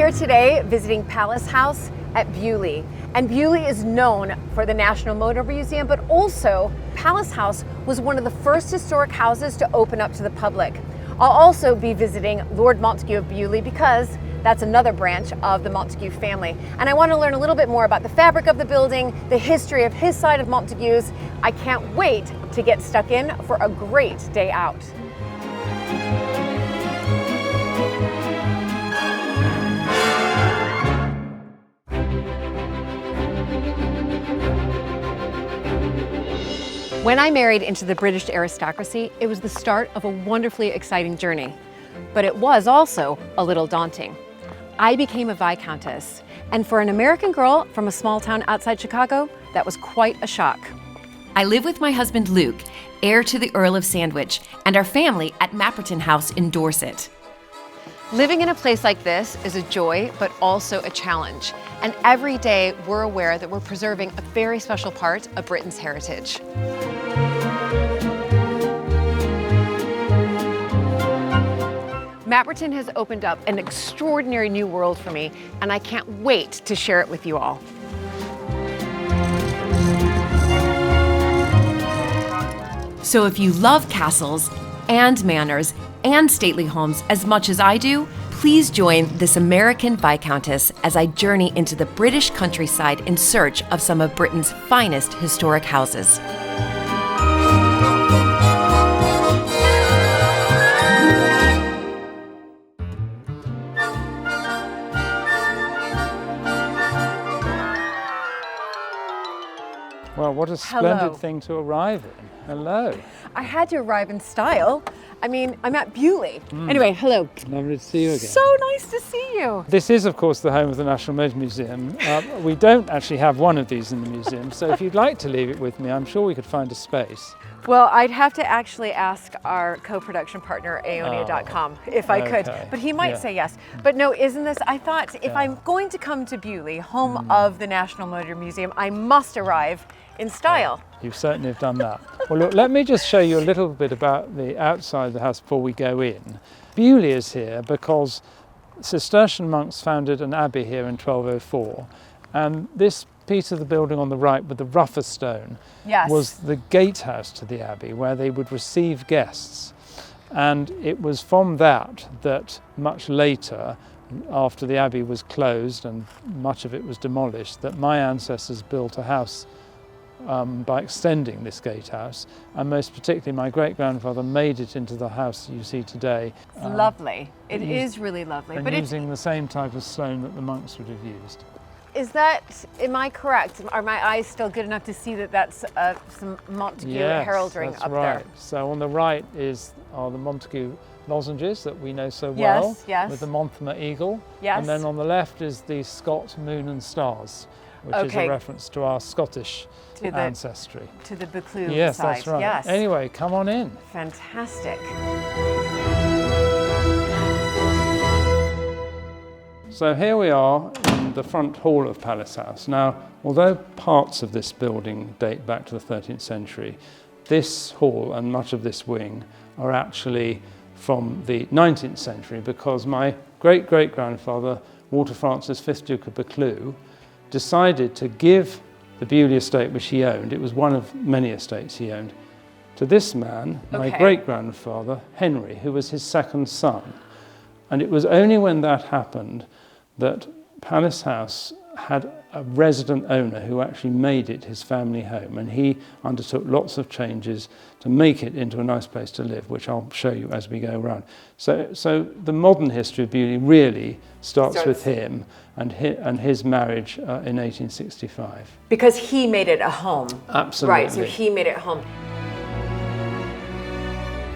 here today visiting Palace House at Beaulieu. And Beaulieu is known for the National Motor Museum, but also Palace House was one of the first historic houses to open up to the public. I'll also be visiting Lord Montague of Beaulieu because that's another branch of the Montague family. And I want to learn a little bit more about the fabric of the building, the history of his side of Montagues. I can't wait to get stuck in for a great day out. When I married into the British aristocracy, it was the start of a wonderfully exciting journey. But it was also a little daunting. I became a Viscountess, and for an American girl from a small town outside Chicago, that was quite a shock. I live with my husband Luke, heir to the Earl of Sandwich, and our family at Maritime House in Dorset. Living in a place like this is a joy, but also a challenge. And every day we're aware that we're preserving a very special part of Britain's heritage. Maritime has opened up an extraordinary new world for me, and I can't wait to share it with you all. So if you love castles and manors and stately homes as much as I do, please join this American Viscountess as I journey into the British countryside in search of some of Britain's finest historic houses. Well, what a splendid Hello. thing to arrive in. Hello. I had to arrive in style. I mean, I'm at Beaulieu. Anyway, hello. Lovely to see you again. So nice to see you. This is, of course, the home of the National Motor Museum. We don't actually have one of these in the museum, so if you'd like to leave it with me, I'm sure we could find a space. Well, I'd have to actually ask our co-production partner, Aonia.com, if I could, okay. but he might Yeah. say yes. But no, isn't this, I thought if I'm going to come to Beaulieu, home of the National Motor Museum, I must arrive in style. You certainly have done that. Well, look, let me just show you a little bit about the outside of the house before we go in. Beaulieu is here because Cistercian monks founded an abbey here in 1204, and this piece of the building on the right with the rougher stone was the gatehouse to the abbey where they would receive guests. And it was from that much later, after the abbey was closed and much of it was demolished, that my ancestors built a house by extending this gatehouse, and most particularly my great-grandfather made it into the house you see today. It's lovely. It is really lovely. And but using the same type of stone that the monks would have used. Is that, am I correct? Are my eyes still good enough to see that that's some Montague heraldry that's up right. there? So on the right are the Montague lozenges that we know so well, yes. with the Monthermer eagle. Yes. And then on the left is the Scot moon and stars, which is a reference to our Scottish ancestry. To the Beaulieu Yes, side. that's right. Yes. Anyway, come on in. Fantastic. So here we are in the front hall of Palace House. Now, although parts of this building date back to the 13th century, this hall and much of this wing are actually from the 19th century because my great-great-grandfather, Walter Francis, 5th Duke of Buccleuch, decided to give the Beaulieu estate, which he owned, it was one of many estates he owned, to this man, my great-grandfather, Henry, who was his second son. And it was only when that happened that Palace House had a resident owner who actually made it his family home, and he undertook lots of changes to make it into a nice place to live, which I'll show you as we go around. So the modern history of Beaulieu really starts with him and his marriage in 1865. Because he made it a home. Absolutely. Right, so he made it home.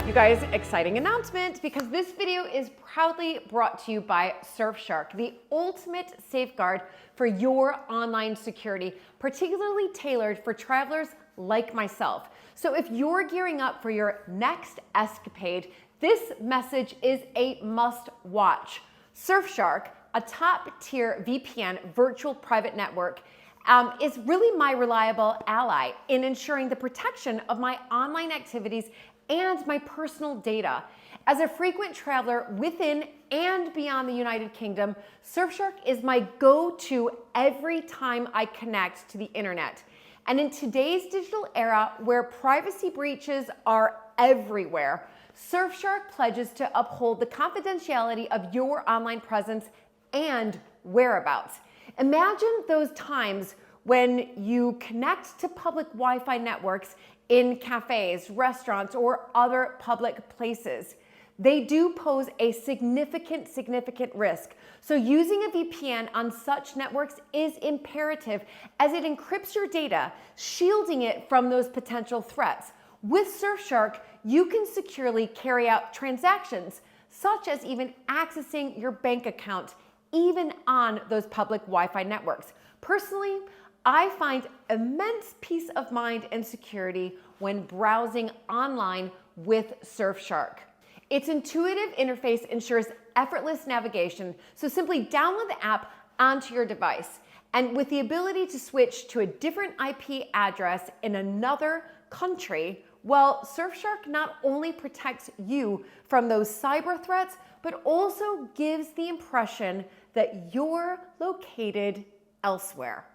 You guys, exciting announcement, because this video is proudly brought to you by Surfshark, the ultimate safeguard for your online security, particularly tailored for travelers like myself. So if you're gearing up for your next escapade, this message is a must watch. Surfshark, a top-tier VPN virtual private network, is really my reliable ally in ensuring the protection of my online activities and my personal data. As a frequent traveler within and beyond the United Kingdom, Surfshark is my go-to every time I connect to the internet. And in today's digital era where privacy breaches are everywhere, Surfshark pledges to uphold the confidentiality of your online presence and whereabouts. Imagine those times when you connect to public Wi-Fi networks in cafes, restaurants, or other public places. They do pose a significant risk. So using a VPN on such networks is imperative as it encrypts your data, shielding it from those potential threats. With Surfshark, you can securely carry out transactions, such as even accessing your bank account, even on those public Wi-Fi networks. Personally, I find immense peace of mind and security when browsing online with Surfshark. Its intuitive interface ensures effortless navigation, so simply download the app onto your device. And with the ability to switch to a different IP address in another country, well, Surfshark not only protects you from those cyber threats, but also gives the impression that you're located elsewhere.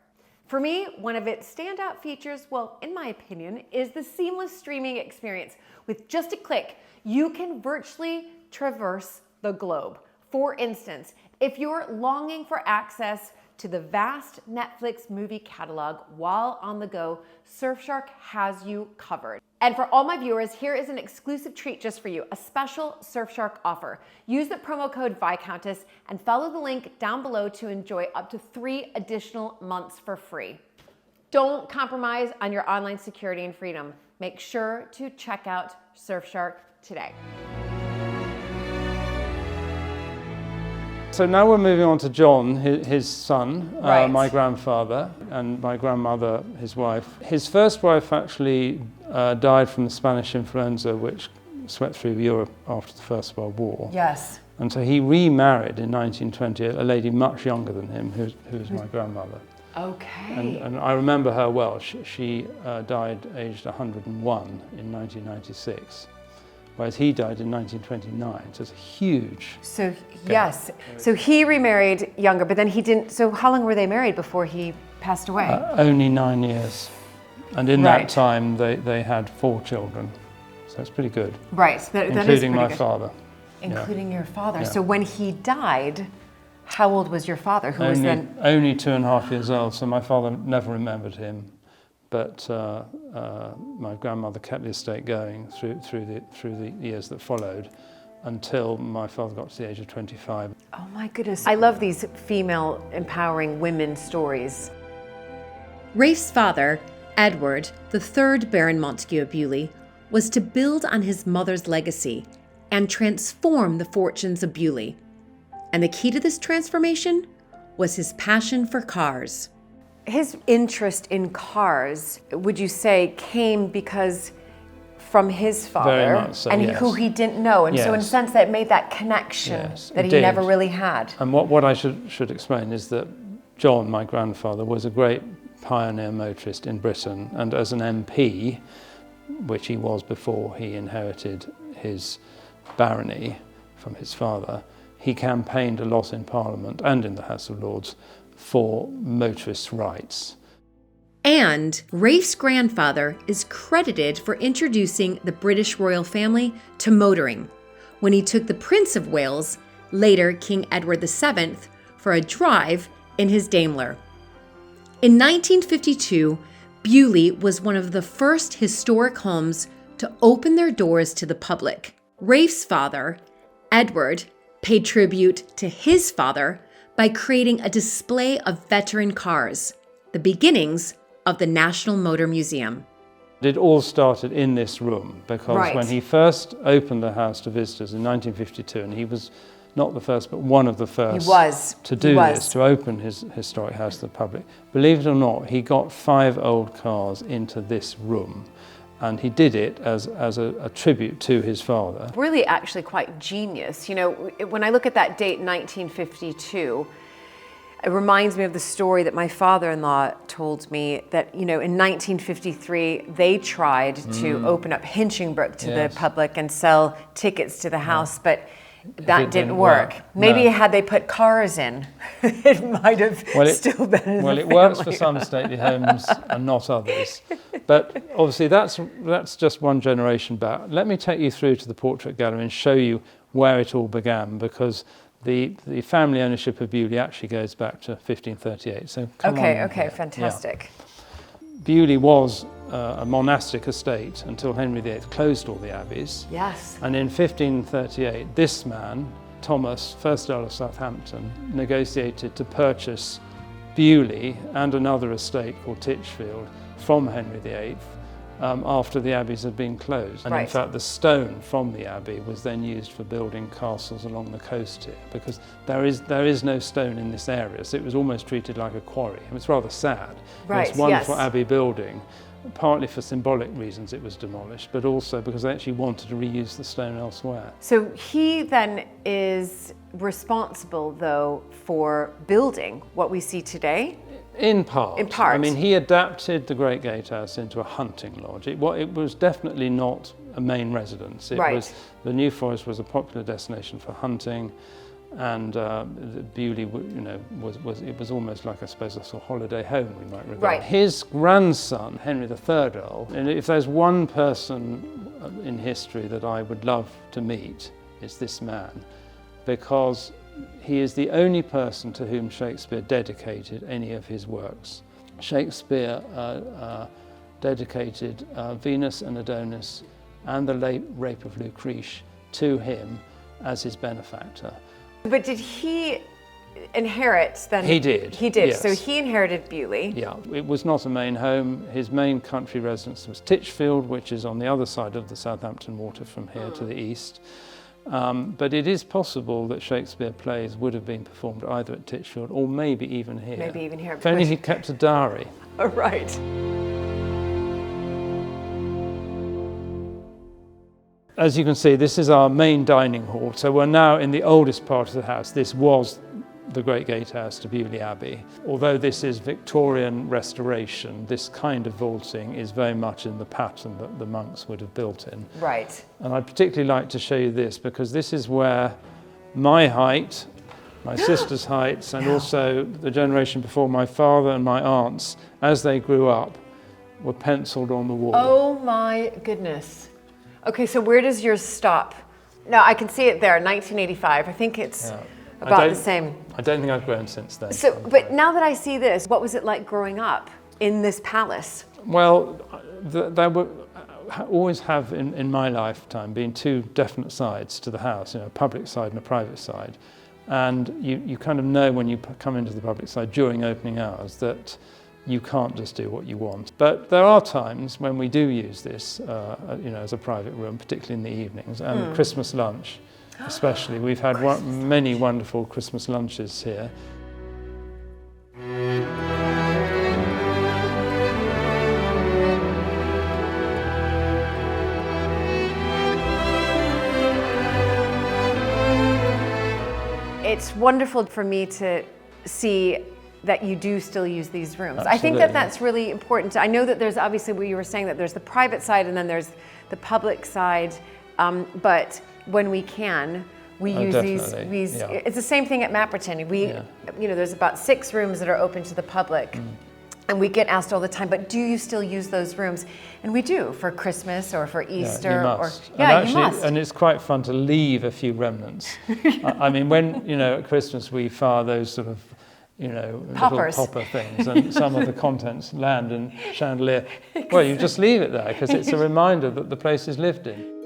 For me, one of its standout features, well, in my opinion, is the seamless streaming experience. With just a click, you can virtually traverse the globe. For instance, if you're longing for access to the vast Netflix movie catalog while on the go, Surfshark has you covered. And for all my viewers, here is an exclusive treat just for you, a special Surfshark offer. Use the promo code Viscountess and follow the link down below to enjoy up to 3 additional months for free. Don't compromise on your online security and freedom. Make sure to check out Surfshark today. So now we're moving on to John, his son, Right. my grandfather, and my grandmother, his wife. His first wife actually died from the Spanish influenza, which swept through Europe after the First World War. Yes. And so he remarried in 1920 a lady much younger than him, who was my grandmother. Okay. And I remember her well. She died aged 101 in 1996. Whereas he died in 1929, so it's a huge. So, yes. So he remarried younger, but then he didn't. So how long were they married before he passed away? Only 9 years. And in Right. that time, they had 4 children. So it's pretty good. Right. That is Including my pretty good. father. Including your father. Yeah. So when he died, how old was your father? Who was then? Only 2.5 years old, so my father never remembered him. But my grandmother kept the estate going through the years that followed until my father got to the age of 25. Oh my goodness. I love these female empowering women stories. Ralph's father, Edward, the 3rd Baron Montague of Beaulieu, was to build on his mother's legacy and transform the fortunes of Beaulieu. And the key to this transformation was his passion for cars. His interest in cars, would you say, came because from his father, Very much so, and yes. who he didn't know, and so in a Yes. sense that made that connection Yes, that it he did. never really had. And what I should explain is that John, my grandfather, was a great pioneer motorist in Britain, and as an MP, which he was before he inherited his barony from his father, he campaigned a lot in Parliament and in the House of Lords for motorists' rights. And Ralph's grandfather is credited for introducing the British royal family to motoring when he took the Prince of Wales, later King Edward VII, for a drive in his Daimler. In 1952, Beaulieu was one of the first historic homes to open their doors to the public. Ralph's father, Edward, paid tribute to his father by creating a display of veteran cars, the beginnings of the National Motor Museum. It all started in this room because Right. when he first opened the house to visitors in 1952, and he was not the first, but one of the first to do this, to open his historic house to the public. Believe it or not, he got 5 old cars into this room, and he did it as a tribute to his father. Really actually quite genius. You know, when I look at that date, 1952, It reminds me of the story that my father-in-law told me that, in 1953, they tried to open up Hinchingbrook to the public and sell tickets to the house, but that didn't work. Maybe had they put cars in, it might have still been in Well, the it works for family. some stately homes and not others. But obviously that's just one generation back. Let me take you through to the portrait gallery and show you where it all began, because the family ownership of Beaulieu actually goes back to 1538. So come on in here. Fantastic. Yeah. Beaulieu was a monastic estate until Henry VIII closed all the abbeys. Yes. And in 1538, this man, Thomas, 1st Earl of Southampton, negotiated to purchase Beaulieu and another estate called Titchfield from Henry VIII after the abbeys had been closed. And in fact, the stone from the abbey was then used for building castles along the coast here, because there is no stone in this area, so it was almost treated like a quarry. It was rather sad. This wonderful abbey building, partly for symbolic reasons it was demolished, but also because they actually wanted to reuse the stone elsewhere. So he then is responsible, though, for building what we see today? In part. In part. I mean, he adapted the Great Gatehouse into a hunting lodge. It was definitely not a main residence. The New Forest was a popular destination for hunting, and Beaulieu, was almost like, I suppose, a sort of holiday home, we might regard. His grandson, Henry III Earl, and if there's one person in history that I would love to meet, it's this man, because he is the only person to whom Shakespeare dedicated any of his works. Shakespeare dedicated Venus and Adonis and the late Rape of Lucrece to him as his benefactor. But did he inherit then? He did. He did. Yes. So he inherited Beaulieu. Yeah, it was not a main home. His main country residence was Titchfield, which is on the other side of the Southampton Water from here to the east. But it is possible that Shakespeare plays would have been performed either at Titchfield or maybe even here. Maybe even here. If only he kept a diary. Oh, right. As you can see, this is our main dining hall. So we're now in the oldest part of the house. This was the Great Gatehouse to Beaulieu Abbey. Although this is Victorian restoration, this kind of vaulting is very much in the pattern that the monks would have built in. Right. And I'd particularly like to show you this, because this is where my height, my sister's heights, and also the generation before my father and my aunts, as they grew up, were penciled on the wall. Oh my goodness. Okay, so where does yours stop? No, I can see it there, 1985. I think it's about the same. I don't think I've grown since then. So, but now that I see this, what was it like growing up in this palace? Well, there were always have in my lifetime been two definite sides to the house, a public side and a private side. And you kind of know when you come into the public side during opening hours that you can't just do what you want. But there are times when we do use this, as a private room, particularly in the evenings, and Christmas lunch especially. We've had many wonderful Christmas lunches here. It's wonderful for me to see that you do still use these rooms. Absolutely. I think that that's really important. I know that there's obviously what you were saying, that there's the private side and then there's the public side, but when we can, we use these. Yeah. It's the same thing at Maritime. There's about 6 rooms that are open to the public. And we get asked all the time, but do you still use those rooms? And we do, for Christmas or for Easter. You must. You must. And it's quite fun to leave a few remnants. I mean, when, at Christmas we fire those sort of, Poppers. little popper things, and some of the contents land in chandelier. Well, you just leave it there, because it's a reminder that the place is lived in.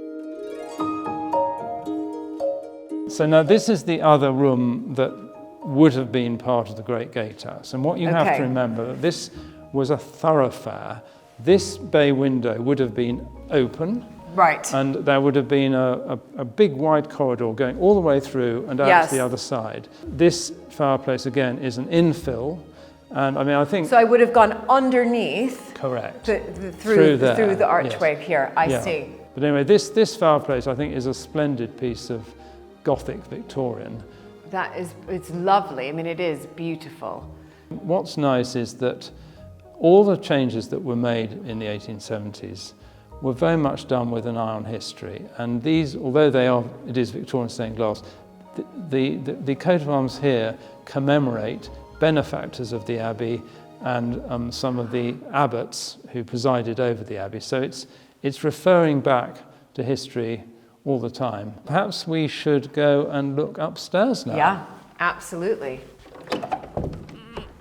So now this is the other room that would have been part of the Great Gatehouse. And what you have to remember, that this was a thoroughfare. This bay window would have been open. Right. And there would have been a big wide corridor going all the way through and out to the other side. This fireplace, again, is an infill. And I think... So I would have gone underneath. Correct. Through the archway here, I see. But anyway, this fireplace, I think, is a splendid piece of Gothic Victorian. it's lovely. I mean, it is beautiful. What's nice is that all the changes that were made in the 1870s were very much done with an eye on history. And these, although it is Victorian stained glass, the coat of arms here commemorate benefactors of the Abbey and some of the abbots who presided over the Abbey. So it's referring back to history all the time. Perhaps we should go and look upstairs now. Yeah, absolutely.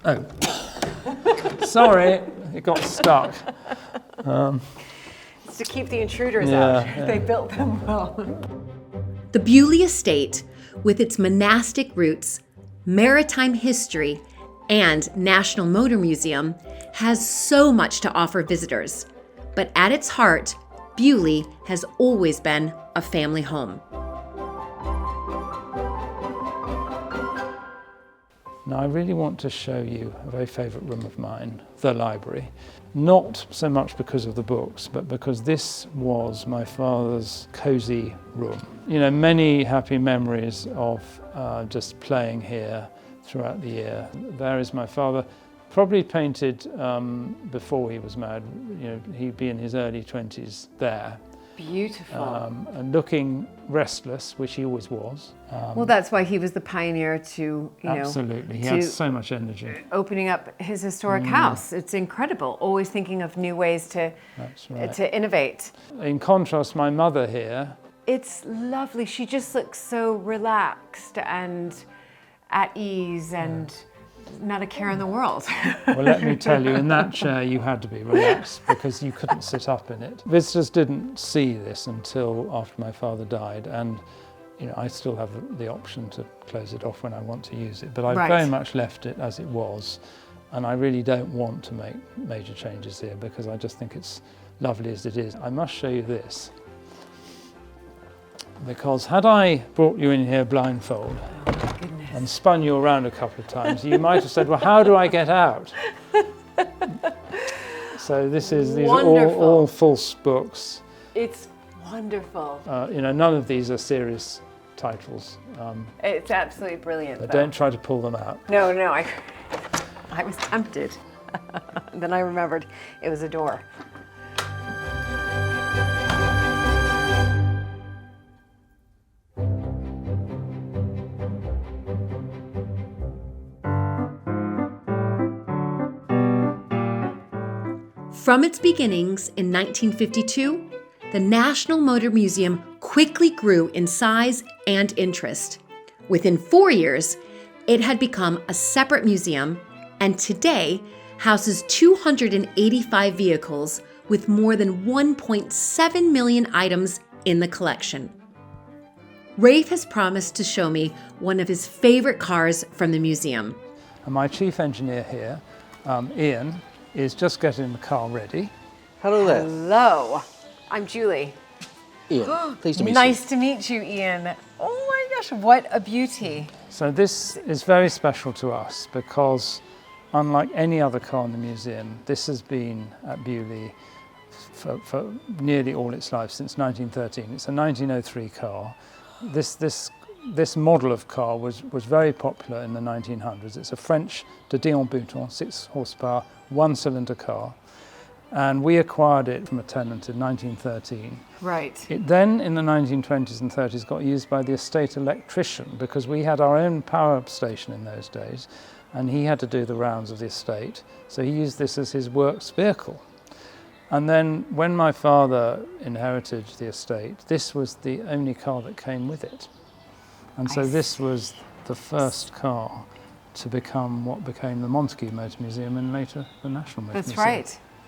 Oh, sorry, it got stuck. It's to keep the intruders out. Yeah. They built them well. The Beaulieu estate, with its monastic roots, maritime history, and National Motor Museum, has so much to offer visitors. But at its heart, Beaulieu has always been a family home. Now, I really want to show you a very favourite room of mine, the library. Not so much because of the books, but because this was my father's cosy room. You know, many happy memories of just playing here throughout the year. There is my father, probably painted before he was married. You know, he'd be in his early 20s there. Beautiful. And looking restless, which he always was. Well, that's why he was the pioneer to, Absolutely, he had so much energy. Opening up his historic house. It's incredible. Always thinking of new ways to innovate. In contrast, my mother here, It's lovely. She just looks so relaxed and at ease and not a care in the world. well, let me tell you, in that chair you had to be relaxed because you couldn't sit up in it. Visitors didn't see this until after my father died, and I still have the option to close it off when I want to use it, but I very much left it as it was, and I really don't want to make major changes here because I just think it's lovely as it is. I must show you this, because had I brought you in here blindfold and spun you around a couple of times, you might have said, well, how do I get out? So these are all false books. It's wonderful. None of these are serious titles. It's absolutely brilliant. But don't try to pull them out. No, I was tempted. Then I remembered it was a door. From its beginnings in 1952, the National Motor Museum quickly grew in size and interest. Within 4 years, it had become a separate museum and today houses 285 vehicles with more than 1.7 million items in the collection. Rafe has promised to show me one of his favorite cars from the museum. And my chief engineer here, Ian, is just getting the car ready. Hello there. Hello. I'm Julie. Ian, pleased to meet you. Nice to meet you, Ian. Oh my gosh, what a beauty. So this is very special to us because unlike any other car in the museum, this has been at Beaulieu for nearly all its life, since 1913. It's a 1903 car. This model of car was very popular in the 1900s. It's a French de Dion-Bouton, 6 horsepower, 1-cylinder car. And we acquired it from a tenant in 1913. Right. It then, in the 1920s and 30s, got used by the estate electrician because we had our own power station in those days, and he had to do the rounds of the estate. So he used this as his works vehicle. And then when my father inherited the estate, this was the only car that came with it. And so this was the first car to become what became the Montague Motor Museum and later the National Motor Museum.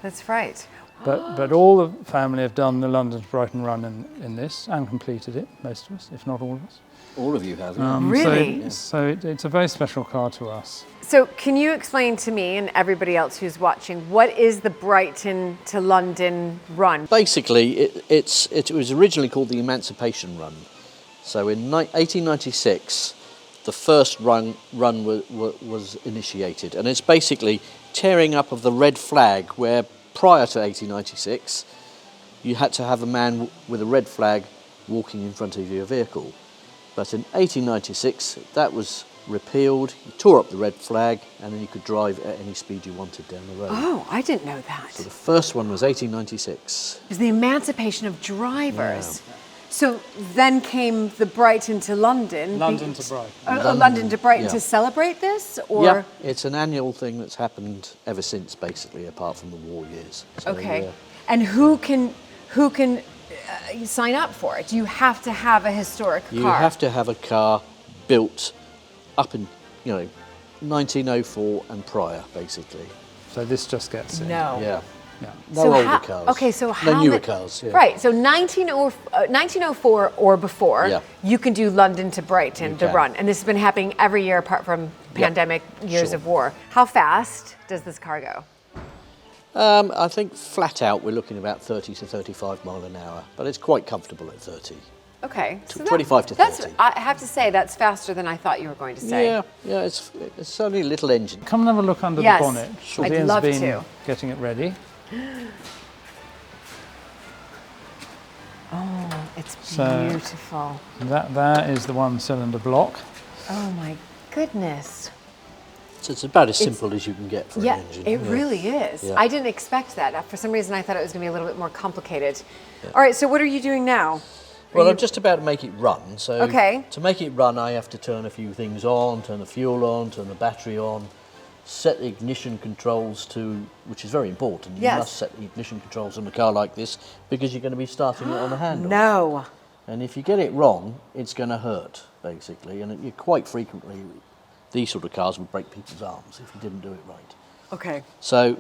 That's right. But all the family have done the London to Brighton run in this and completed it, most of us, if not all of us. All of you have. Really? So it's a very special car to us. So can you explain to me and everybody else who's watching, what is the Brighton to London run? Basically, it was originally called the Emancipation Run. So in 1896, the first run was initiated, and it's basically tearing up of the red flag where prior to 1896 you had to have a man with a red flag walking in front of your vehicle. But in 1896, that was repealed. You tore up the red flag, and then you could drive at any speed you wanted down the road. Oh, I didn't know that. So the first one was 1896. It was the emancipation of drivers. Yeah. So then came the Brighton to London. London to Brighton. London to Brighton yeah. to celebrate this? Or? Yeah, it's an annual thing that's happened ever since, basically, apart from the war years. So, okay. And who can sign up for it? Do you have to have a historic car? You have to have a car built up in, 1904 and prior, basically. So this just gets in. No. Yeah. Yeah. No older cars. Okay, so how no newer cars. Yeah. Right, so 1904 or before, yeah. you can do London to Brighton, the run. And this has been happening every year apart from pandemic years of war. How fast does this car go? I think flat out we're looking about 30 to 35 mile an hour, but it's quite comfortable at 30. Okay. So 25 to 30. I have to say, that's faster than I thought you were going to say. Yeah, it's only a little engine. Come and have a look under Yes, the bonnet. I'd Ian's love been to. getting it ready. Oh, it's So beautiful. That is the one cylinder block. Oh my goodness. So it's about as simple as you can get for an engine. It really is. Yeah. I didn't expect that. For some reason, I thought it was going to be a little bit more complicated. Yeah. All right, so what are you doing now? Well, I'm just about to make it run. So to make it run, I have to turn a few things on, turn the fuel on, turn the battery on, set the ignition controls to, which is very important. Yes. You must set the ignition controls on a car like this because you're going to be starting it on the handle. No. And if you get it wrong, it's going to hurt, basically. And you quite frequently, these sort of cars would break people's arms if you didn't do it right. Okay. So,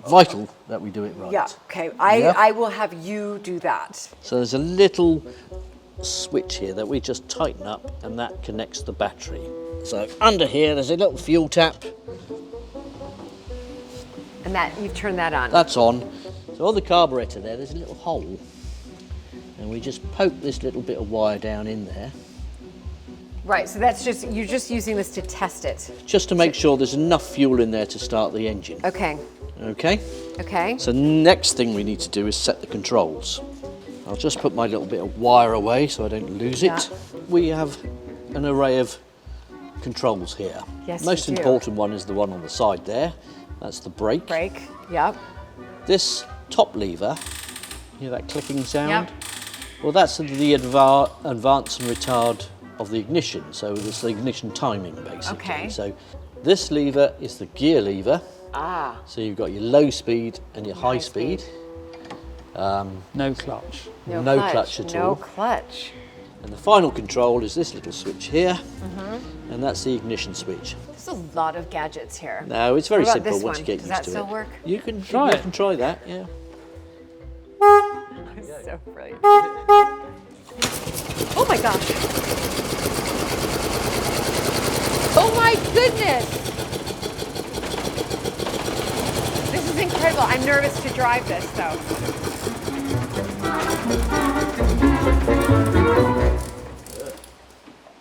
vital that we do it right. Yeah, okay. I will have you do that. So there's a little switch here that we just tighten up, and that connects the battery. So under here, there's a little fuel tap. And that you've turned that on. That's on. So on the carburetor there's a little hole. And we just poke this little bit of wire down in there. Right, so you're just using this to test it. Just to make sure there's enough fuel in there to start the engine. Okay. Okay? Okay. So next thing we need to do is set the controls. I'll just put my little bit of wire away so I don't lose it. We have an array of controls here. Yes, Most you do. important one is the one on the side there. That's the brake. Brake, yep. This top lever, hear that clicking sound? Yep. Well, that's the advance and retard of the ignition. So it's the ignition timing, basically. Okay. So this lever is the gear lever. Ah. So you've got your low speed and your high speed. No clutch. No clutch at all. No clutch. And the final control is this little switch here, and that's the ignition switch. There's a lot of gadgets here. No, it's very What about simple this once one? you get Does used that to still it. work? You can Try it. You can try that, yeah. So brilliant. Oh my gosh. Oh my goodness. This is incredible. I'm nervous to drive this though.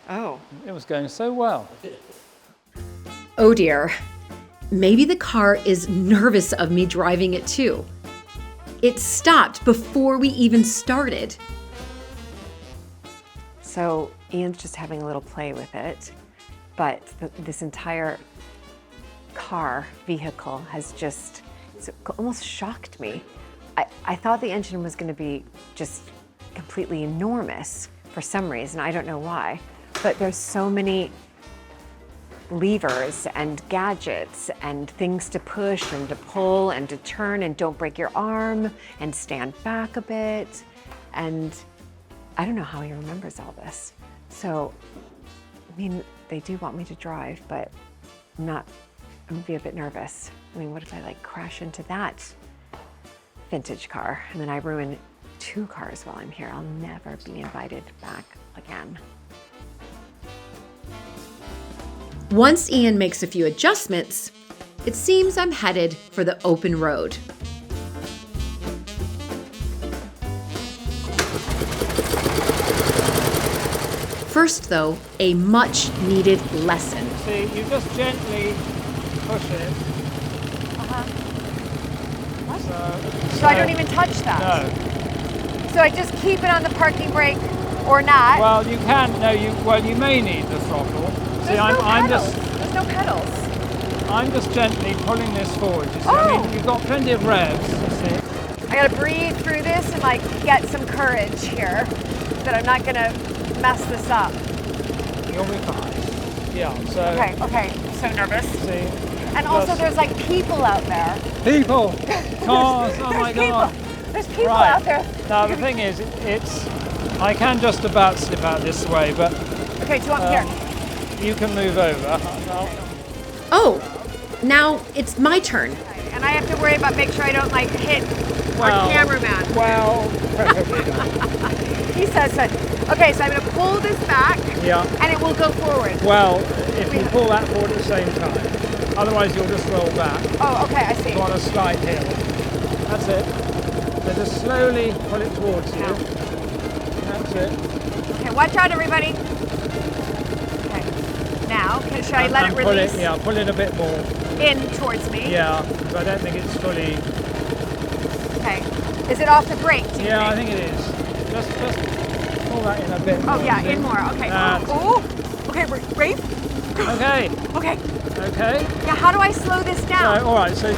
Oh. It was going so well. Oh dear. Maybe the car is nervous of me driving it too. It stopped before we even started. So Ian's just having a little play with it, but this entire vehicle has it's almost shocked me. I thought the engine was going to be just completely enormous for some reason. I don't know why, but there's so many levers and gadgets and things to push and to pull and to turn and don't break your arm and stand back a bit. And I don't know how he remembers all this. So, I mean, they do want me to drive, but I'm gonna be a bit nervous. I mean, what if I crash into that vintage car and then I ruin 2 cars while I'm here? I'll never be invited back again. Once Ian makes a few adjustments, it seems I'm headed for the open road. First though, a much needed lesson. See, you just gently push it. So I don't even touch that? No. So I just keep it on the parking brake Or not. Well, you can. No, you may need the throttle. See, There's no pedals. I'm just gently pulling this forward. You see, I mean, you've got plenty of revs. You see. I gotta breathe through this and like get some courage here, that I'm not gonna mess this up. You'll be fine. Yeah. So. Okay. I'm so nervous. See. And also, there's like people out there. People, cars. Oh my God. There's people out there. Now the thing is, I can just about slip out this way, but. Okay, do you want here? You can move over. Oh, now it's my turn. And I have to worry about making sure I don't like hit our cameraman. Well, preferably not. He says so. Okay, so I'm going to pull this back. Yeah. And it will go forward. Well, if you pull that forward at the same time, otherwise you'll just roll back. Oh, okay, I see. On a slight hill. That's it. So just slowly pull it towards you. Yeah. That's it. Okay, watch out, everybody. Now, should I let it release? Pull it a bit more. In towards me? Yeah, because I don't think it's fully... Okay. Is it off the brake, do you think? I think it is. Just pull that in a bit more. Oh, yeah, in more. Okay. Oh, okay, brave. Okay. Okay. Okay. Yeah, how do I slow this down? So, all right, so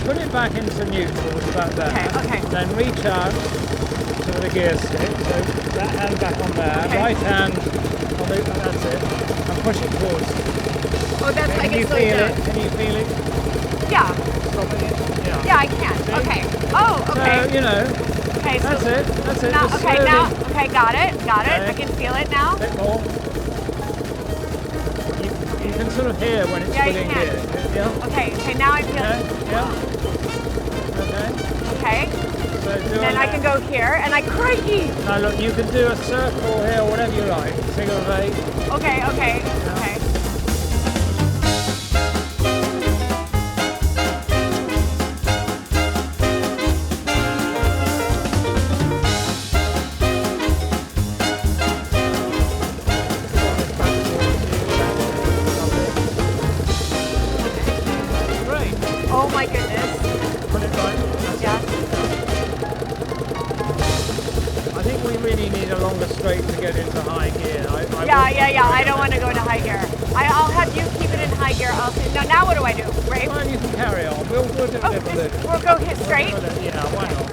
put it back into neutral, about there. Okay. Then reach out to the gear stick. So that hand back on there. Okay. Right hand on the... That's it. And push it towards. Oh, that's Can like you it's feel like it? Can you feel it? Yeah. Stopping it? Yeah. Yeah, I can. See? Okay. Oh, okay. So, you know, okay, so that's it. That's it. now, Just okay, slowly. now, okay, got it. Okay. I can feel it now. A bit more. You can sort of hear when it's Yeah, you pulling can. here. Yeah. Okay, now I feel Okay. Yeah. Okay. Okay. So do Then I can go here, and I crikey. Now look, you can do a circle here, whatever you like. Figure of 8. Okay. Great. Oh my goodness. Put it right. Yeah. I think we really need a longer straight to get into high gear. Yeah. I don't want to go into high gear. I'll have you keep it in high gear. Now what do I do? Right? Well, you can carry on. We'll do it We'll go hit straight. Yeah, why not?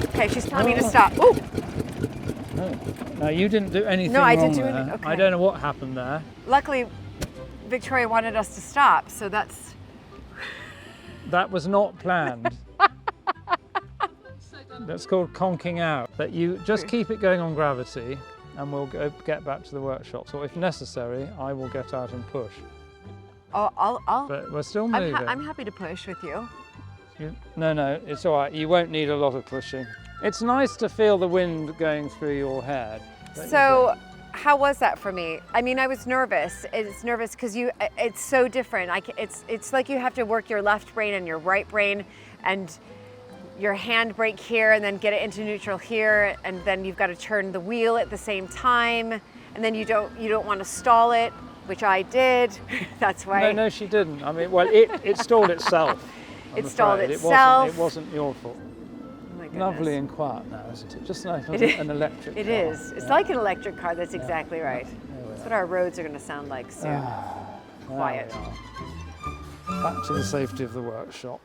Okay, she's telling me to stop. Ooh. No, you didn't do anything No, I wrong didn't do there. anything. Okay. I don't know what happened there. Luckily, Victoria wanted us to stop, so that's... That was not planned. That's called conking out. But you just keep it going on gravity and we'll get back to the workshop. So if necessary, I will get out and push. I'll... But we're still moving. I'm happy to push with you. No, it's all right. You won't need a lot of pushing. It's nice to feel the wind going through your hair. So, how was that for me? I mean, I was nervous. It's nervous because it's so different. It's like you have to work your left brain and your right brain, and your hand brake here, and then get it into neutral here, and then you've got to turn the wheel at the same time, and then you don't want to stall it, which I did. That's why. No, she didn't. I mean, well, it stalled itself. It stalled itself. It wasn't your fault. Oh my goodness. Lovely and quiet now, isn't it? Just like an electric car. It is. It's like an electric car. That's exactly right. That's what our roads are going to sound like soon. Quiet. Back to the safety of the workshop.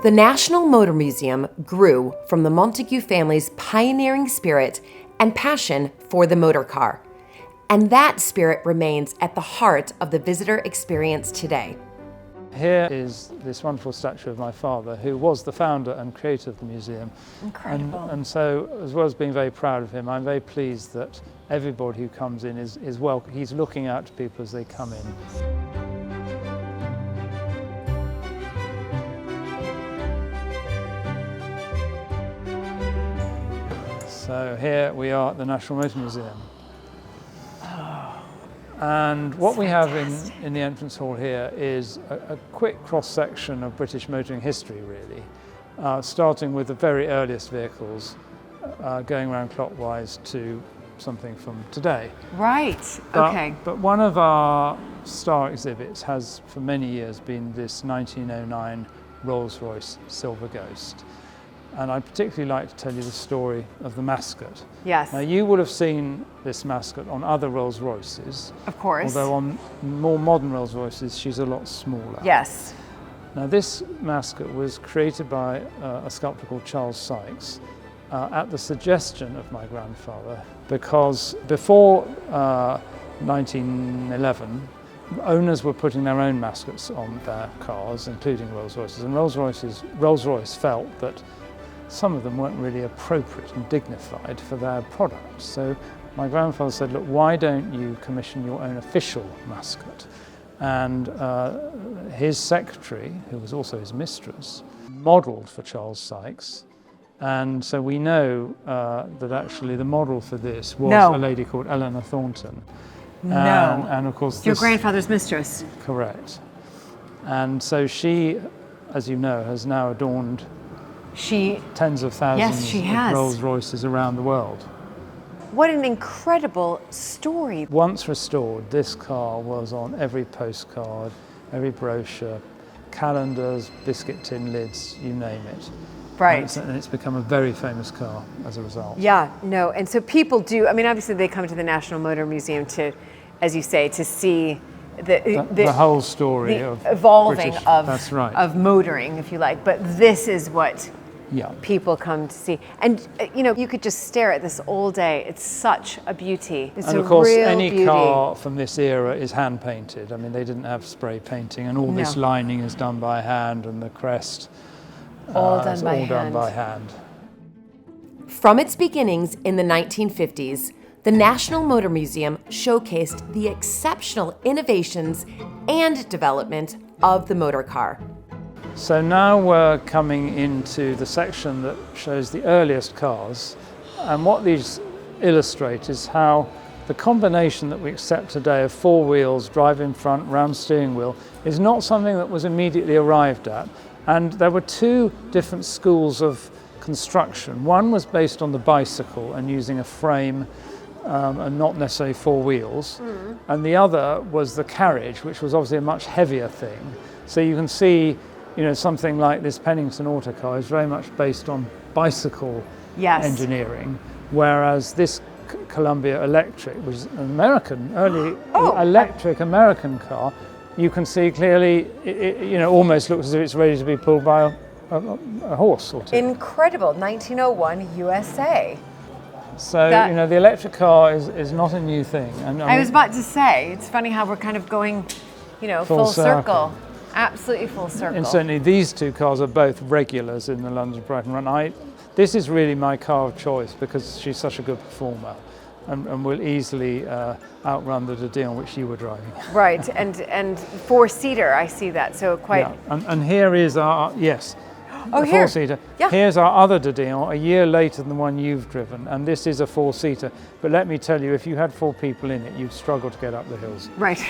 The National Motor Museum grew from the Montague family's pioneering spirit and passion for the motor car. And that spirit remains at the heart of the visitor experience today. Here is this wonderful statue of my father, who was the founder and creator of the museum. Incredible. And so, as well as being very proud of him, I'm very pleased that everybody who comes in is welcome. He's looking out to people as they come in. So here we are at the National Motor Museum. And what we have in the entrance hall here is a quick cross-section of British motoring history, really, starting with the very earliest vehicles, going around clockwise to something from today. Right, okay. But one of our star exhibits has for many years been this 1909 Rolls-Royce Silver Ghost. And I'd particularly like to tell you the story of the mascot. Yes. Now, you would have seen this mascot on other Rolls-Royces. Of course. Although on more modern Rolls-Royces, she's a lot smaller. Yes. Now, this mascot was created by a sculptor called Charles Sykes at the suggestion of my grandfather, because before 1911, owners were putting their own mascots on their cars, including Rolls-Royces, and Rolls-Royce felt that some of them weren't really appropriate and dignified for their products. So my grandfather said, look, why don't you commission your own official mascot? And his secretary, who was also his mistress, modelled for Charles Sykes. And so we know that actually the model for this was a lady called Eleanor Thornton. No. And of course Your grandfather's mistress. Correct. And so she, as you know, has now adorned tens of thousands of Rolls-Royces around the world. What an incredible story. Once restored, this car was on every postcard, every brochure, calendars, biscuit tin lids, you name it. Right. And it's become a very famous car as a result. Yeah, no, and so people do, I mean, obviously they come to the National Motor Museum to, as you say, to see the whole story of evolving British, of, that's right. of motoring, if you like, but this is what Yeah. people come to see. And, you know, you could just stare at this all day. It's such a beauty. It's and a of course, real any beauty. car from this era is hand painted. I mean, they didn't have spray painting, and all this lining is done by hand, and the crest all is all done by hand. From its beginnings in the 1950s, the National Motor Museum showcased the exceptional innovations and development of the motor car. So now we're coming into the section that shows the earliest cars, and what these illustrate is how the combination that we accept today of four wheels, drive in front, round steering wheel, is not something that was immediately arrived at. And there were two different schools of construction. One was based on the bicycle and using a frame and not necessarily four wheels. And the other was the carriage, which was obviously a much heavier thing. So you can see, you know, something like this Pennington autocar is very much based on bicycle engineering, whereas this Columbia Electric, which is an American, early electric American car, you can see clearly, it you know, almost looks as if it's ready to be pulled by a horse or two. Incredible, 1901 USA. So, you know, the electric car is not a new thing. And I was about to say, it's funny how we're kind of going, you know, full circle. Absolutely full circle. And certainly these two cars are both regulars in the London-Brighton Run. This is really my car of choice because she's such a good performer and will easily outrun the Dion which you were driving. Right, and four-seater, I see that, so quite... Yeah. And here is our, four-seater. Yeah. Here's our other Dion, a year later than the one you've driven, and this is a four-seater. But let me tell you, if you had four people in it, you'd struggle to get up the hills. Right.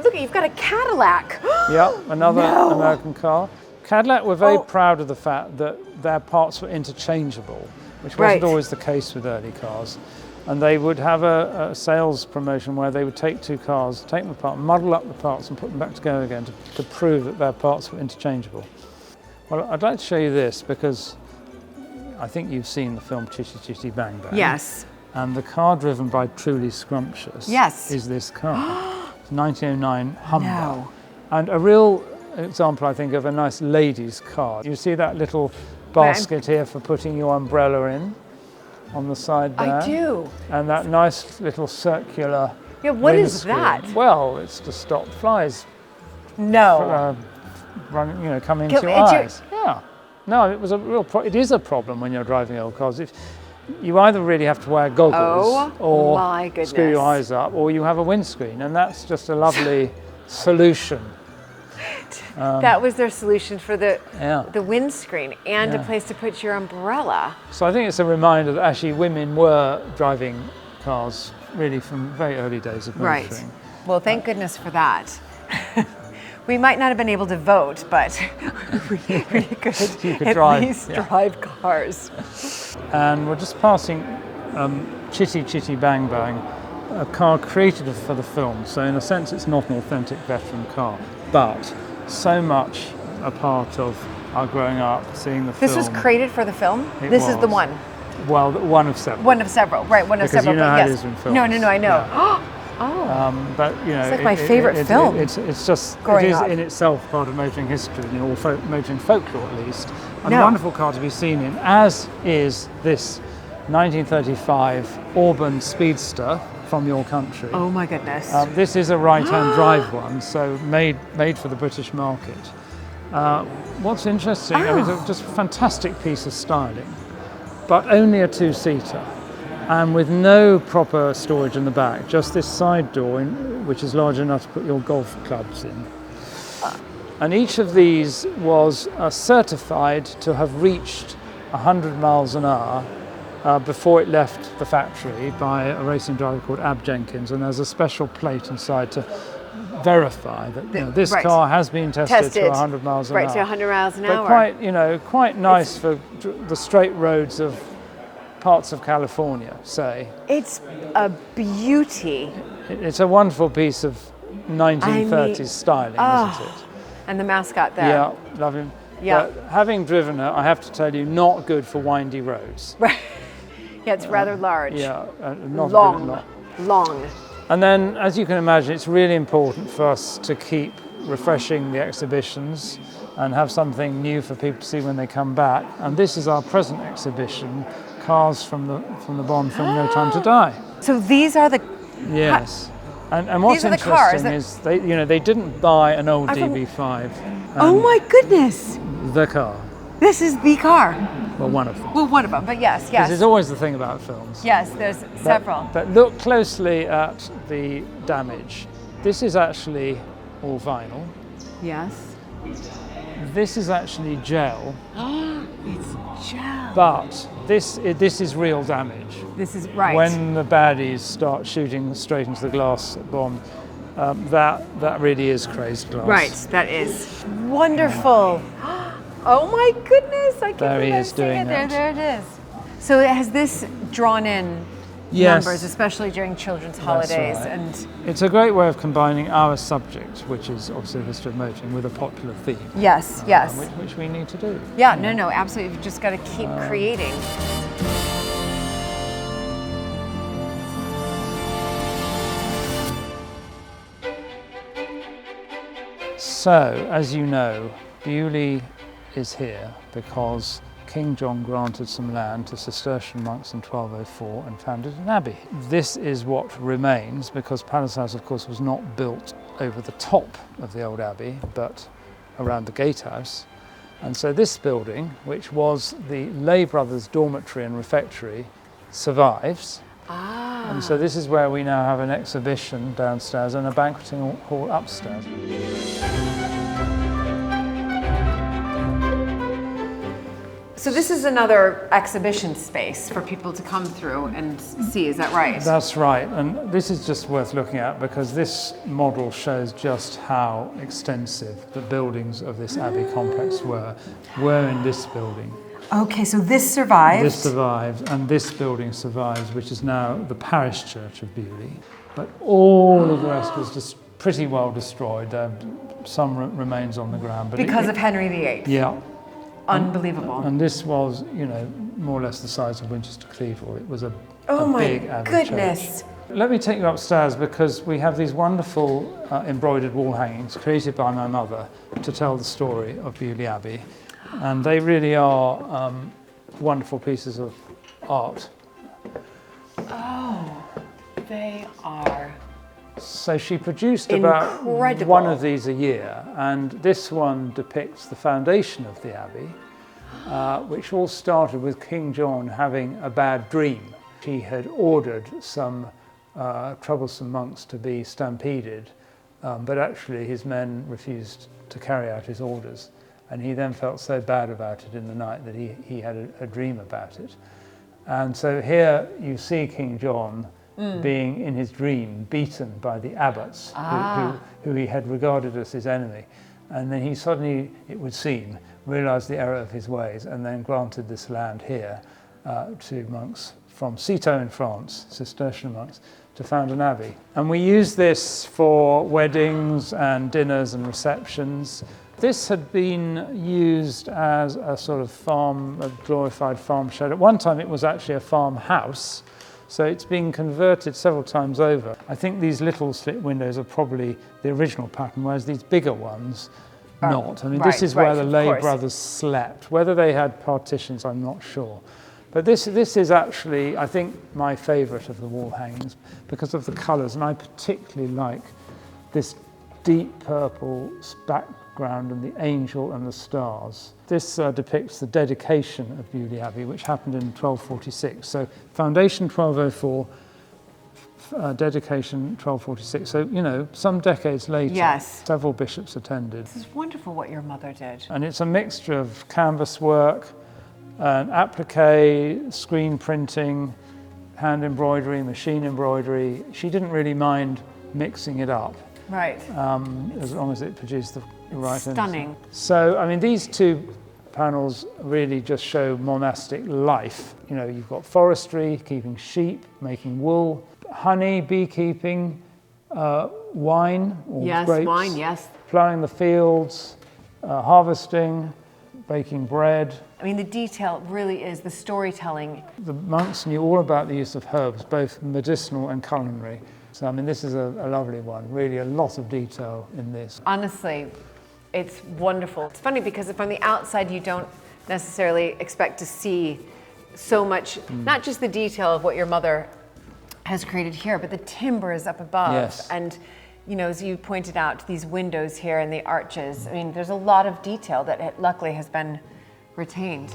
Look, you've got a Cadillac. Yeah, another American car. Cadillac were very proud of the fact that their parts were interchangeable, which wasn't always the case with early cars. And they would have a sales promotion where they would take two cars, take them apart, muddle up the parts and put them back together again to prove that their parts were interchangeable. Well, I'd like to show you this because I think you've seen the film Chitty, Chitty, Bang, Bang. Yes. And the car driven by Truly Scrumptious is this car. It's a 1909 Humber. No. And a real example, I think, of a nice lady's car. You see that little basket here for putting your umbrella in on the side there? I do. And that nice little circular what is windscreen. that? Well, it's to stop flies running, you know, coming into your eyes. Yeah. No, it was a real it is a problem when you're driving old cars. If you either really have to wear goggles or screw your eyes up, or you have a windscreen, and that's just a lovely solution. That was their solution for the windscreen and a place to put your umbrella. So I think it's a reminder that actually women were driving cars really from very early days of motoring. Right. Well, thank goodness for that. We might not have been able to vote, but we could drive, at least drive cars. And we're just passing Chitty, Chitty, Bang, Bang, a car created for the film. So in a sense, it's not an authentic veteran car, but so much a part of our growing up, seeing the film. This was created for the film? It This is the was. one? Well, one of several. One of several, right, one of Because several. you know but how it yes. is in films. No, I know. Yeah. But you know, It's like my favorite film It's just growing it is up. in itself part of motoring history, or motoring folklore at least. And No. a wonderful car to be seen in, as is this 1935 Auburn Speedster from your country. Oh my goodness. This is a right-hand drive one, so made for the British market. What's interesting, I mean, it's just a fantastic piece of styling, but only a two-seater, and with no proper storage in the back, just this side door, which is large enough to put your golf clubs in. And each of these was certified to have reached 100 miles an hour before it left the factory by a racing driver called Ab Jenkins, and there's a special plate inside to verify that this right. car has been tested to 100 miles an hour. Right, to 100 miles an But hour. quite nice for the straight roads of parts of California, say. It's a beauty. It's a wonderful piece of 1930s styling, isn't it? And the mascot there. Yeah, love him. Yeah. But having driven it, I have to tell you, not good for windy roads. Right. Yeah, it's rather large. Yeah, not Long. good. Long. And then, as you can imagine, it's really important for us to keep refreshing the exhibitions and have something new for people to see when they come back. And this is our present exhibition, Cars from the Bond from No Time to Die. So these are the... Yes. And what's These are the cars interesting is they didn't buy an old DB5. Oh my goodness. The car. This is the car. Well, one of them. Well, one of them, but yes. This is always the thing about films. Yes, there's several. But look closely at the damage. This is actually all vinyl. Yes. This is actually gel. It's gel. But this is real damage. This is right. When the baddies start shooting straight into the glass bomb, that really is crazed glass. Right, that is wonderful. Oh my goodness, I can't There he believe is I'm seeing doing it. that. There it is. So has this drawn in Yes. numbers, especially during children's That's holidays? right. And It's a great way of combining our subject, which is obviously the history of motoring, with a popular theme. yes. Which we need to do. Yeah, no, absolutely. You've just got to keep creating. So, as you know, Beaulieu is here because King John granted some land to Cistercian monks in 1204 and founded an abbey. This is what remains, because Palace House, of course, was not built over the top of the old abbey, but around the gatehouse. And so this building, which was the lay brothers' dormitory and refectory, survives. And so this is where we now have an exhibition downstairs and a banqueting hall upstairs. So this is another exhibition space for people to come through and see, is that right? That's right, and this is just worth looking at because this model shows just how extensive the buildings of this abbey complex were in this building. Okay, so this survived. This survived, and this building survives, which is now the parish church of Beaulieu. But all of the rest was just pretty well destroyed. Some remains on the ground. But because of Henry VIII. Yeah. Unbelievable. And this was, more or less the size of Winchester Cathedral. It was a Oh my big abbey goodness. church. Let me take you upstairs because we have these wonderful embroidered wall hangings created by my mother to tell the story of Beaulieu Abbey. And they really are wonderful pieces of art. Oh, they are. So she produced about Incredible. one of these a year, and this one depicts the foundation of the abbey, which all started with King John having a bad dream. He had ordered some troublesome monks to be stampeded, but actually his men refused to carry out his orders. And he then felt so bad about it in the night that he had a dream about it. And so here you see King John being, in his dream, beaten by the abbots who he had regarded as his enemy. And then he suddenly, it would seem, realised the error of his ways and then granted this land here to monks from Citeaux in France, Cistercian monks, to found an abbey. And we use this for weddings and dinners and receptions. This had been used as a sort of farm, a glorified farm shed. At one time it was actually a farmhouse, so it's been converted several times over. I think these little slit windows are probably the original pattern, whereas these bigger ones, not. I mean, this is where the Lay brothers slept. Whether they had partitions, I'm not sure. But this is actually, I think, my favourite of the wall hangings because of the colours, and I particularly like this deep purple background and the angel and the stars. This depicts the dedication of Beaulieu Abbey, which happened in 1246. So foundation 1204, dedication 1246. So, you know, some decades later, yes, several bishops attended. This is wonderful what your mother did. And it's a mixture of canvas work, and applique, screen printing, hand embroidery, machine embroidery. She didn't really mind mixing it up. Right. As long as it produced the right stunning. Energy. So, I mean, these two panels really just show monastic life. You know, you've got forestry, keeping sheep, making wool, honey, beekeeping, wine, or yes, grapes, wine, yes, ploughing the fields, harvesting, baking bread. I mean, the detail really is the storytelling. The monks knew all about the use of herbs, both medicinal and culinary. So, I mean, this is a lovely one. Really, a lot of detail in this. Honestly, it's wonderful. It's funny because from the outside, you don't necessarily expect to see so much, not just the detail of what your mother has created here, but the timber is up above. Yes. And, you know, as you pointed out, these windows here and the arches, I mean, there's a lot of detail that luckily has been retained.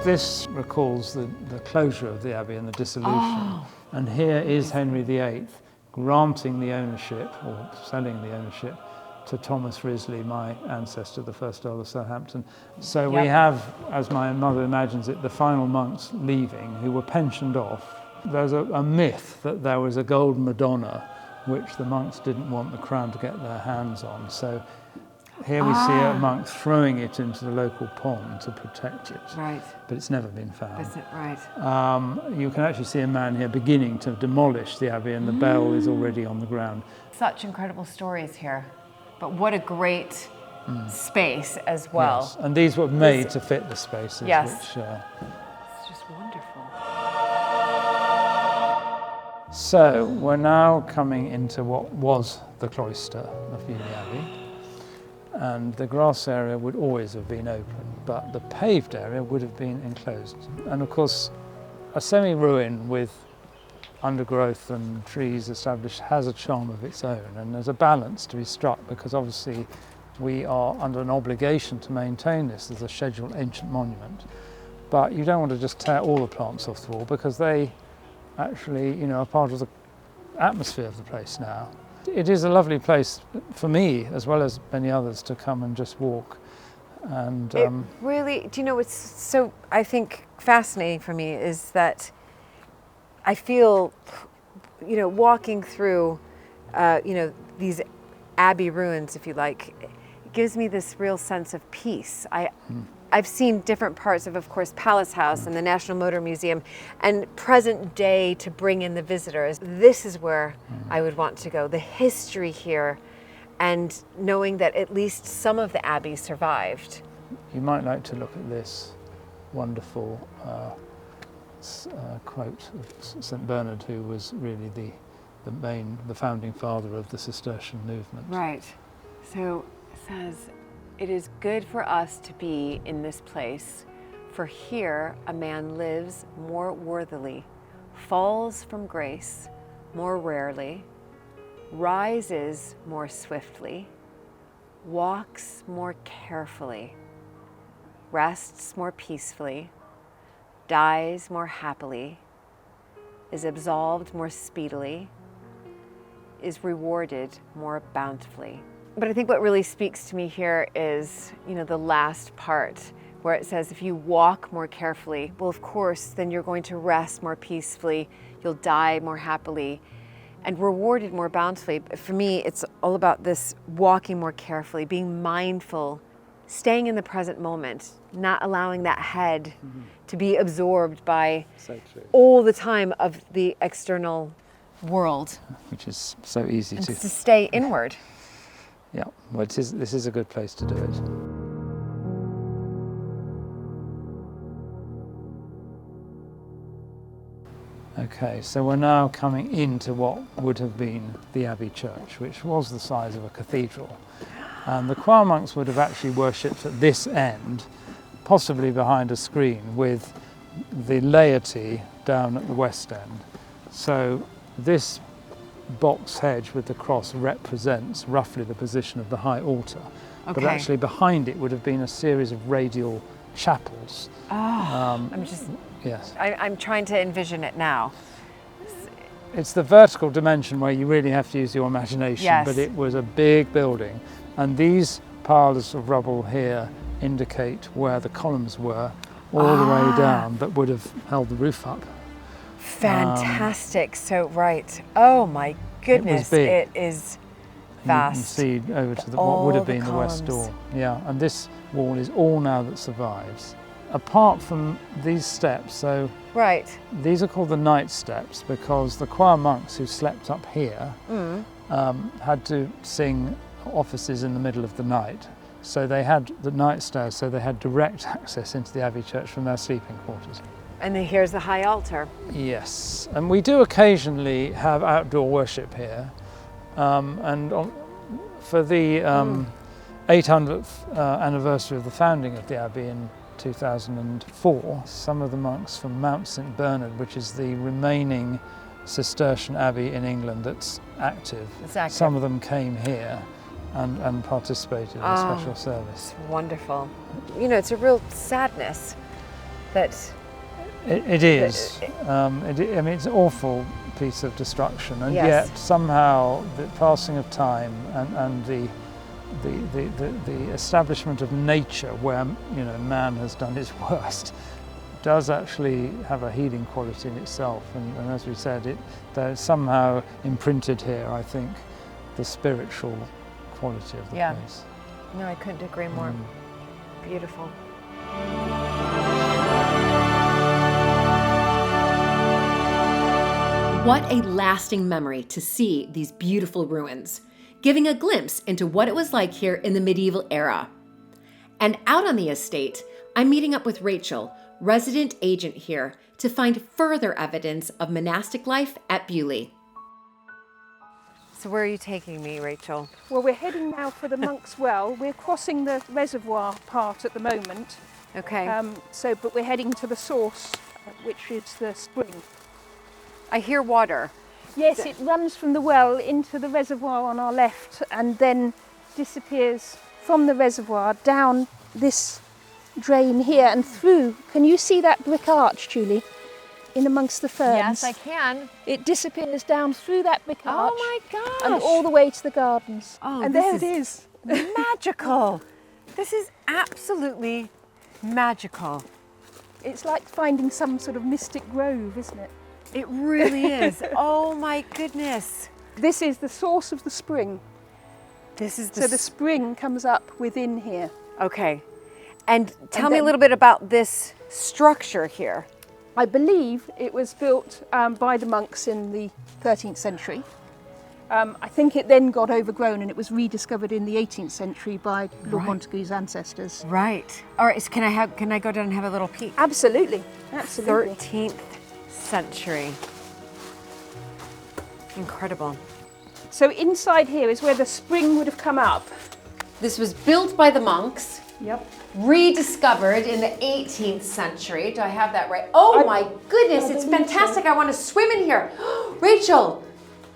This recalls the closure of the abbey and the dissolution. Oh. And here is Henry VIII granting the ownership, or selling the ownership, to Thomas Risley, my ancestor, the first Earl of Southampton. So we have, as my mother imagines it, the final monks leaving who were pensioned off. There's a myth that there was a gold Madonna which the monks didn't want the crown to get their hands on. So here we see a monk throwing it into the local pond to protect it. Right. But it's never been found. Isn't it right? You can actually see a man here beginning to demolish the abbey, and the bell is already on the ground. Such incredible stories here. But what a great space as well. Yes. And these were made to fit the spaces. Yes. Which, it's just wonderful. So we're now coming into what was the cloister of Beaulieu Abbey. And the grass area would always have been open, but the paved area would have been enclosed. And of course, a semi-ruin with undergrowth and trees established has a charm of its own, and there's a balance to be struck because obviously we are under an obligation to maintain this as a scheduled ancient monument. But you don't want to just tear all the plants off the wall because they actually, you know, are part of the atmosphere of the place now. It is a lovely place for me, as well as many others, to come and just walk. And it really, do you know what's so, I think, fascinating for me is that I feel, you know, walking through, you know, these abbey ruins, if you like, it gives me this real sense of peace. I've seen different parts of course, Palace House and the National Motor Museum, and present day to bring in the visitors. This is where I would want to go. The history here, and knowing that at least some of the abbey survived. You might like to look at this wonderful quote of St. Bernard, who was really the founding father of the Cistercian movement. Right. So it says, "It is good for us to be in this place, for here a man lives more worthily, falls from grace more rarely, rises more swiftly, walks more carefully, rests more peacefully, dies more happily, is absolved more speedily, is rewarded more bountifully." But I think what really speaks to me here is, you know, the last part where it says, if you walk more carefully, well, of course, then you're going to rest more peacefully, you'll die more happily, and rewarded more bountifully. For me, it's all about this walking more carefully, being mindful, staying in the present moment, not allowing that head to be absorbed by So true. all the time of the external world, Which is so easy and to. to stay inward. Yeah, well, this is a good place to do it. Okay, so we're now coming into what would have been the Abbey Church, which was the size of a cathedral. And the choir monks would have actually worshipped at this end, possibly behind a screen, with the laity down at the west end. So this box hedge with the cross represents roughly the position of the high altar. But Okay. actually behind it would have been a series of radial chapels. Yes. I'm trying to envision it now. It's the vertical dimension where you really have to use your imagination, Yes. but it was a big building. And these piles of rubble here indicate where the columns were all the way down that would have held the roof up. Fantastic. So, right. Oh my goodness. big. It is And you can vast. see over to what All would have the been the west columns. door. Yeah, and this wall is all now that survives. Apart from these steps, so Right. these are called the night steps because the choir monks who slept up here had to sing offices in the middle of the night. So they had the night stairs, so they had direct access into the Abbey Church from their sleeping quarters. And then here's the high altar. Yes, and we do occasionally have outdoor worship here. For the 800th anniversary of the founding of the Abbey in 2004, some of the monks from Mount St Bernard, which is the remaining Cistercian abbey in England that's active, It's active. some of them came here and participated in a special service. Wonderful. You know, it's a real sadness that It is. I mean, it's an awful piece of destruction, and Yes. yet somehow the passing of time and the establishment of nature, where man has done his worst, does actually have a healing quality in itself. And as we said, there's somehow imprinted here, I think, the spiritual quality of the Yeah. place. no, I couldn't agree more. Beautiful. What a lasting memory to see these beautiful ruins, giving a glimpse into what it was like here in the medieval era. And out on the estate, I'm meeting up with Rachel, resident agent here, to find further evidence of monastic life at Beaulieu. So where are you taking me, Rachel? Well, we're heading now for the Monk's Well. We're crossing the reservoir part at the moment. Okay. But we're heading to the source, which is the spring. I hear water. Yes, it runs from the well into the reservoir on our left and then disappears from the reservoir down this drain here and through. Can you see that brick arch, Julie, in amongst the ferns? Yes, I can. It disappears down through that brick arch. Oh my gosh. And all the way to the gardens. Oh, and this there is- it is. Magical. This is absolutely magical. It's like finding some sort of mystic grove, isn't it? It really is. Oh my goodness. This is the source of the spring. This is So the spring comes up within here. Okay. And tell me a then- little bit about this structure here. I believe it was built by the monks in the 13th century. I think it then got overgrown and it was rediscovered in the 18th century by Lord Montague's ancestors. Right. All right. So can I go down and have a little peek? Absolutely, absolutely. 13th century. Incredible. So inside here is where the spring would have come up. This was built by the monks, Yep. rediscovered in the 18th century. Do I have that right? Oh my goodness, it's fantastic. I want to swim in here. Rachel,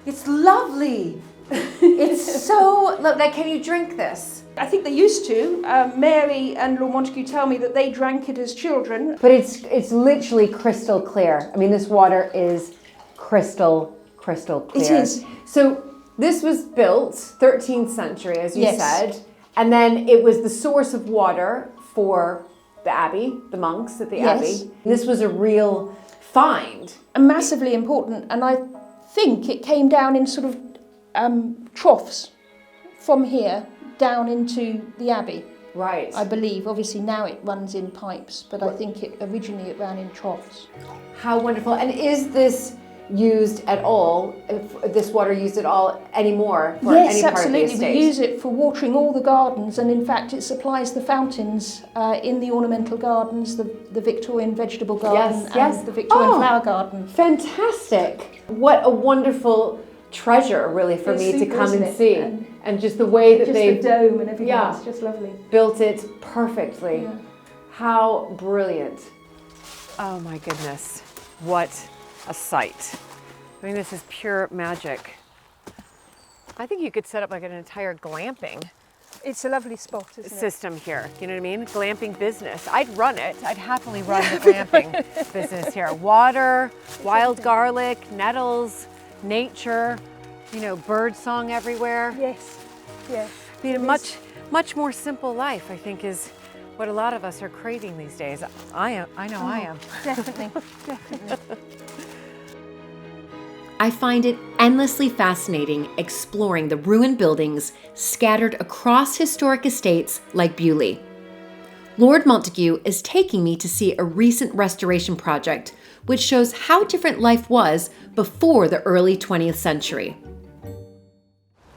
it's lovely. It's so lovely. Can you drink this? I think they used to. Mary and Lord Montague tell me that they drank it as children. But it's literally crystal clear. I mean, this water is crystal clear. It is. So this was built 13th century, as you Yes. said, and then it was the source of water for the abbey, the monks at the Yes. abbey. This was a real find. And massively important. And I think it came down in sort of troughs from here down into the abbey. Right. I believe. Obviously now it runs in pipes, but I think originally it ran in troughs. How wonderful. And is this used at all, this water used at all anymore for Yes, any part absolutely. of the estate? We use it for watering all the gardens, and in fact it supplies the fountains in the ornamental gardens, the Victorian vegetable garden and the Victorian flower garden. Fantastic. What a wonderful treasure, really, for me to come and see. And just the way that the dome and everything, it's just lovely. Built it perfectly. Yeah. How brilliant. Oh my goodness. What a sight. I mean, this is pure magic. I think you could set up like an entire glamping It's a lovely spot, isn't it? system here. You know what I mean? Glamping business. I'd run it. I'd happily run the glamping business here. Water, wild garlic, nettles, nature, you know, bird song everywhere. Yes, yes. I mean, a much more simple life, I think, is what a lot of us are craving these days. I am. Definitely, definitely. I find it endlessly fascinating exploring the ruined buildings scattered across historic estates like Beaulieu. Lord Montague is taking me to see a recent restoration project which shows how different life was before the early 20th century.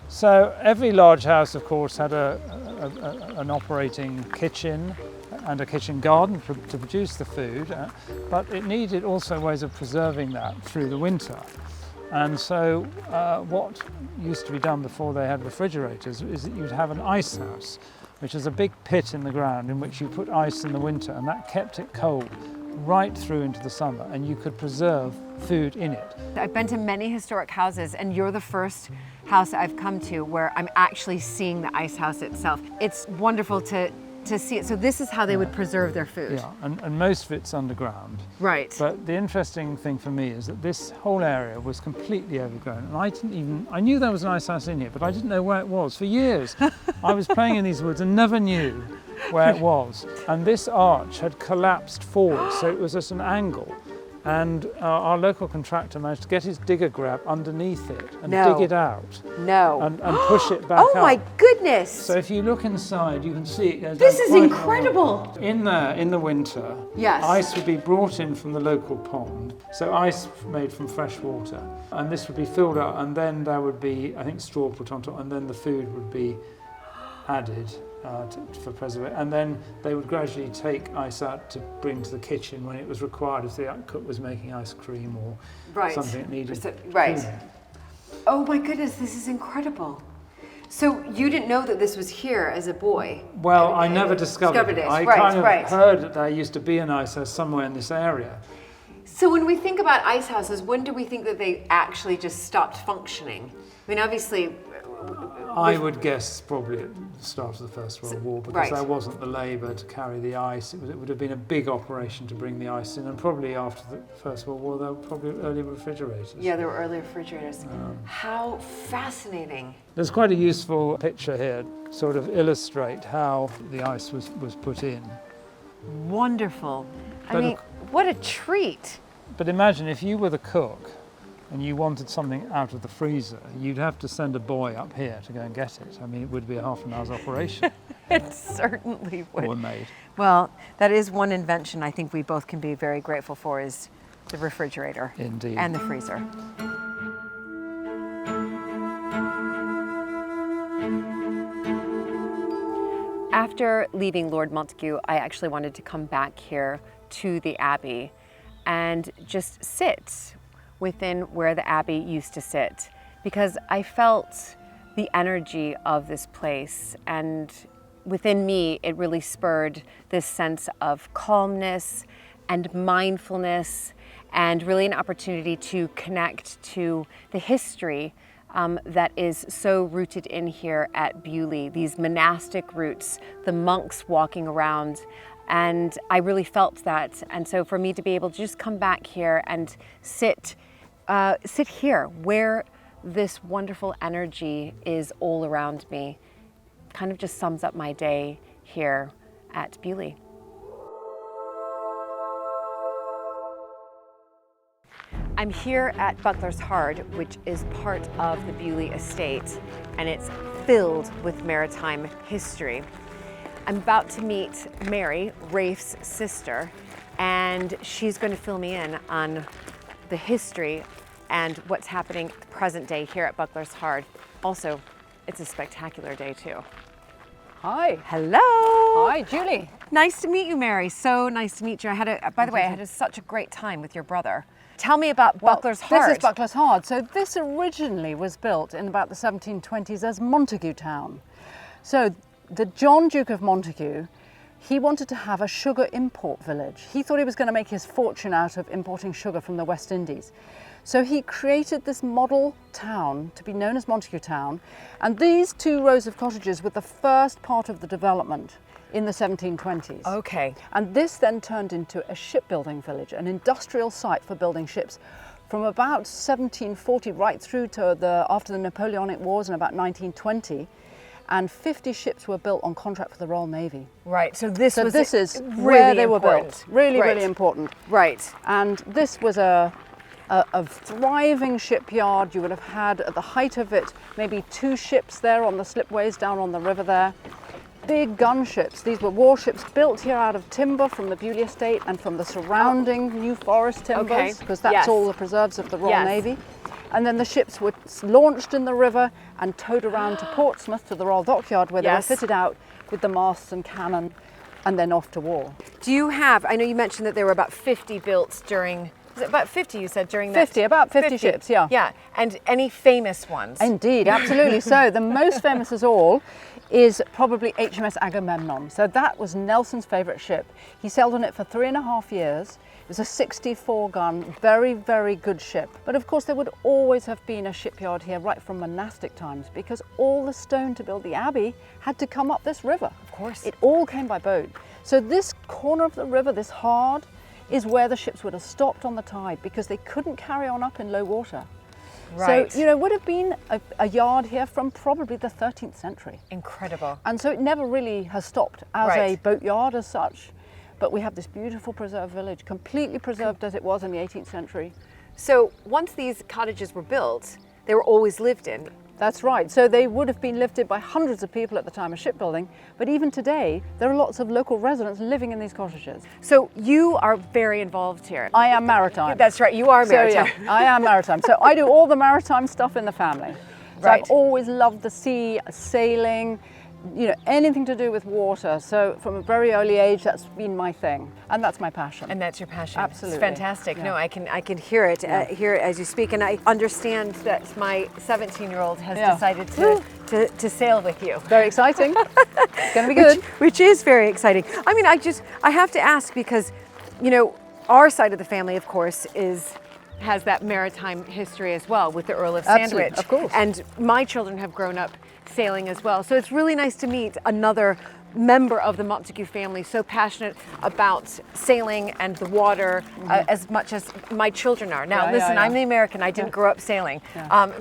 So every large house, of course, had an operating kitchen and a kitchen garden to produce the food, but it needed also ways of preserving that through the winter. And so what used to be done before they had refrigerators is that you'd have an ice house, which is a big pit in the ground in which you put ice in the winter, and that kept it cold right through into the summer, and you could preserve food in it. I've been to many historic houses, and you're the first house I've come to where I'm actually seeing the ice house itself. It's wonderful to see it. So this is how they would preserve their food. Yeah, and most of it's underground. Right. But the interesting thing for me is that this whole area was completely overgrown, and I knew there was an ice house in here, but I didn't know where it was. For years, I was playing in these woods and never knew where it was. And this arch had collapsed forward, so it was at an angle. And our local contractor managed to get his digger grab underneath it and dig it out. No. And push it back up. Oh my goodness! So if you look inside, you can see it goes This down is quite incredible! low. In there, in the winter, Yes. ice would be brought in from the local pond. So ice made from fresh water. And this would be filled up, and then there would be, I think, straw put on top, and then the food would be added for preservation. And then they would gradually take ice out to bring to the kitchen when it was required, if the cook was making ice cream or something that needed cooling. Oh my goodness, this is incredible. So you didn't know that this was here as a boy? Well, I never discovered it. I kind of heard that there used to be an ice house somewhere in this area. So when we think about ice houses, when do we think that they actually just stopped functioning? I mean, obviously... I would guess probably at the start of the First World War, because there wasn't the labour to carry the ice. It would have been a big operation to bring the ice in, and probably after the First World War there were probably early refrigerators. Yeah, there were early refrigerators. How fascinating. There's quite a useful picture here to sort of illustrate how the ice was put in. Wonderful. I mean, what a treat. But imagine if you were the cook and you wanted something out of the freezer, you'd have to send a boy up here to go and get it. I mean, it would be a half an hour's operation. It certainly would. Or maid. Well, that is one invention I think we both can be very grateful for, is the refrigerator. Indeed. And the freezer. After leaving Lord Montague, I actually wanted to come back here to the Abbey and just sit within where the Abbey used to sit, because I felt the energy of this place, and within me it really spurred this sense of calmness and mindfulness, and really an opportunity to connect to the history that is so rooted in here at Beaulieu, these monastic roots, the monks walking around. And I really felt that. And so for me to be able to just come back here and sit here where this wonderful energy is all around me, kind of just sums up my day here at Beaulieu. I'm here at Buckler's Hard, which is part of the Beaulieu estate, and it's filled with maritime history. I'm about to meet Mary, Rafe's sister, and she's going to fill me in on the history and what's happening present day here at Buckler's Hard. Also, it's a spectacular day too. Hi. Hello. Hi, Julie. Nice to meet you, Mary. So nice to meet you. By the way, I had such a great time with your brother. Tell me about Buckler's Hard. This is Buckler's Hard. So this originally was built in about the 1720s as Montague town. So the John Duke of Montague, he wanted to have a sugar import village. He thought he was going to make his fortune out of importing sugar from the West Indies. So he created this model town to be known as Montague Town, and these 2 rows of cottages were the first part of the development in the 1720s. Okay. And this then turned into a shipbuilding village, an industrial site for building ships from about 1740 right through to after the Napoleonic Wars in about 1920. And 50 ships were built on contract for the Royal Navy. Right, so this is really where they were important. built. Really, Right. really important. Right. And this was a thriving shipyard. You would have had, at the height of it, maybe 2 ships there on the slipways down on the river there. Big gunships. These were warships built here out of timber from the Beaulieu estate and from the surrounding New Forest timbers, because that's Yes. all the preserves of the Royal Yes. Navy. And then the ships were launched in the river and towed around to Portsmouth to the Royal Dockyard, where they were Yes. fitted out with the masts and cannon, and then off to war. Do you have, I know you mentioned that there were about 50 built during, was it about 50 you said during that? 50, about 50 ships, yeah. Yeah, and any famous ones? Indeed, absolutely. So the most famous of all is probably HMS Agamemnon. So that was Nelson's favourite ship. He sailed on it for 3.5 years. It was a 64-gun, very, very good ship. But of course there would always have been a shipyard here right from monastic times, because all the stone to build the abbey had to come up this river. Of course. It all came by boat. So this corner of the river, this hard, is where the ships would have stopped on the tide, because they couldn't carry on up in low water. Right. So, would have been a yard here from probably the 13th century. Incredible. And so it never really has stopped as a Right. boat yard as such. But we have this beautiful preserved village, completely preserved as it was in the 18th century. So once these cottages were built, they were always lived in. That's right. So they would have been lived in by hundreds of people at the time of shipbuilding. But even today, there are lots of local residents living in these cottages. So you are very involved here. I am maritime. That's right, you are Maritime. So, yeah, I am maritime. So I do all the maritime stuff in the family. So Right. I've always loved the sea, sailing, anything to do with water. So from a very early age, that's been my thing, and that's my passion. And that's your passion. Absolutely. It's fantastic. Yeah. No, I can hear it here as you speak, and I understand that my 17-year-old has Yeah. decided to sail with you. Very exciting. It's going to be good. Which is very exciting. I mean, I have to ask because, our side of the family, of course, has that maritime history as well with the Earl of Absolutely, Sandwich. of course. And my children have grown up sailing as well. So it's really nice to meet another member of the Montague family so passionate about sailing and the water as much as my children are. Now, Yeah, listen, yeah. I'm the American. I didn't grow up sailing. Yeah.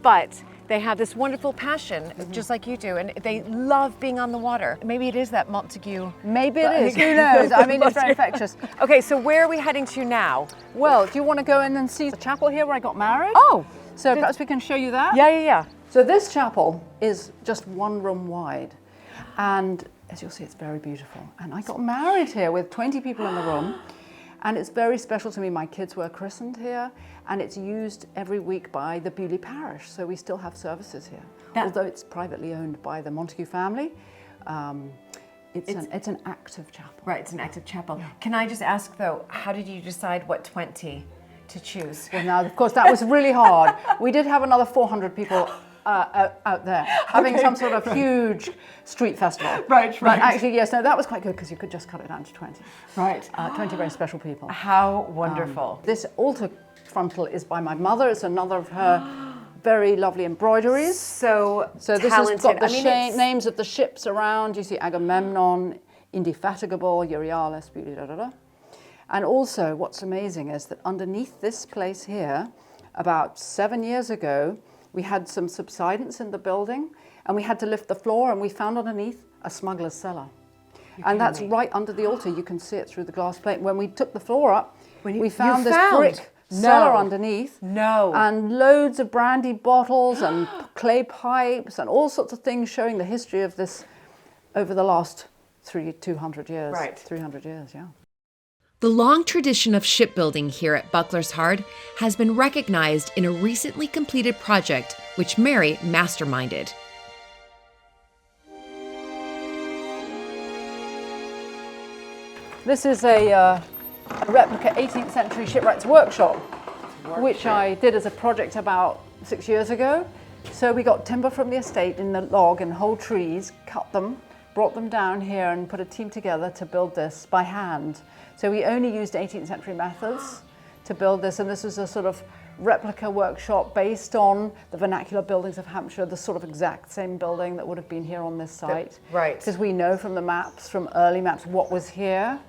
But they have this wonderful passion, just like you do, and they love being on the water. Maybe it is that Montague. Maybe it is. Who knows? I mean, it's very infectious. Okay, so where are we heading to now? Well, do you want to go in and see the chapel here where I got married? Oh, So perhaps we can show you that? yeah. So this chapel is just 1 room wide, and as you'll see, it's very beautiful. And I got married here with 20 people in the room, and it's very special to me. My kids were christened here, and it's used every week by the Beaulieu parish, so we still have services here. Although it's privately owned by the Montague family, it's an active chapel. Right, it's an active chapel. Yeah. Can I just ask though, how did you decide what 20 to choose? Well, now, of course, that was really hard. We did have another 400 people out there having some sort of huge street festival. Right. But actually, yes, no, that was quite good because you could just cut it down to 20. Right. 20 very special people. How wonderful. This altar frontal is by my mother. It's another of her very lovely embroideries. So this talented. has got the names of the ships around. You see Agamemnon, Indefatigable, Euryalus, Beauty, And also, what's amazing is that underneath this place here, about 7 years ago, we had some subsidence in the building, and we had to lift the floor, and we found underneath a smuggler's cellar. And that's right under the altar. You can see it through the glass plate. When we took the floor up, we found this brick cellar underneath. No. And loads of brandy bottles and clay pipes and all sorts of things showing the history of this over the last 200 years. Right. 300 years, yeah. The long tradition of shipbuilding here at Buckler's Hard has been recognized in a recently completed project which Mary masterminded. This is a replica 18th century shipwright's workshop, which I did as a project about 6 years ago. So we got timber from the estate in the log and whole trees, cut them, brought them down here and put a team together to build this by hand. So we only used 18th century methods to build this, and this is a sort of replica workshop based on the vernacular buildings of Hampshire, the sort of exact same building that would have been here on this site. Right. Because we know from the maps, from early maps, what was here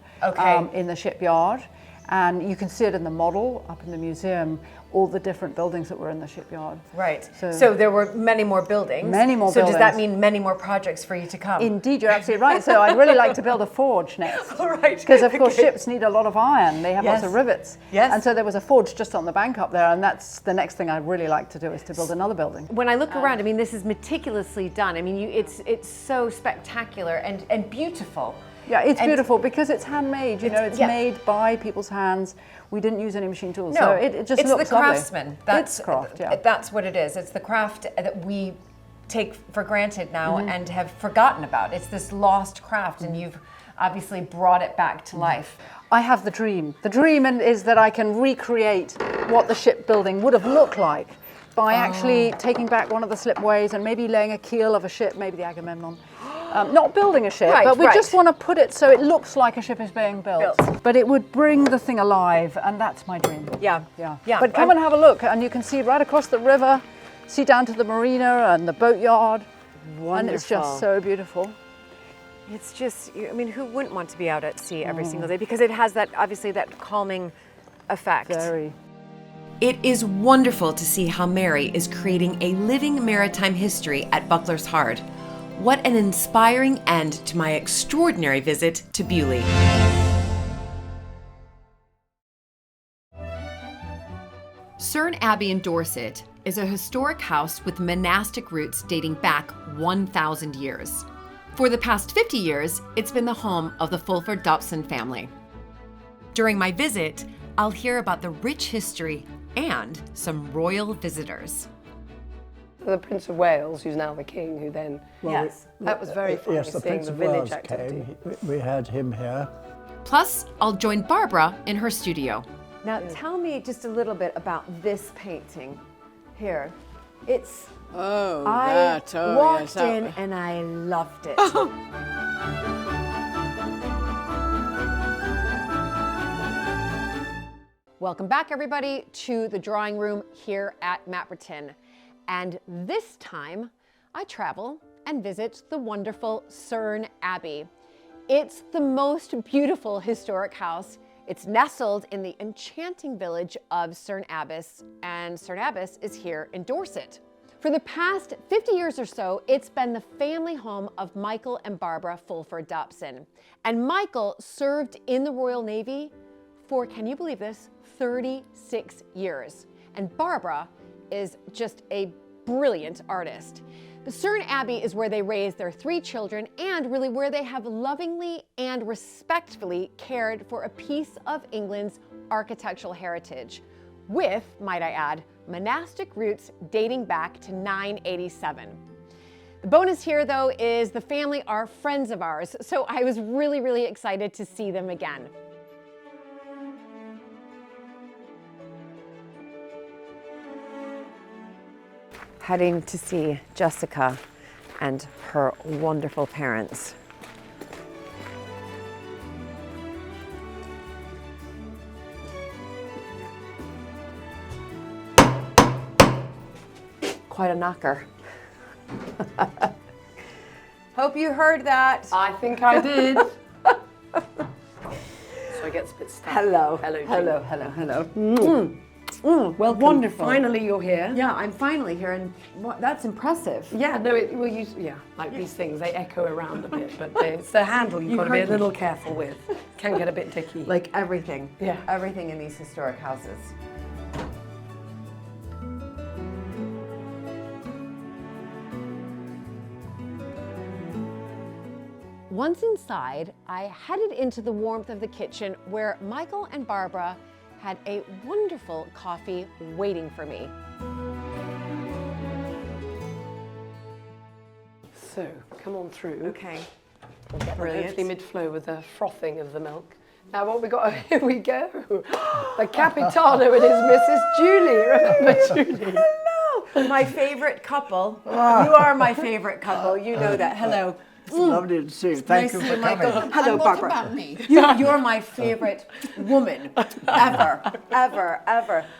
in the shipyard. And you can see it in the model up in the museum, all the different buildings that were in the shipyard. Right. So there were many more buildings. Many more so buildings. does that mean many more projects for you to come? Indeed, you're absolutely right. So I'd really like to build a forge next. All right. Because of course ships need a lot of iron. They have lots of rivets. Yes. And so there was a forge just on the bank up there, and that's the next thing I'd really like to do, is to build another building. When I look around, I mean, this is meticulously done. I mean, it's so spectacular and beautiful. Yeah, it's beautiful because it's handmade, you know, it's made by people's hands. We didn't use any machine tools, so it just looks lovely. It's the craftsman. It's craft, yeah. That's what it is. It's the craft that we take for granted now and have forgotten about. It's this lost craft, and you've obviously brought it back to life. I have the dream. The dream is that I can recreate what the shipbuilding would have looked like by actually taking back one of the slipways and maybe laying a keel of a ship, maybe the Agamemnon. Not building a ship, but we just want to put it so it looks like a ship is being built. But it would bring the thing alive, and that's my dream. Yeah. But come and have a look, and you can see right across the river, see down to the marina and the boatyard. Wonderful. And it's just so beautiful. It's just, I mean, who wouldn't want to be out at sea every single day? Because it has that, obviously, that calming effect. Very. It is wonderful to see how Mary is creating a living maritime history at Buckler's Hard. What an inspiring end to my extraordinary visit to Beaulieu. Cerne Abbey in Dorset is a historic house with monastic roots dating back 1,000 years. For the past 50 years, it's been the home of the Fulford Dobson family. During my visit, I'll hear about the rich history and some royal visitors. The Prince of Wales, who's now the king, who then... that was very funny, yes, the seeing Prince the of village Wales activity. came. We had him here. Plus, I'll join Barbara in her studio. Now, tell me just a little bit about this painting here. It's... I walked in and I loved it. Welcome back, everybody, to the drawing room here at Maritime. And this time, I travel and visit the wonderful Cerne Abbey. It's the most beautiful historic house. It's nestled in the enchanting village of Cerne Abbey, and Cerne Abbey is here in Dorset. For the past 50 years or so, it's been the family home of Michael and Barbara Fulford Dobson. And Michael served in the Royal Navy for, can you believe this, 36 years. And Barbara is just a brilliant artist. The Cerne Abbey is where they raised their 3 children and really where they have lovingly and respectfully cared for a piece of England's architectural heritage, with, might I add, monastic roots dating back to 987. The bonus here, though, is the family are friends of ours, so I was really excited to see them again. Heading to see Jessica and her wonderful parents. Quite a knocker. Hope you heard that. I think I did. So it gets a bit stuck. Hello. Hello. Well, Wonderful. Finally, you're here. Yeah, I'm finally here, and that's impressive. Yeah, no, like these things, they echo around a bit, but it's the handle you've got to be a little careful with. Can get a bit dicky. Like everything. Yeah. Everything in these historic houses. Once inside, I headed into the warmth of the kitchen where Michael and Barbara had a wonderful coffee waiting for me. So, come on through. Okay. We'll get Brilliant. hopefully mid-flow with the frothing of the milk. Now what we got, here we go. The Capitano and his Mrs. Julie. Remember Julie? Hello, my favorite couple. You are my favorite couple, you know that. Hello. It's lovely to see you. Thank you for coming. Hello, Barbara. What about me? You're my favorite woman ever.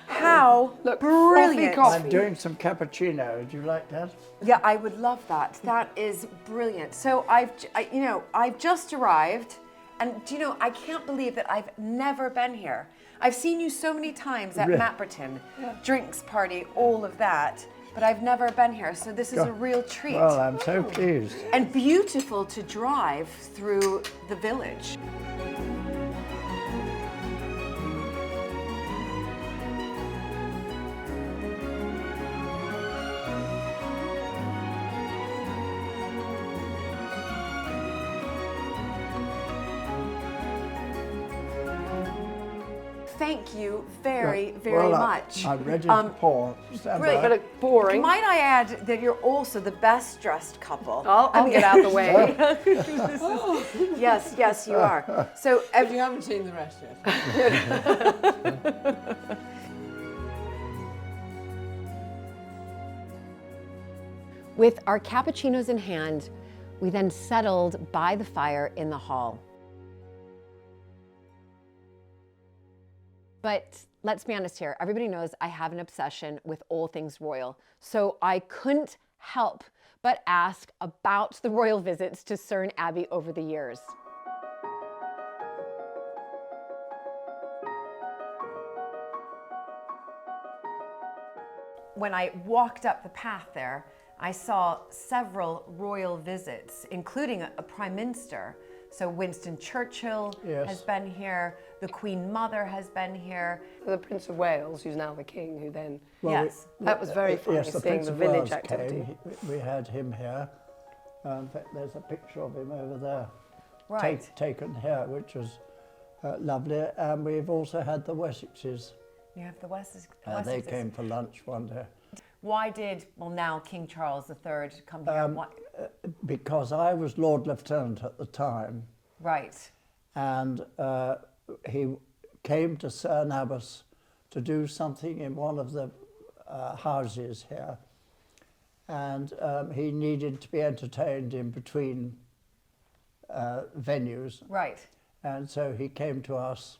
How brilliant. I'm doing some cappuccino. Would you like that? Yeah, I would love that. That is brilliant. So I've just arrived, and do you know, I can't believe that I've never been here. I've seen you so many times at Maritime, drinks party, all of that, but I've never been here. So this is a real treat. Well, I'm so pleased. And beautiful to drive through the village. Thank you very much. I'm ready to pour. Stand by. But boring. Might I add that you're also the best dressed couple? I'll get out of the way. Yes, you are. So You haven't seen the rest yet. with our cappuccinos in hand, we then settled by the fire in the hall. But let's be honest here, everybody knows I have an obsession with all things royal. So I couldn't help but ask about the royal visits to Cerne Abbey over the years. When I walked up the path there, I saw several royal visits, including a prime minister. So Winston Churchill has been here, the Queen Mother has been here. The Prince of Wales, who's now the king, who then... That was very funny, Yes, the seeing Prince the of village Wales activity. came. We had him here. In fact, there's a picture of him over there. Right. Taken here, which was lovely. And we've also had the Wessexes. You have the Wessexes. They came for lunch one day. Why did, now King Charles III come here? Because I was Lord Lieutenant at the time. Right. And he came to Cerne Abbey to do something in one of the houses here. And he needed to be entertained in between venues. Right. And so he came to us,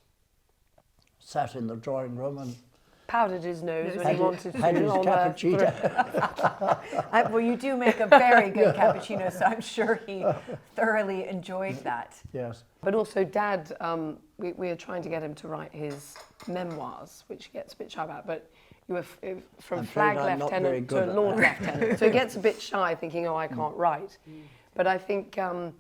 sat in the drawing room and Powdered his nose when he wanted to. had his cappuccino. Well, you do make a very good cappuccino, so I'm sure he thoroughly enjoyed that. Yes. But also Dad, we are trying to get him to write his memoirs, which he gets a bit shy about, but you were from flag lieutenant to Lord Lieutenant. So he gets a bit shy thinking, oh, I can't write. But I think, I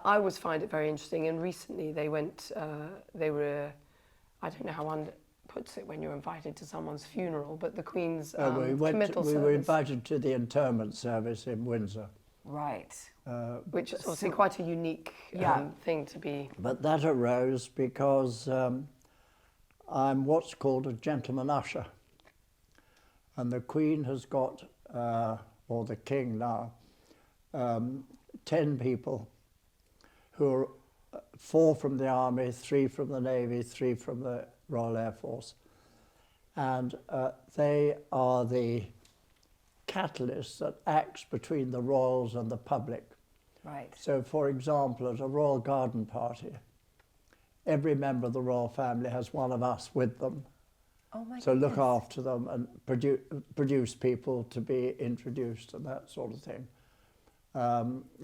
always find it very interesting. And recently they went, I don't know how one puts it when you're invited to someone's funeral, but the Queen's committal we service. were invited to the interment service in Windsor. Right. Which is obviously quite a unique thing to be. But that arose because I'm what's called a gentleman usher. And the Queen has got, or the King now, 10 people who are 4 from the Army, 3 from the Navy, 3 from the Royal Air Force. And they are the catalyst that acts between the royals and the public. Right. So, for example, at a royal garden party, every member of the royal family has one of us with them. Oh my So goodness. look after them and produce people to be introduced and that sort of thing.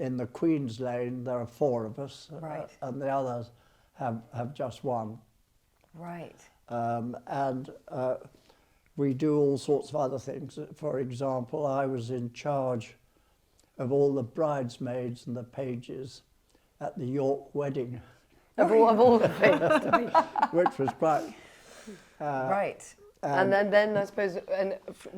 In the Queen's Lane, there are 4 of us, Right. and the others have just one. Right. We do all sorts of other things. For example, I was in charge of all the bridesmaids and the pages at the York wedding, Of all the things to be. which was quite... Right. And then I suppose,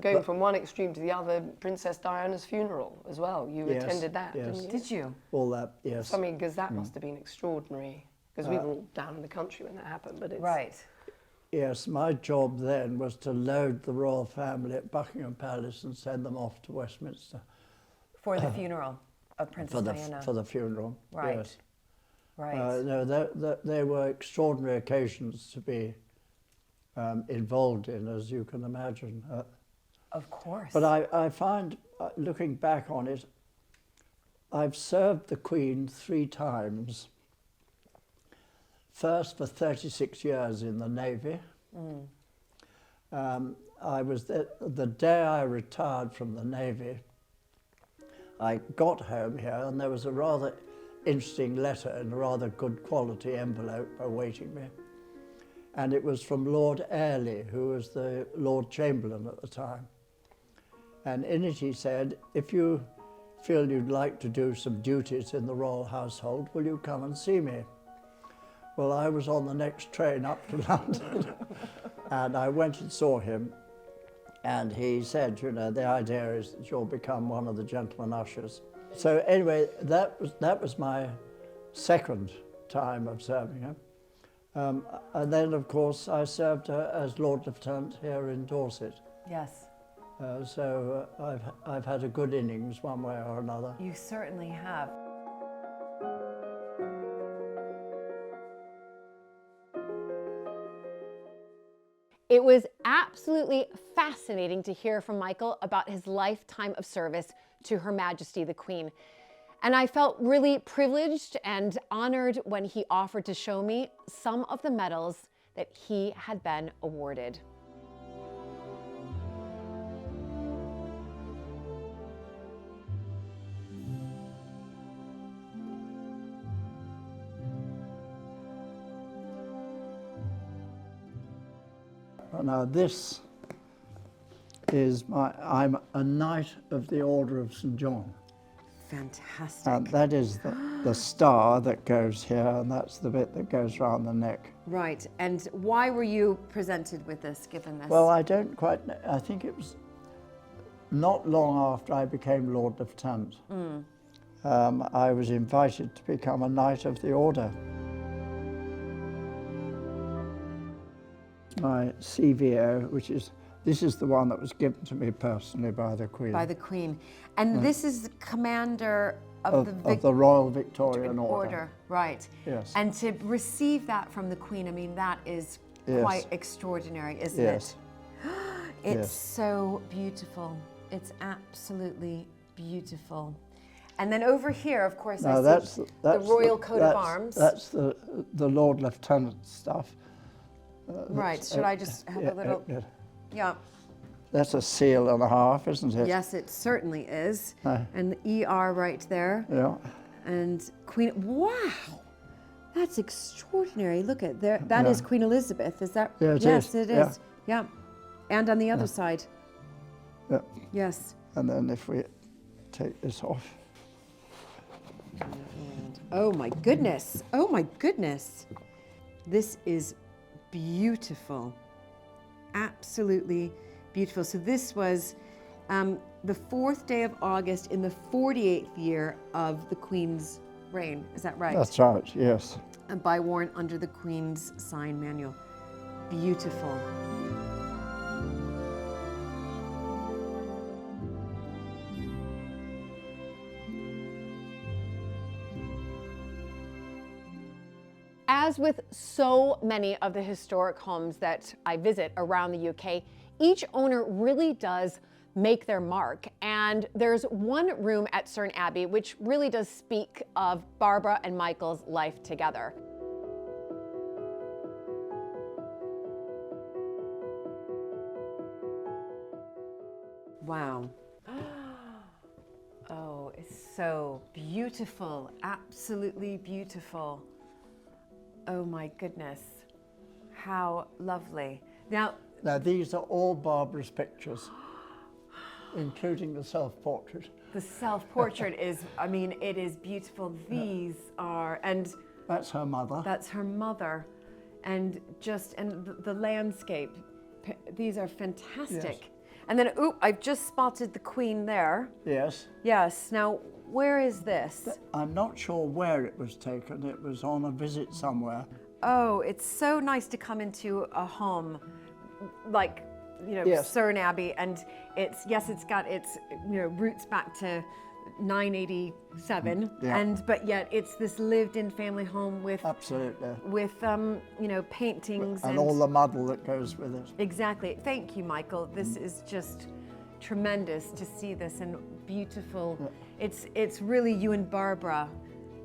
going from one extreme to the other, Princess Diana's funeral as well. You attended that, yes. didn't you? Did you? All that, yes. I mean, because that must have been extraordinary. Because we were all down in the country when that happened, but it's... Right. Yes, my job then was to load the royal family at Buckingham Palace and send them off to Westminster. For the funeral of Princess Diana. For the funeral, Right. yes. Right. No, they were extraordinary occasions to be involved in, as you can imagine. Of course. But I find, looking back on it, I've served the Queen 3 times. First for 36 years in the Navy. I was the day I retired from the Navy, I got home here and there was a rather interesting letter in a rather good quality envelope awaiting me. And it was from Lord Airlie, who was the Lord Chamberlain at the time. And in it he said, if you feel you'd like to do some duties in the royal household, will you come and see me? Well, I was on the next train up to London and I went and saw him and he said, you know, the idea is that you'll become one of the gentlemen ushers. So anyway, that was my second time of serving him. And then, of course, I served as Lord Lieutenant here in Dorset. Yes. So I've had a good innings one way or another. You certainly have. It was absolutely fascinating to hear from Michael about his lifetime of service to Her Majesty the Queen. And I felt really privileged and honored when he offered to show me some of the medals that he had been awarded. Now this is I'm a Knight of the Order of St. John. Fantastic. And that is the star that goes here, and that's the bit that goes around the neck. Right. And why were you presented with this, given this? Well, I don't quite know. I think it was not long after I became Lord Lieutenant. I was invited to become a Knight of the Order. My CVO, this is the one that was given to me personally by the Queen. By the Queen. And this is the commander of the Royal Victorian Order. Right. Yes. And to receive that from the Queen, I mean, that is quite extraordinary, isn't it? It's so beautiful. It's absolutely beautiful. And then over here, of course, I see the Royal Coat of Arms. That's the Lord Lieutenant stuff. Right, should I just have a little... Yeah. That's a seal and a half, isn't it? Yes, it certainly is. And the ER right there. Yeah. And Queen... Wow! That's extraordinary. Look at there. That is Queen Elizabeth. Is that... Yeah, it is. Yes, it is. Yeah. And on the other side. Yeah. Yes. And then if we take this off. Oh my goodness. Oh my goodness. This is beautiful. Absolutely beautiful. So this was the 4th day of August in the 48th year of the Queen's reign. Is that right? That's right, yes. And by worn under the Queen's sign manual. Beautiful. As with so many of the historic homes that I visit around the UK, each owner really does make their mark. And there's one room at Cerne Abbey which really does speak of Barbara and Michael's life together. Wow. Oh, it's so beautiful. Absolutely beautiful. Oh my goodness, how lovely. Now these are all Barbara's pictures, including the self-portrait. The self-portrait is, I mean, it is beautiful. These are, and that's her mother. That's her mother. And just, and the landscape these are fantastic. Yes. And then, I've just spotted the Queen there. Yes. Yes. Now, where is this? I'm not sure where it was taken. It was on a visit somewhere. Oh, it's so nice to come into a home like, Yes. Cerne Abbey, and it's got its roots back to 987, Yeah. but yet it's this lived-in family home with Absolutely. paintings And all the muddle that goes with it. Exactly. Thank you, Michael. This is just tremendous to see this and beautiful. Yeah. It's really you and Barbara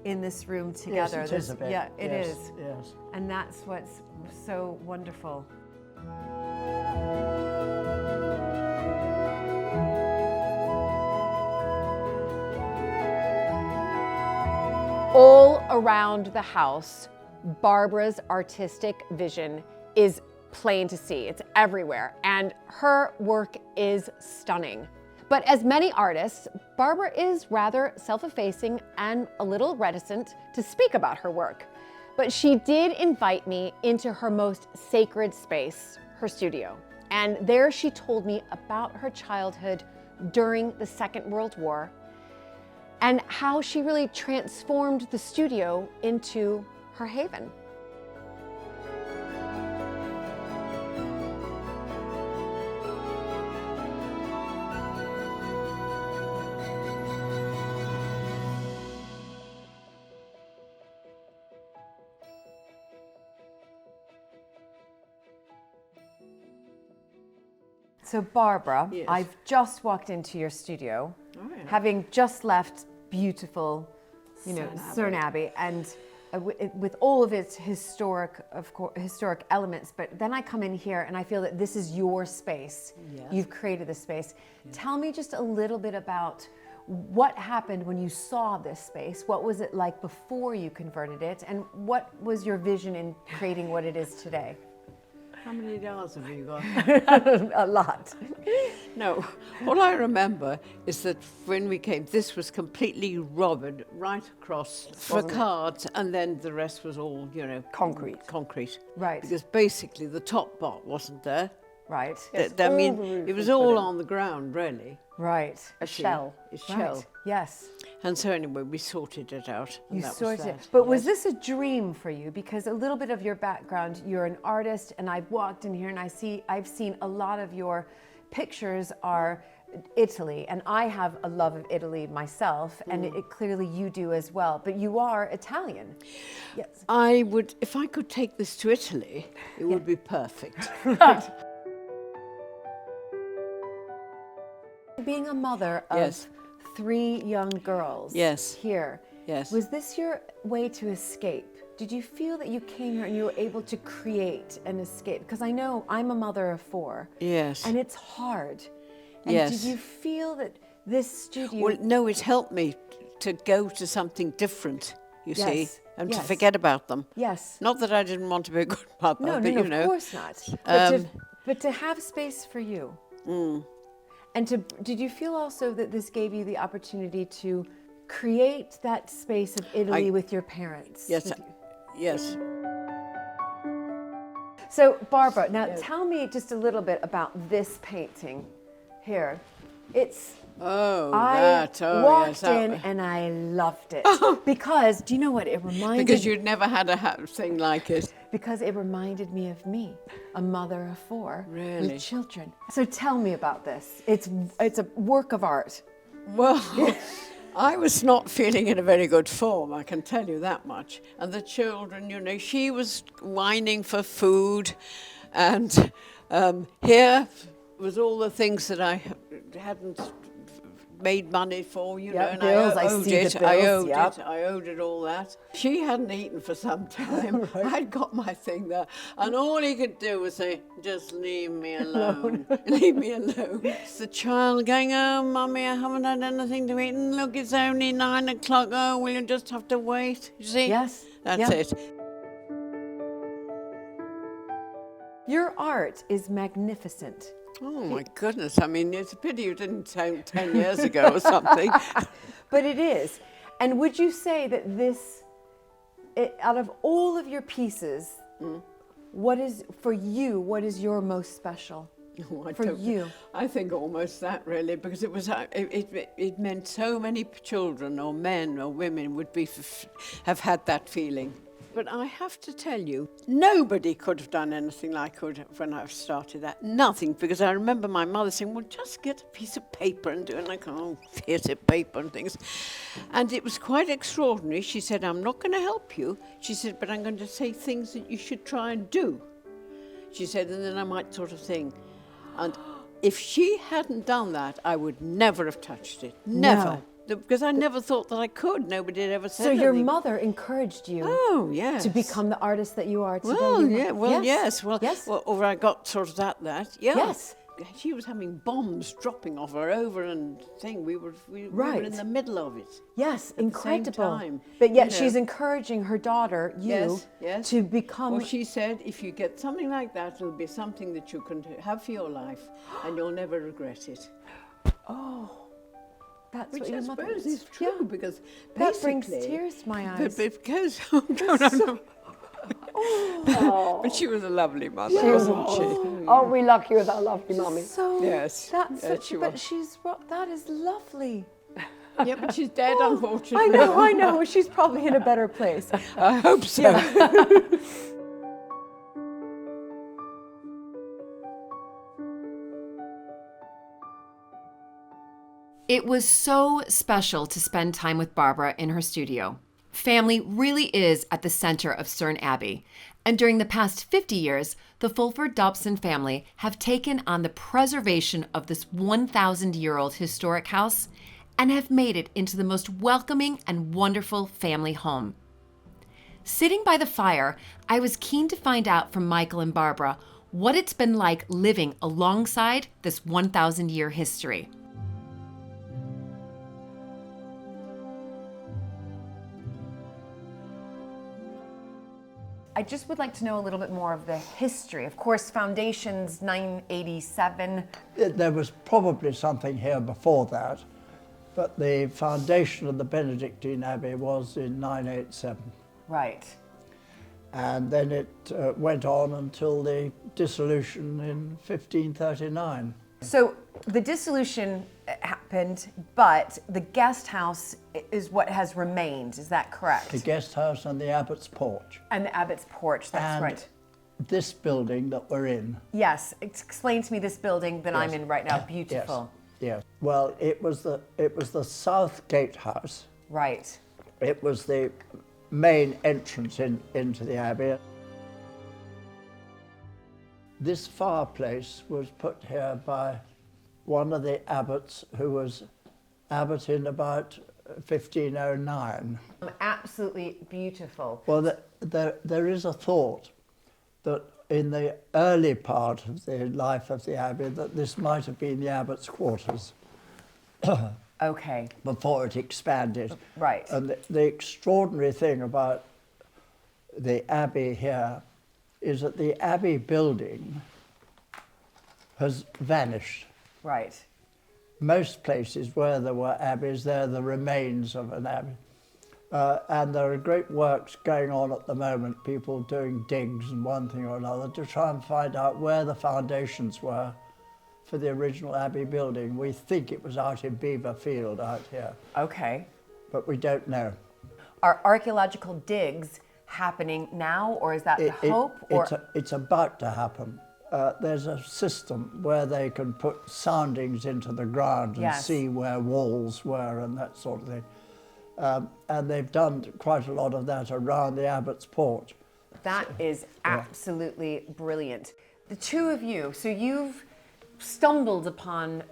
in this room together. Yes, it is a bit. Yeah, it Yes, is. Yes. And that's what's so wonderful. All around the house, Barbara's artistic vision is plain to see. It's everywhere, and her work is stunning. But as many artists, Barbara is rather self-effacing and a little reticent to speak about her work. But she did invite me into her most sacred space, her studio. And there she told me about her childhood during the Second World War and how she really transformed the studio into her haven. So Barbara, Yes. I've just walked into your studio, yeah. having just left beautiful, Cerne Abbey, and with all of its historic elements. But then I come in here and I feel that this is your space. Yes. You've created this space. Tell me just a little bit about what happened when you saw this space. What was it like before you converted it, and what was your vision in creating what it is today? How many hours have you got? A lot. No, all I remember is that when we came, this was completely rubbered right across for cards, and then the rest was all, Concrete. Concrete. Right. Because basically the top part wasn't there. Right. I mean, it was all on the ground, really. Right. A shell. A shell. Right. Yes. And so anyway, we sorted it out. and You that was sorted it. that. But was this a dream for you? Because a little bit of your background, you're an artist, and I've walked in here and I've seen a lot of your pictures are Italy, and I have a love of Italy myself, and it clearly you do as well. But you are Italian. Yes. I would, if I could take this to Italy, it would be perfect. Being a mother of Yes. 3 young girls Yes. here, Yes. was this your way to escape? Did you feel that you came here and you were able to create an escape? Because I know I'm a mother of 4. Yes. And it's hard. And Yes. did you feel that this studio... Well, no, it helped me to go to something different, you see, Yes, and to yes. forget about them. Yes. Not that I didn't want to be a good mother, No, but no, you know. of course not. But to have space for you. And did you feel also that this gave you the opportunity to create that space of Italy with your parents? Yes, yes. So Barbara, now tell me just a little bit about this painting here. It's I walked in and I loved it because do you know what it reminded? Because you'd never had a thing like it. Because it reminded me of me, a mother of 4 Really? with children. So tell me about this. It's a work of art. Well, I was not feeling in a very good form, I can tell you that much. And the children, you know, she was whining for food, and here was all the things that I hadn't made money for, you know, and bills, I I owed see it. the I bills, owed it. I owed it all that. She hadn't eaten for some time. I'd got my thing there, and all he could do was say, "Just leave me alone, leave me alone." It's the child going, "Oh, mummy, I haven't had anything to eat, and look, it's only 9 o'clock. Oh, will you just have to wait?" You see? Yes. That's it. Your art is magnificent. Oh my goodness! I mean, it's a pity you didn't 10 years ago or something. But it is. And would you say that out of all of your pieces, What is, for you, what is your most special? Oh, For you. I think almost that really, because it was it meant so many children or men or women would have had that feeling. But I have to tell you, nobody could have done anything like I could when I started that. Nothing, because I remember my mother saying, well, just get a piece of paper and do it. And I go, oh, piece of paper and things. And it was quite extraordinary. She said, I'm not going to help you. She said, but I'm going to say things that you should try and do. She said, and then I might sort of think. And if she hadn't done that, I would never have touched it. Never. No. Because I never thought that I could. Nobody had ever said So your anything. mother encouraged you yes. to become the artist that you are today? Well, yeah, well, yes. Well, yes. Well, or I got sort of that, yeah. Yes. She was having bombs dropping off her over and thing. We were in the middle of it. Yes, at incredible. The same time, but yet she's encouraging her daughter, you, yes. to become... Well, she said, if you get something like that, it'll be something that you can have for your life and you'll never regret it. Oh, that's Which what your I mother suppose is true, because that brings basically... tears to my eyes. But because... no. But she was a lovely mother, wasn't she? Aren't we lucky with our lovely mummy? So yes. That's yes, she but was. that is lovely. Yeah, but she's dead, unfortunately. I know. She's probably in a better place. I hope so. It was so special to spend time with Barbara in her studio. Family really is at the center of Cerne Abbey, and during the past 50 years, the Fulford-Dobson family have taken on the preservation of this 1,000-year-old historic house and have made it into the most welcoming and wonderful family home. Sitting by the fire, I was keen to find out from Michael and Barbara what it's been like living alongside this 1,000-year history. I just would like to know a little bit more of the history. Of course, foundations 987. There was probably something here before that, but the foundation of the Benedictine Abbey was in 987. Right. And then it went on until the dissolution in 1539. So the dissolution happened, but the guest house is what has remained. Is that correct? The guest house and the abbot's porch. And the abbot's porch, that's and right. This building that we're in. Yes, explain to me this building that I'm in right now. Beautiful. Yes. Well, it was the South Gatehouse. Right. It was the main entrance into the abbey. This fireplace was put here by one of the abbots who was abbot in about 1509. Absolutely beautiful. Well, there is a thought that in the early part of the life of the abbey that this might have been the abbot's quarters. Okay. Before it expanded. Right. And the extraordinary thing about the abbey here is that the abbey building has vanished. Right. Most places where there were abbeys, they're the remains of an abbey. And there are great works going on at the moment, people doing digs and one thing or another to try and find out where the foundations were for the original abbey building. We think it was out in Beaver Field out here. Okay. But we don't know. Are archaeological digs happening now, or is that the hope? It's about to happen. There's a system where they can put soundings into the ground and see where walls were and that sort of thing. And they've done quite a lot of that around the abbot's porch. That is absolutely brilliant. The two of you, so you've stumbled upon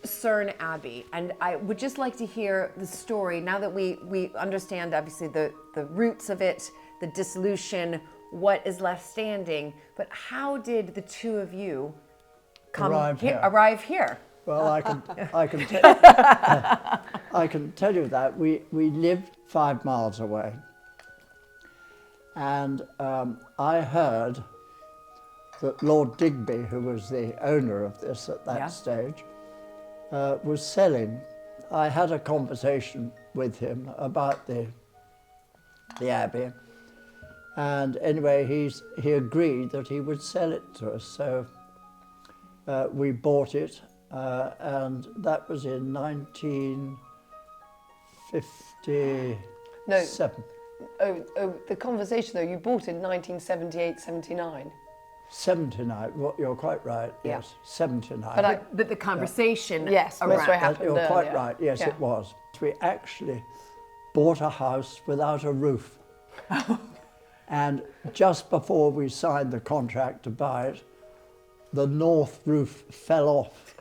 Cerne Abbey, and I would just like to hear the story now that we understand obviously the roots of it, the dissolution, what is left standing, but how did the two of you arrive here? Well, I can tell you that we lived 5 miles away, and I heard that Lord Digby, who was the owner of this at that stage, was selling. I had a conversation with him about the abbey, And anyway, he agreed that he would sell it to us. So we bought it, and that was in 1957. Oh, the conversation though, you bought it in 1978, 79. 79, well, you're quite right, Yeah. yes, 79. But the conversation Yes, around that's what happened You're quite earlier. right, yes, Yeah. it was. We actually bought a house without a roof. And just before we signed the contract to buy it, the north roof fell off.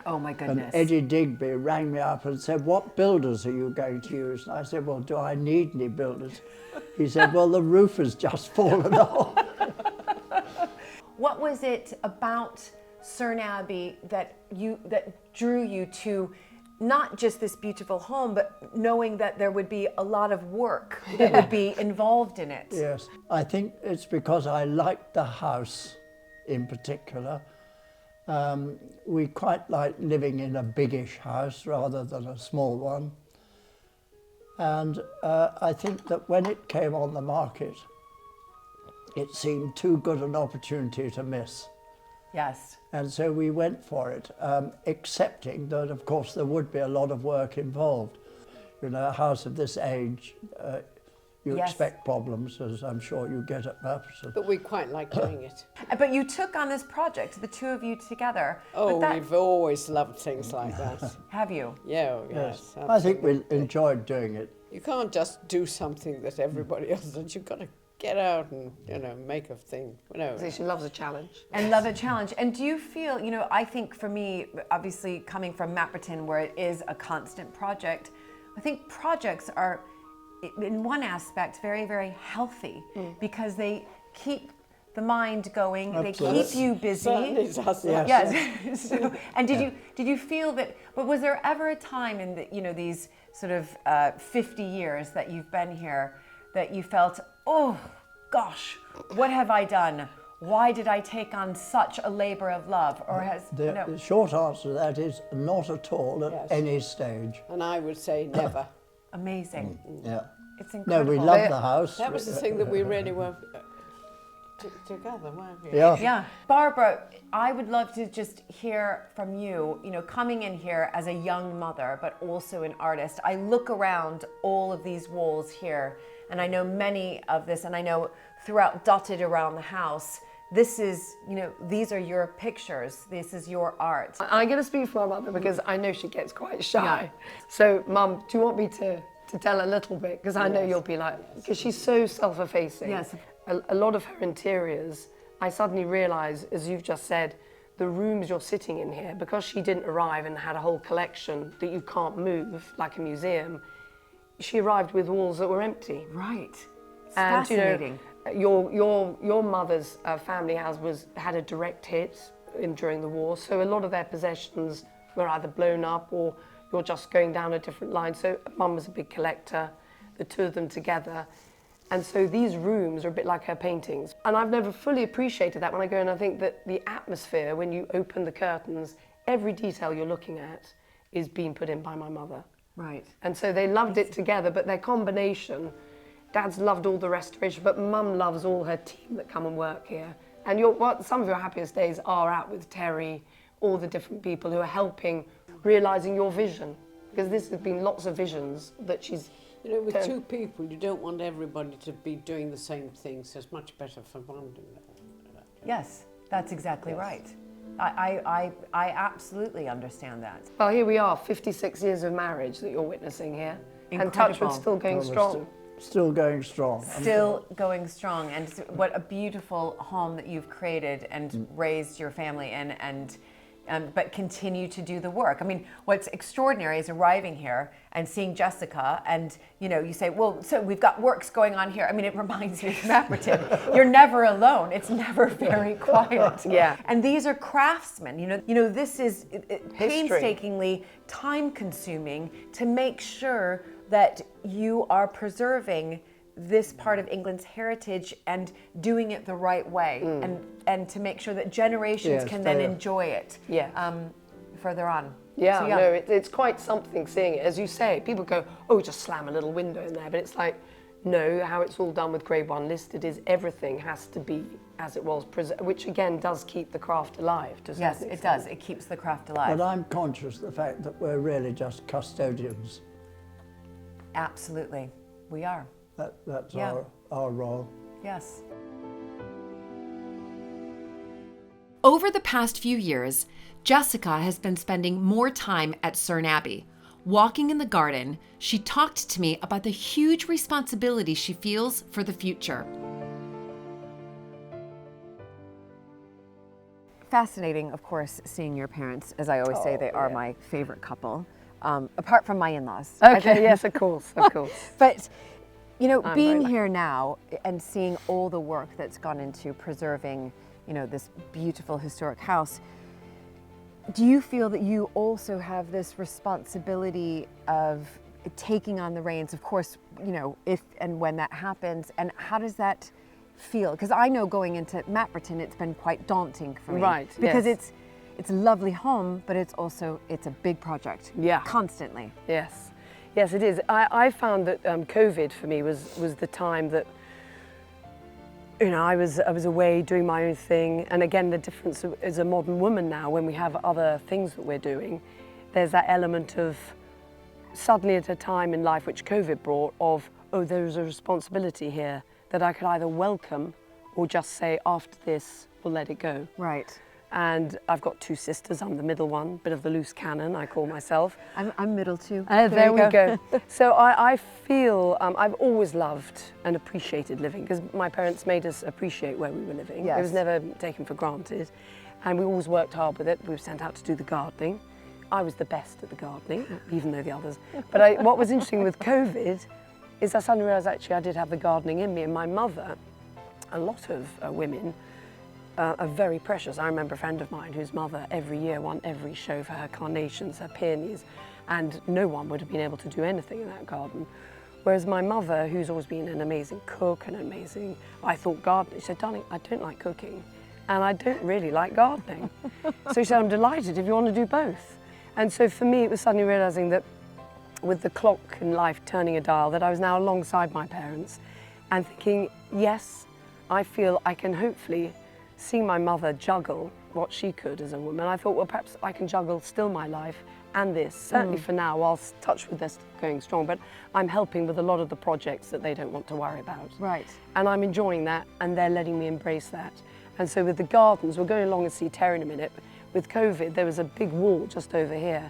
Oh my And goodness. Eddie Digby rang me up and said, "What builders are you going to use?" And I said, "Well, do I need any builders?" He said, "Well, the roof has just fallen off." What was it about Cerne Abbey that drew you to not just this beautiful home, but knowing that there would be a lot of work that would be involved in it? Yes, I think it's because I liked the house in particular. We quite like living in a biggish house rather than a small one. And I think that when it came on the market, it seemed too good an opportunity to miss. Yes. And so we went for it, accepting that, of course, there would be a lot of work involved. You know, a house of this age, you Yes. expect problems, as I'm sure you get at Maritime. But we quite like doing it. But you took on this project, the two of you together. Oh, But we've always loved things like that. have you? Yeah, oh, yes. I think we absolutely. enjoyed doing it. You can't just do something that everybody else does. You've got to get out and, make a thing. So she loves a challenge. And love a challenge. And do you feel, I think for me, obviously coming from Maritime, where it is a constant project, I think projects are, in one aspect, very, very healthy because they keep the mind going, they keep you busy. Certainly does that. Yes. So, and did you feel that? But was there ever a time in these sort of 50 years that you've been here that you felt, oh gosh, what have I done? Why did I take on such a labor of love? Or has The short answer to that is not at all at any stage. And I would say never. amazing? Yeah. It's No, incredible. we love the house. That was the thing that we really were together, weren't we? Yeah. Yeah. Barbara, I would love to just hear from you, coming in here as a young mother, but also an artist. I look around all of these walls here, and I know many of this, and I know throughout, dotted around the house, this is, these are your pictures, this is your art. I'm going to speak for my mother because I know she gets quite shy. Yeah. So, Mum, do you want me to tell a little bit? Because I know you'll be like, because she's so self-effacing. Yes. A lot of her interiors, I suddenly realise, as you've just said, the rooms you're sitting in here, because she didn't arrive and had a whole collection that you can't move, like a museum, she arrived with walls that were empty. Right. It's And fascinating. your mother's family house had a direct hit during the war, so a lot of their possessions were either blown up or you're just going down a different line. So Mum was a big collector, the two of them together, and so these rooms are a bit like her paintings. And I've never fully appreciated that when I go, and I think that the atmosphere when you open the curtains, every detail you're looking at is being put in by my mother. Right. And so they loved it together, but their combination, Dad's loved all the restoration, but Mum loves all her team that come and work here. And some of your happiest days are out with Terry, all the different people who are helping, realising your vision. Because this has been lots of visions that she's... with two people, you don't want everybody to be doing the same thing, so it's much better for one doing that. Yes, that's exactly right. I absolutely understand that. Well, here we are, 56 years of marriage that you're witnessing here. And Incredible. Touchwood still going strong. Still going strong. Still going strong, and what a beautiful home that you've created and raised your family in, and but continue to do the work. I mean, what's extraordinary is arriving here and seeing Jessica, and you say, well, so we've got works going on here. I mean, it reminds me of Maritime. You're never alone. It's never very quiet. Yeah. And these are craftsmen. This is painstakingly time-consuming to make sure that you are preserving this part of England's heritage and doing it the right way, and to make sure that generations can then enjoy it further on. Yeah, So, no, it's quite something seeing it. As you say, people go, oh, just slam a little window in there. But it's like, know how it's all done with grade 1 listed is everything has to be as it was, which again does keep the craft alive. Yes, it does. It keeps the craft alive. But I'm conscious of the fact that we're really just custodians. Absolutely, we are. That's Yeah. our role. Yes. Over the past few years, Jessica has been spending more time at Cerne Abbey. Walking in the garden, she talked to me about the huge responsibility she feels for the future. Fascinating, of course, seeing your parents. As I always say, they are my favorite couple, apart from my in-laws. Okay, yes, of course, of course. But, you know, I'm being very here now and seeing all the work that's gone into preserving, you know, this beautiful historic house, do you feel that you also have this responsibility of taking on the reins, of course, you know, if and when that happens, and how does that feel? Because I know going into Maritime, it's been quite daunting for me. Right, because yes. it's a lovely home, but it's a big project. Yeah. Constantly. Yes, yes, it is. I found that COVID for me was the time that, you know, I was away doing my own thing, and again the difference as a modern woman now, when we have other things that we're doing, there's that element of suddenly at a time in life which COVID brought of, oh, there's a responsibility here that I could either welcome or just say after this we'll let it go. Right. And I've got 2 sisters. I'm the middle one, bit of the loose cannon, I call myself. I'm middle too. There we go. So I feel I've always loved and appreciated living, because my parents made us appreciate where we were living. Yes. It was never taken for granted. And we always worked hard with it. We were sent out to do the gardening. I was the best at the gardening, even though the others. But what was interesting with COVID is I suddenly realised actually I did have the gardening in me. And my mother, a lot of women, are very precious. I remember a friend of mine whose mother every year won every show for her carnations, her peonies, and no one would have been able to do anything in that garden. Whereas my mother, who's always been an amazing cook and amazing, I thought gardening, she said, darling, I don't like cooking and I don't really like gardening. So she said, I'm delighted if you want to do both. And so for me, it was suddenly realising that with the clock in life turning a dial, that I was now alongside my parents and thinking, yes, I feel I can hopefully see my mother juggle what she could as a woman. I thought, well, perhaps I can juggle still my life and this, certainly for now, whilst touch with this going strong, but I'm helping with a lot of the projects that they don't want to worry about. Right. And I'm enjoying that, and they're letting me embrace that. And so with the gardens, we're going along and see Terry in a minute. With COVID, there was a big wall just over here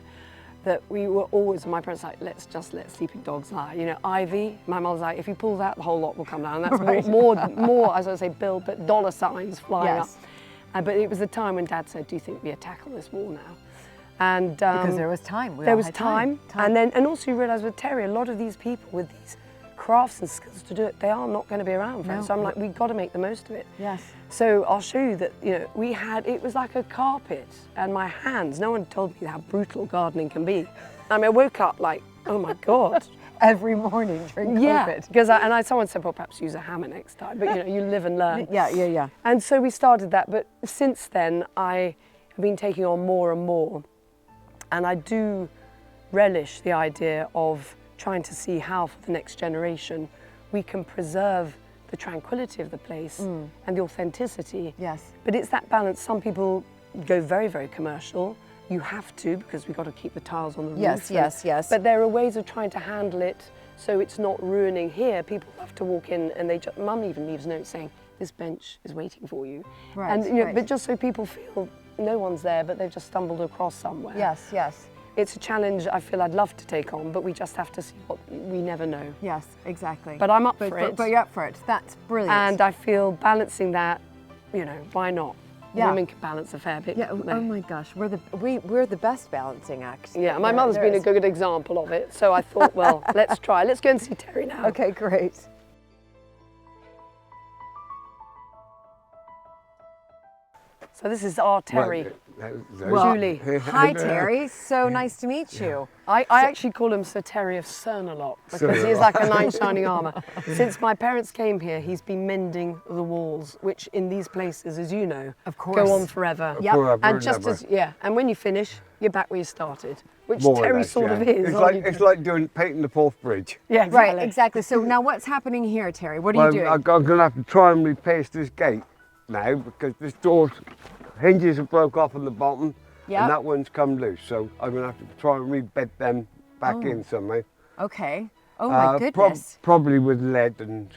that we were always, my parents were like, let's just let sleeping dogs lie. You know, ivy, my mum was like, if you pull that, the whole lot will come down. And that's right. more, as I say, bill, but dollar signs flying up. But it was the time when Dad said, do you think we tackle this wall now? And because there was time. There was time. And also you realise with Terry, a lot of these people with these crafts and skills to do it, they are not going to be around for it. So I'm like, we've got to make the most of it. Yes. So I'll show you that, you know, it was like a carpet, and my hands, no one told me how brutal gardening can be. I mean, I woke up like, oh my God. Every morning during COVID. Yeah, because someone said, well, perhaps use a hammer next time, but you know, you live and learn. Yeah. And so we started that, but since then I have been taking on more and more, and I do relish the idea of trying to see how for the next generation we can preserve the tranquility of the place and the authenticity. Yes. But it's that balance. Some people go very, very commercial. You have to, because we've got to keep the tiles on the roof. Yes. But there are ways of trying to handle it so it's not ruining here. People love to walk in and Mum even leaves notes saying, this bench is waiting for you. Right, and you know, but just so people feel no one's there, but they've just stumbled across somewhere. Yes. It's a challenge I feel I'd love to take on, but we just have to see what we never know. Yes, exactly. But I'm up for it. But you're up for it. That's brilliant. And I feel balancing that, you know, why not? Yeah. Women can balance a fair bit. Yeah. Oh my gosh, we're the best balancing act. Yeah, my mother's been a good example of it. So I thought, well, let's try. Let's go and see Terry now. Okay, great. So this is our Terry. Julie. Hi, Terry. So nice to meet you. I actually call him Sir Terry of Cerne a lot because he is like a knight in shining armour. Since my parents came here, he's been mending the walls, which in these places, as you know, go on forever. Yep. And just as, and when you finish, you're back where you started, which More or Terry less, sort of yeah. is. It's like painting the Forth Bridge. Yeah, exactly. Right, exactly. So now what's happening here, Terry? What are you doing? I'm going to have to try and replace this gate now because this door's hinges have broke off on the bottom and that one's come loose. So I'm going to have to try and rebed them back in somehow. Okay. Oh my goodness. Probably with lead and...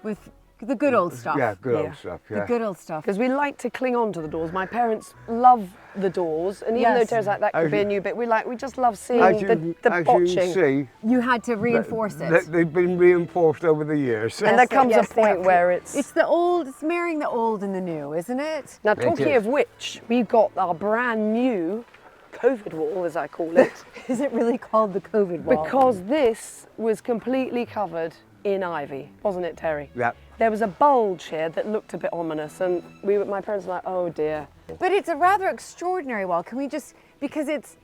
With the good old stuff. Yeah, good old stuff, yeah. The good old stuff. Because we like to cling on to the doors. My parents love the doors, and even though Terry's like, that could be a new bit, we just love seeing the botching. As you see, you had to reinforce it. They've been reinforced over the years. And there comes a point where it's the old, it's marrying the old and the new, isn't it? Now, talking of which, we've got our brand new COVID wall, as I call it. Is it really called the COVID wall? Because this was completely covered in ivy, wasn't it, Terry? Yeah. There was a bulge here that looked a bit ominous, and my parents were like, oh dear. But it's a rather extraordinary wall. Can we just, because it's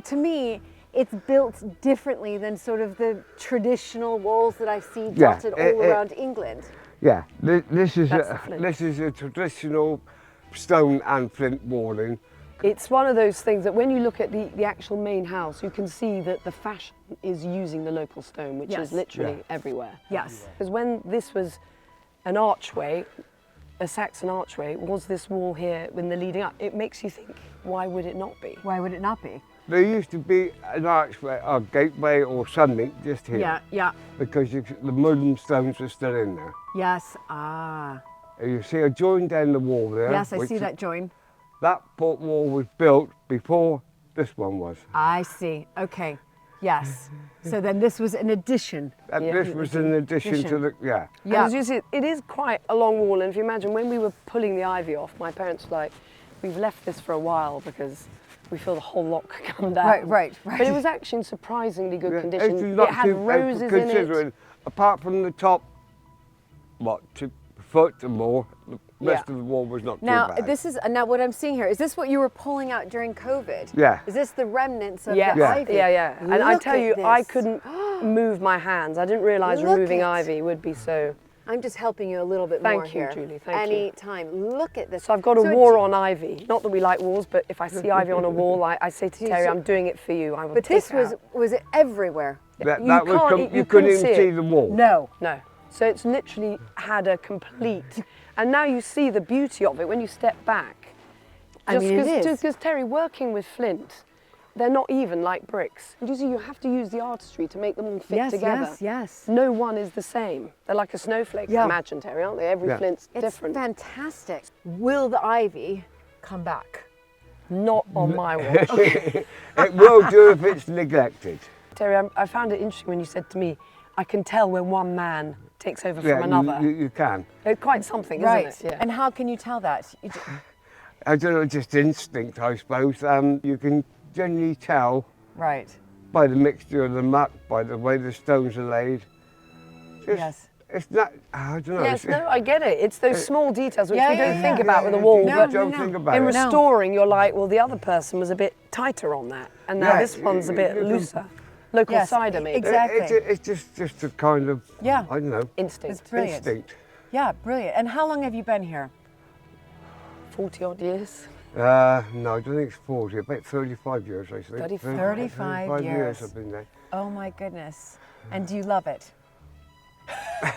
to me, it's built differently than sort of the traditional walls that I see dotted all around England. Yeah, this is a traditional stone and flint walling. It's one of those things that when you look at the actual main house, you can see that the fashion is using the local stone, which is literally everywhere. Yes. Because when this was an archway, a Saxon archway, was this wall here in the leading up? It makes you think, why would it not be? Why would it not be? There used to be an archway, a gateway or something just here. Yeah, yeah. Because the modern stones are still in there. Yes, ah. You see a join down the wall there. Yes, I see that join. That port wall was built before this one was. I see, okay, yes. So then this was an addition. This was an addition to the, And as you see, it is quite a long wall, and if you imagine when we were pulling the ivy off, my parents were like, we've left this for a while because we feel the whole lot could come down. Right. But it was actually in surprisingly good condition. It had roses in it. Apart from the top, 2 foot or more, the rest of the wall was not too bad. This is now what I'm seeing here. Is this what you were pulling out during COVID? Yeah. Is this the remnants of the ivy? Yeah. And I tell you, I couldn't move my hands. I didn't realise removing ivy would be so. I'm just helping you a little bit more here. Thank you, Julie. Thank you. Anytime. Look at this. So I've got a war on ivy. Not that we like walls, but if I see ivy on a wall, I say to Terry, I'm doing it for you. I will. But this was it everywhere? You couldn't even see the wall. No. So it's literally had a complete, and now you see the beauty of it when you step back. Just because Terry, working with flint, they're not even like bricks. And you have to use the artistry to make them all fit together. Yes. No one is the same. They're like a snowflake, imagine, Terry, aren't they? Every flint's different. It's fantastic. Will the ivy come back? Not on my watch. It will do if it's neglected. Terry, I found it interesting when you said to me, I can tell when one man takes over from another. You can. It's quite something, isn't it? Yeah. And how can you tell that? I don't know, just instinct, I suppose. You can generally tell by the mixture of the muck, by the way the stones are laid. It's not, I don't know. Yes, no, I get it. It's those small details which we don't think about with a wall. But think about in restoring, you're like, well, the other person was a bit tighter on that, and now this one's a bit looser. Local cider, maybe. Exactly. It's just a kind of, I don't know. Instinct. It's brilliant. Instinct. Yeah, brilliant. And how long have you been here? 40 odd years. No, I don't think it's 40, about 35 years, I think. 35 years I've been there. Oh my goodness. And do you love it?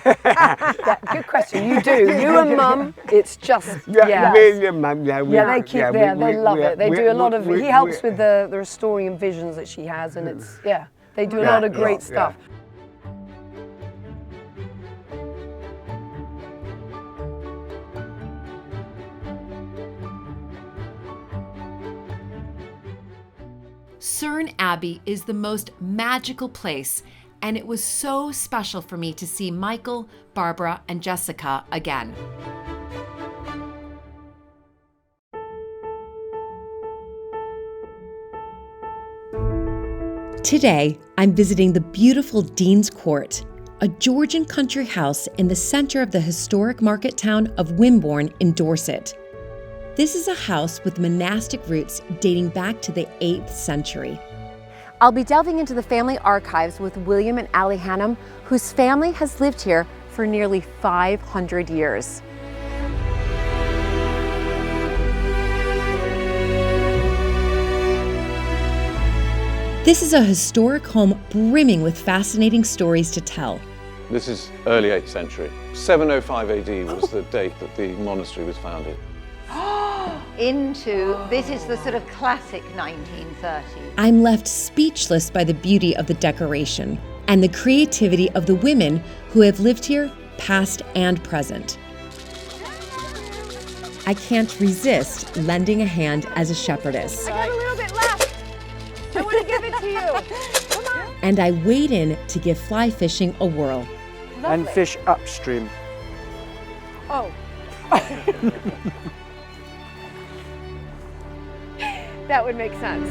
Good question. You do. You and Mum, it's just, me and your Mum, they keep there, they love it. They do a lot of, he helps with the restoring and visions that she has, and it's, they do a lot of great stuff. Cerne Abbey is the most magical place, and it was so special for me to see Michael, Barbara, and Jessica again. Today, I'm visiting the beautiful Dean's Court, a Georgian country house in the center of the historic market town of Wimborne in Dorset. This is a house with monastic roots dating back to the 8th century. I'll be delving into the family archives with William and Allie Hannum, whose family has lived here for nearly 500 years. This is a historic home brimming with fascinating stories to tell. This is early 8th century. 705 AD was the date that the monastery was founded. This is the sort of classic 1930s. I'm left speechless by the beauty of the decoration and the creativity of the women who have lived here, past and present. I can't resist lending a hand as a shepherdess. I got a little bit left. I want to give it to you. Come on. And I wade in to give fly fishing a whirl. Lovely. And fish upstream. Oh. That would make sense.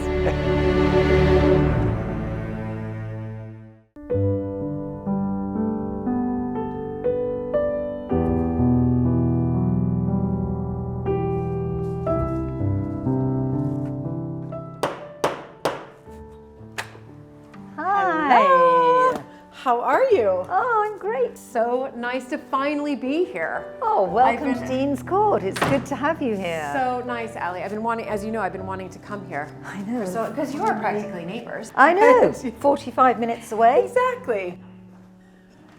How are you? Oh, I'm great. So nice to finally be here. Oh, welcome to Dean's Court. It's good to have you here. So nice, Allie. I've been wanting, as you know, I've been wanting to come here. I know. Because you are practically neighbors. I know. 45 minutes away. Exactly.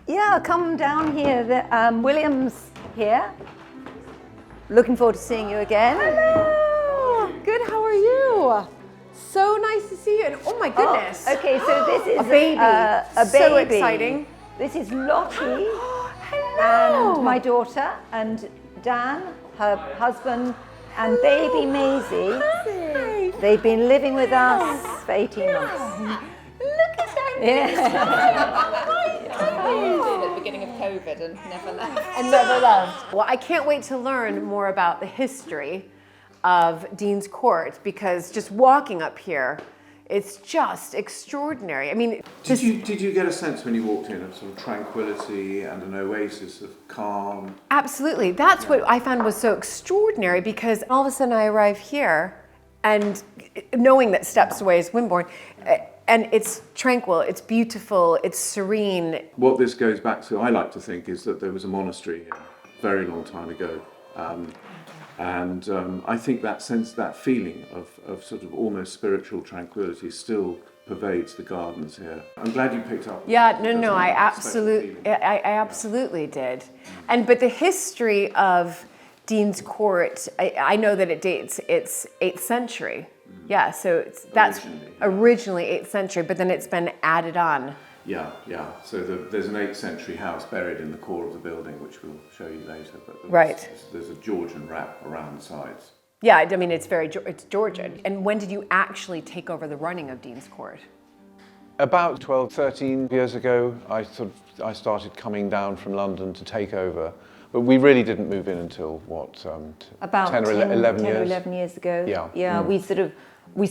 Yeah, come down here. William's here. Looking forward to seeing you again. Hello. Good. How are you? So nice to see you. And oh my goodness. Oh, okay, so this is a baby. A baby. So exciting. This is Lottie. Hello. And my daughter, and Dan, her husband, and baby Maisie. Hi. They've been living with us for 18 months. Look at that. Yeah. At the beginning of COVID and never left. And never left. Well, I can't wait to learn more about the history of Dean's Court, because just walking up here, it's just extraordinary. I mean, did you get a sense when you walked in of sort of tranquility and an oasis of calm? Absolutely. That's what I found was so extraordinary, because all of a sudden I arrive here, and knowing that steps away is Wimborne, and it's tranquil, it's beautiful, it's serene. What this goes back to, I like to think, is that there was a monastery here a very long time ago. And I think that sense, that feeling of sort of almost spiritual tranquility still pervades the gardens here. I'm glad you picked up. Yeah, no, I absolutely did. But the history of Dean's Court, I know that it dates, it's 8th century. Yeah, so that's originally 8th century, but then it's been added on. Yeah. So there's an 8th century house buried in the core of the building, which we'll show you later. But there's a Georgian wrap around the sides. Yeah, I mean, it's Georgian. And when did you actually take over the running of Dean's Court? About 12, 13 years ago, I started coming down from London to take over. But we really didn't move in until, about 10 or 11 years? 10 or 11 years ago. Yeah. We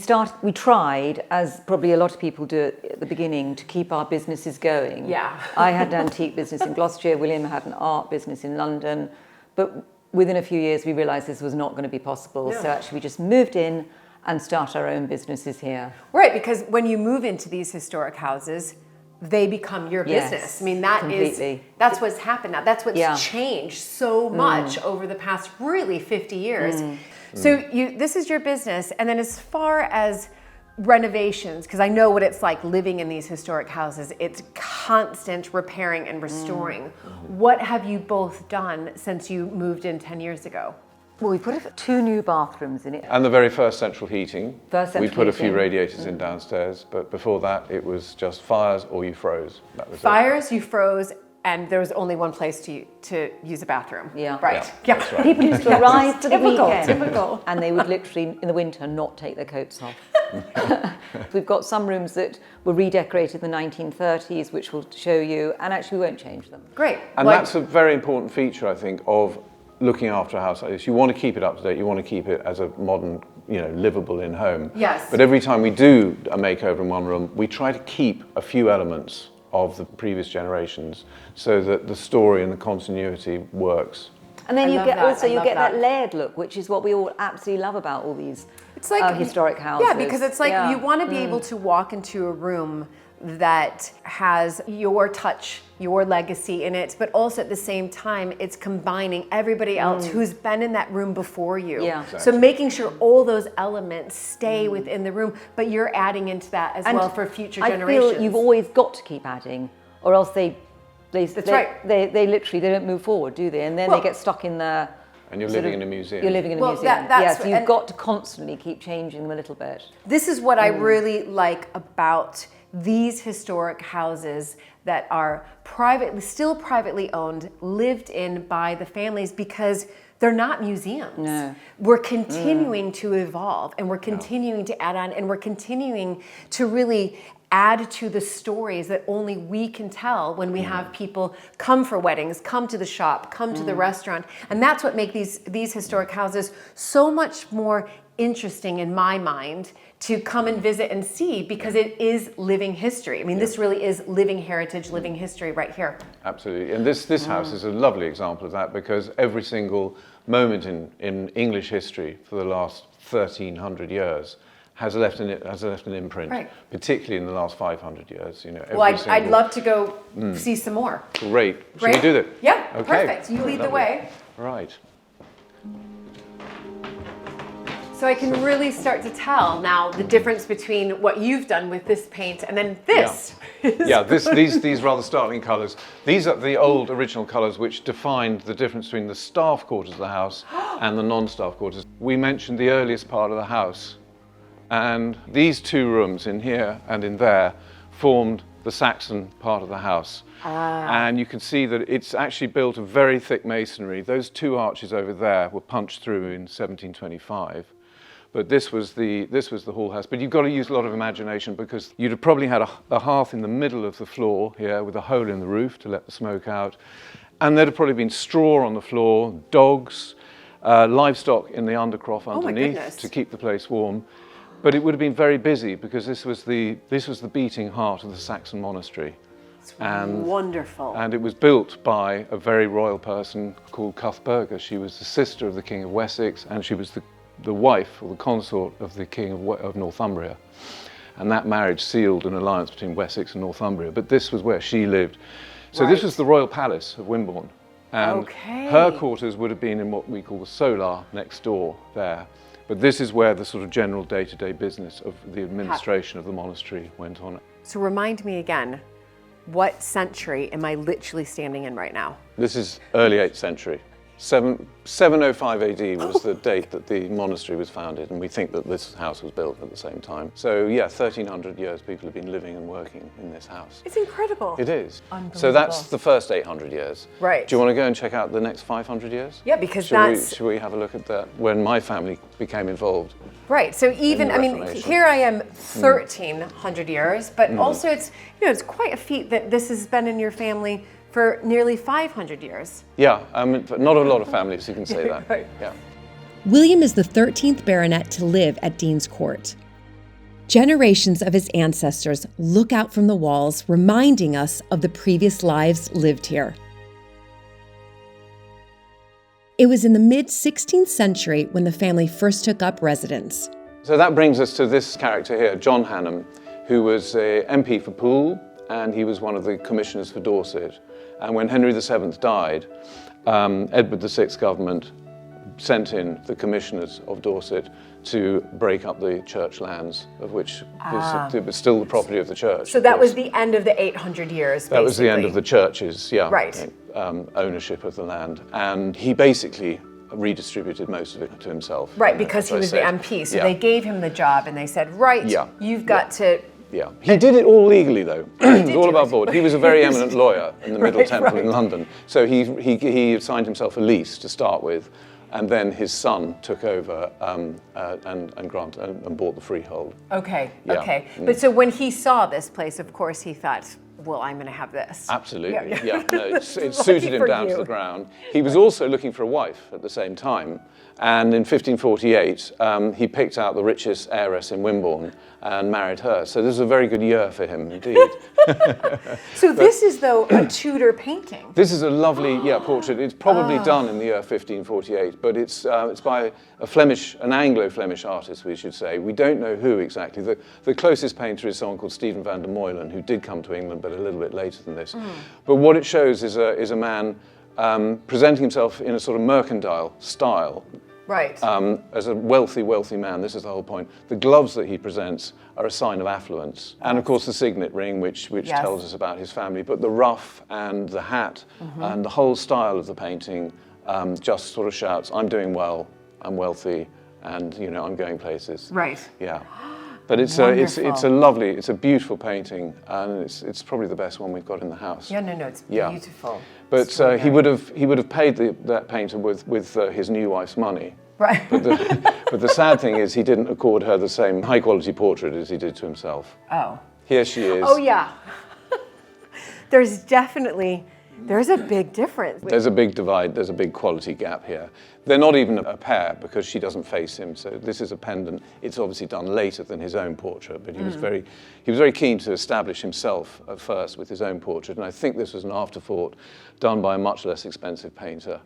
tried, as probably a lot of people do at the beginning, to keep our businesses going. Yeah. I had an antique business in Gloucestershire, William had an art business in London, but within a few years we realised this was not going to be possible, so actually we just moved in and start our own businesses here. Right, because when you move into these historic houses, they become your business. I mean, that's what's happened now. That's what's changed so much over the past really 50 years. So this is your business, and then as far as renovations, because I know what it's like living in these historic houses, it's constant repairing and restoring. What have you both done since you moved in 10 years ago? Well, we put 2 new bathrooms in it. And the very first central heating. We put a few radiators in downstairs, but before that it was just fires or you froze. That was fires, you froze, and there was only one place to use a bathroom. Yeah. Right. Yeah. That's right. People used to arrive for the weekend. Typical. And they would literally, in the winter, not take their coats off. We've got some rooms that were redecorated in the 1930s, which we'll show you, and actually we won't change them. Great. And that's a very important feature, I think, of looking after a house like this. You want to keep it up to date, you want to keep it as a modern, livable in home. Yes. But every time we do a makeover in one room, we try to keep a few elements of the previous generations so that the story and the continuity works. And then you get that layered look, which is what we all absolutely love about all these historic houses. Yeah, because it's like you want to be able to walk into a room that has your touch, your legacy in it, but also at the same time, it's combining everybody else who's been in that room before you. Yeah. Exactly. So making sure all those elements stay within the room, but you're adding into that as well for future generations. I feel you've always got to keep adding, or else they literally don't move forward, do they? And then they get stuck in the. And you're living in a museum. You're living in a museum. Yes, you've got to constantly keep changing them a little bit. This is what I really like about these historic houses that are still privately owned, lived in by the families, because they're not museums. No. We're continuing to evolve, and we're continuing to add on, and we're continuing to really add to the stories that only we can tell when we have people come for weddings, come to the shop, come to the restaurant. And that's what makes these historic houses so much more interesting in my mind to come and visit and see, because it is living history. I mean, this really is living heritage, living history right here. Absolutely. And this house is a lovely example of that, because every single moment in English history for the last 1,300 years has left an imprint, particularly in the last 500 years. You know, I'd love to go see some more. Great. Should we do that? Yeah, okay. Perfect. You lead the way. Right. So I can really start to tell now the difference between what you've done with this paint and then this. Yeah, these rather startling colours. These are the old original colours which defined the difference between the staff quarters of the house and the non-staff quarters. We mentioned the earliest part of the house, and these two rooms in here and in there formed the Saxon part of the house. And you can see that it's actually built of very thick masonry. Those two arches over there were punched through in 1725. But this was the hall house. But you've got to use a lot of imagination, because you'd have probably had a hearth in the middle of the floor here with a hole in the roof to let the smoke out. And there'd have probably been straw on the floor, dogs, livestock in the undercroft underneath to keep the place warm. But it would have been very busy, because this was the beating heart of the Saxon monastery. It's wonderful. And it was built by a very royal person called Cuthberga. She was the sister of the King of Wessex, and she was the wife or the consort of the King of Northumbria. And that marriage sealed an alliance between Wessex and Northumbria. But this was where she lived. So this was the royal palace of Wimborne. And her quarters would have been in what we call the solar next door there. But this is where the sort of general day-to-day business of the administration of the monastery went on. So remind me again, what century am I literally standing in right now? This is early 8th century. 705 AD was the date that the monastery was founded, and we think that this house was built at the same time. So yeah, 1,300 years people have been living and working in this house. It's incredible. It is. So that's the first 800 years. Right. Do you want to go and check out the next 500 years? Yeah, because should we have a look at that, when my family became involved? Right, so even, I mean, here I am 1,300 years, but also it's quite a feat that this has been in your family for nearly 500 years. Yeah, not a lot of families who can say that. Right. Yeah. William is the 13th baronet to live at Dean's Court. Generations of his ancestors look out from the walls, reminding us of the previous lives lived here. It was in the mid-16th century when the family first took up residence. So that brings us to this character here, John Hannam, who was a MP for Poole, and he was one of the commissioners for Dorset. And when Henry VII died, Edward VI's government sent in the commissioners of Dorset to break up the church lands, of which it was still the property of the church. So that was the end of the 800 years, basically. That was the end of the church's, right. Ownership of the land. And he basically redistributed most of it to himself. Right, because he was the MP. So they gave him the job and they said, right, you've got to... Yeah, he did it all legally though. It was all above board. He was a very eminent lawyer in the Middle Temple in London. So he assigned himself a lease to start with, and then his son took over and bought the freehold. Okay. But so when he saw this place, of course, he thought, well, I'm going to have this. Absolutely, yeah. No, it suited him down to the ground. He was also looking for a wife at the same time. And in 1548, he picked out the richest heiress in Wimborne and married her. So this was a very good year for him indeed. So this is, though, a Tudor painting. This is a lovely, portrait. It's probably done in the year 1548, but it's by an Anglo-Flemish artist, we should say. We don't know who exactly. The closest painter is someone called Stephen van der Meulen, who did come to England, but a little bit later than this. But what it shows is a man presenting himself in a sort of mercantile style. Right. As a wealthy man, this is the whole point. The gloves that he presents are a sign of affluence. And of course the signet ring, which tells us about his family. But the ruff and the hat and the whole style of the painting just sort of shouts, I'm doing well, I'm wealthy, and I'm going places. Right. Yeah. But it's a beautiful painting, and it's probably the best one we've got in the house. Yeah, no, it's beautiful. But he would have paid that painter with his new wife's money. Right. But the sad thing is he didn't accord her the same high quality portrait as he did to himself. Oh. Here she is. Oh yeah. There's a big difference. There's a big divide, there's a big quality gap here. They're not even a pair because she doesn't face him, so this is a pendant. It's obviously done later than his own portrait, but he was very keen to establish himself at first with his own portrait, and I think this was an afterthought done by a much less expensive painter.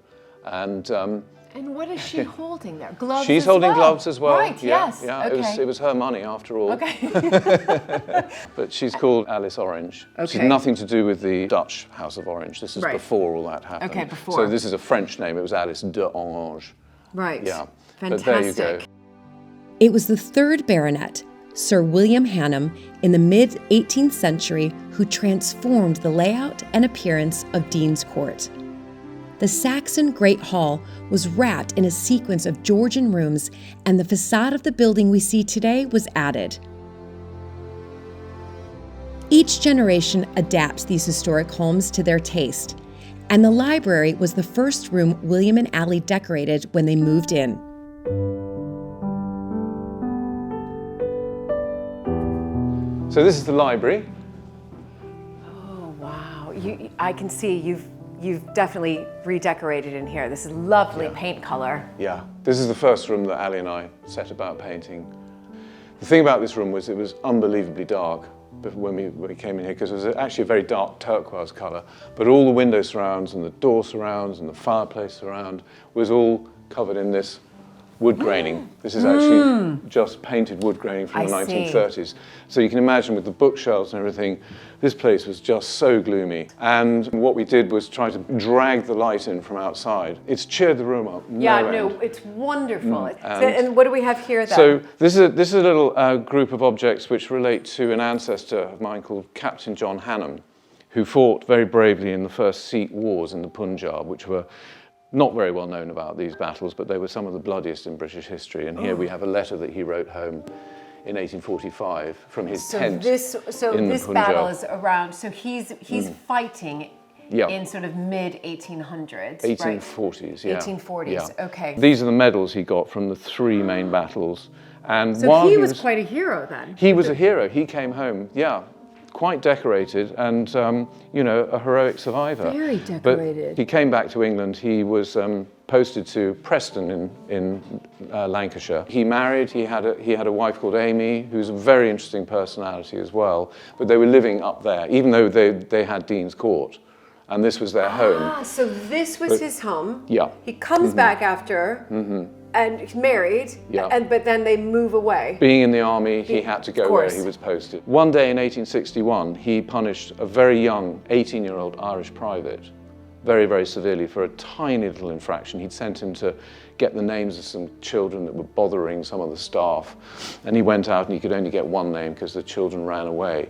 And what is she holding there? Gloves. She's holding gloves as well. Right. Yes. Yeah. Okay. It was her money after all. Okay. But she's called Alice Orange. Okay. She's nothing to do with the Dutch House of Orange. This is before all that happened. Okay, before. So this is a French name. It was Alice de Orange. Right. Yeah. Fantastic. But there you go. It was the third baronet, Sir William Hannam, in the mid-18th century who transformed the layout and appearance of Dean's Court. The Saxon Great Hall was wrapped in a sequence of Georgian rooms, and the facade of the building we see today was added. Each generation adapts these historic homes to their taste, and the library was the first room William and Allie decorated when they moved in. So this is the library. Oh wow! I can see you've definitely redecorated in here. This is lovely paint color. Yeah, this is the first room that Ali and I set about painting. The thing about this room was it was unbelievably dark when we came in here, because it was actually a very dark turquoise colour, but all the window surrounds and the door surrounds and the fireplace surround was all covered in this wood graining. This is actually just painted wood graining from the 1930s. So you can imagine with the bookshelves and everything, this place was just so gloomy. And what we did was try to drag the light in from outside. It's cheered the room up. It's wonderful. And what do we have here then? So this is a little group of objects which relate to an ancestor of mine called Captain John Hannam, who fought very bravely in the first Sikh wars in the Punjab, which were not very well known about these battles, but they were some of the bloodiest in British history. And here we have a letter that he wrote home in 1845 from his tent in the this Punjab. battle is around. So he's fighting in sort of mid 1800s, 1840s, yeah. 1840s. Yeah. Okay. These are the medals he got from the three main battles. And so while he was quite a hero then. He was a hero. He came home, quite decorated and, a heroic survivor. Very decorated. But he came back to England. He was posted to Preston in Lancashire. He married. He had a wife called Amy, who's a very interesting personality as well. But they were living up there, even though they had Dean's Court, and this was their home. So this was his home. Yeah. He comes back after. And he's married, but then they move away. Being in the army, he had to go where he was posted. One day in 1861, he punished a very young 18-year-old Irish private very, very severely for a tiny little infraction. He'd sent him to get the names of some children that were bothering some of the staff. And he went out and he could only get one name because the children ran away.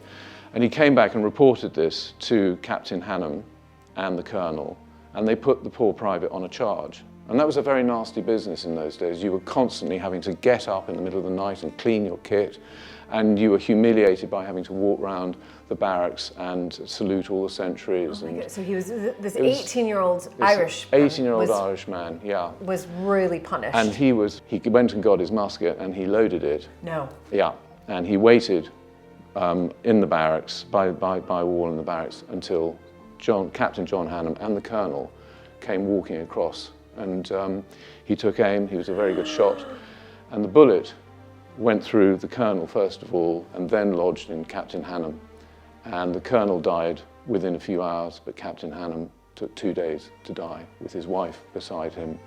And he came back and reported this to Captain Hannam and the colonel, and they put the poor private on a charge. And that was a very nasty business in those days. You were constantly having to get up in the middle of the night and clean your kit, and you were humiliated by having to walk around the barracks and salute all the sentries. Oh my God. So he was this 18-year-old Irish 18-year-old Irish man, was really punished. And he went and got his musket and he loaded it. No. Yeah, and he waited in the barracks, by a wall in the barracks, until Captain John Hannam and the Colonel came walking across. And he took aim, he was a very good shot, and the bullet went through the Colonel first of all, and then lodged in Captain Hannam. And the Colonel died within a few hours, but Captain Hannam took 2 days to die, with his wife beside him,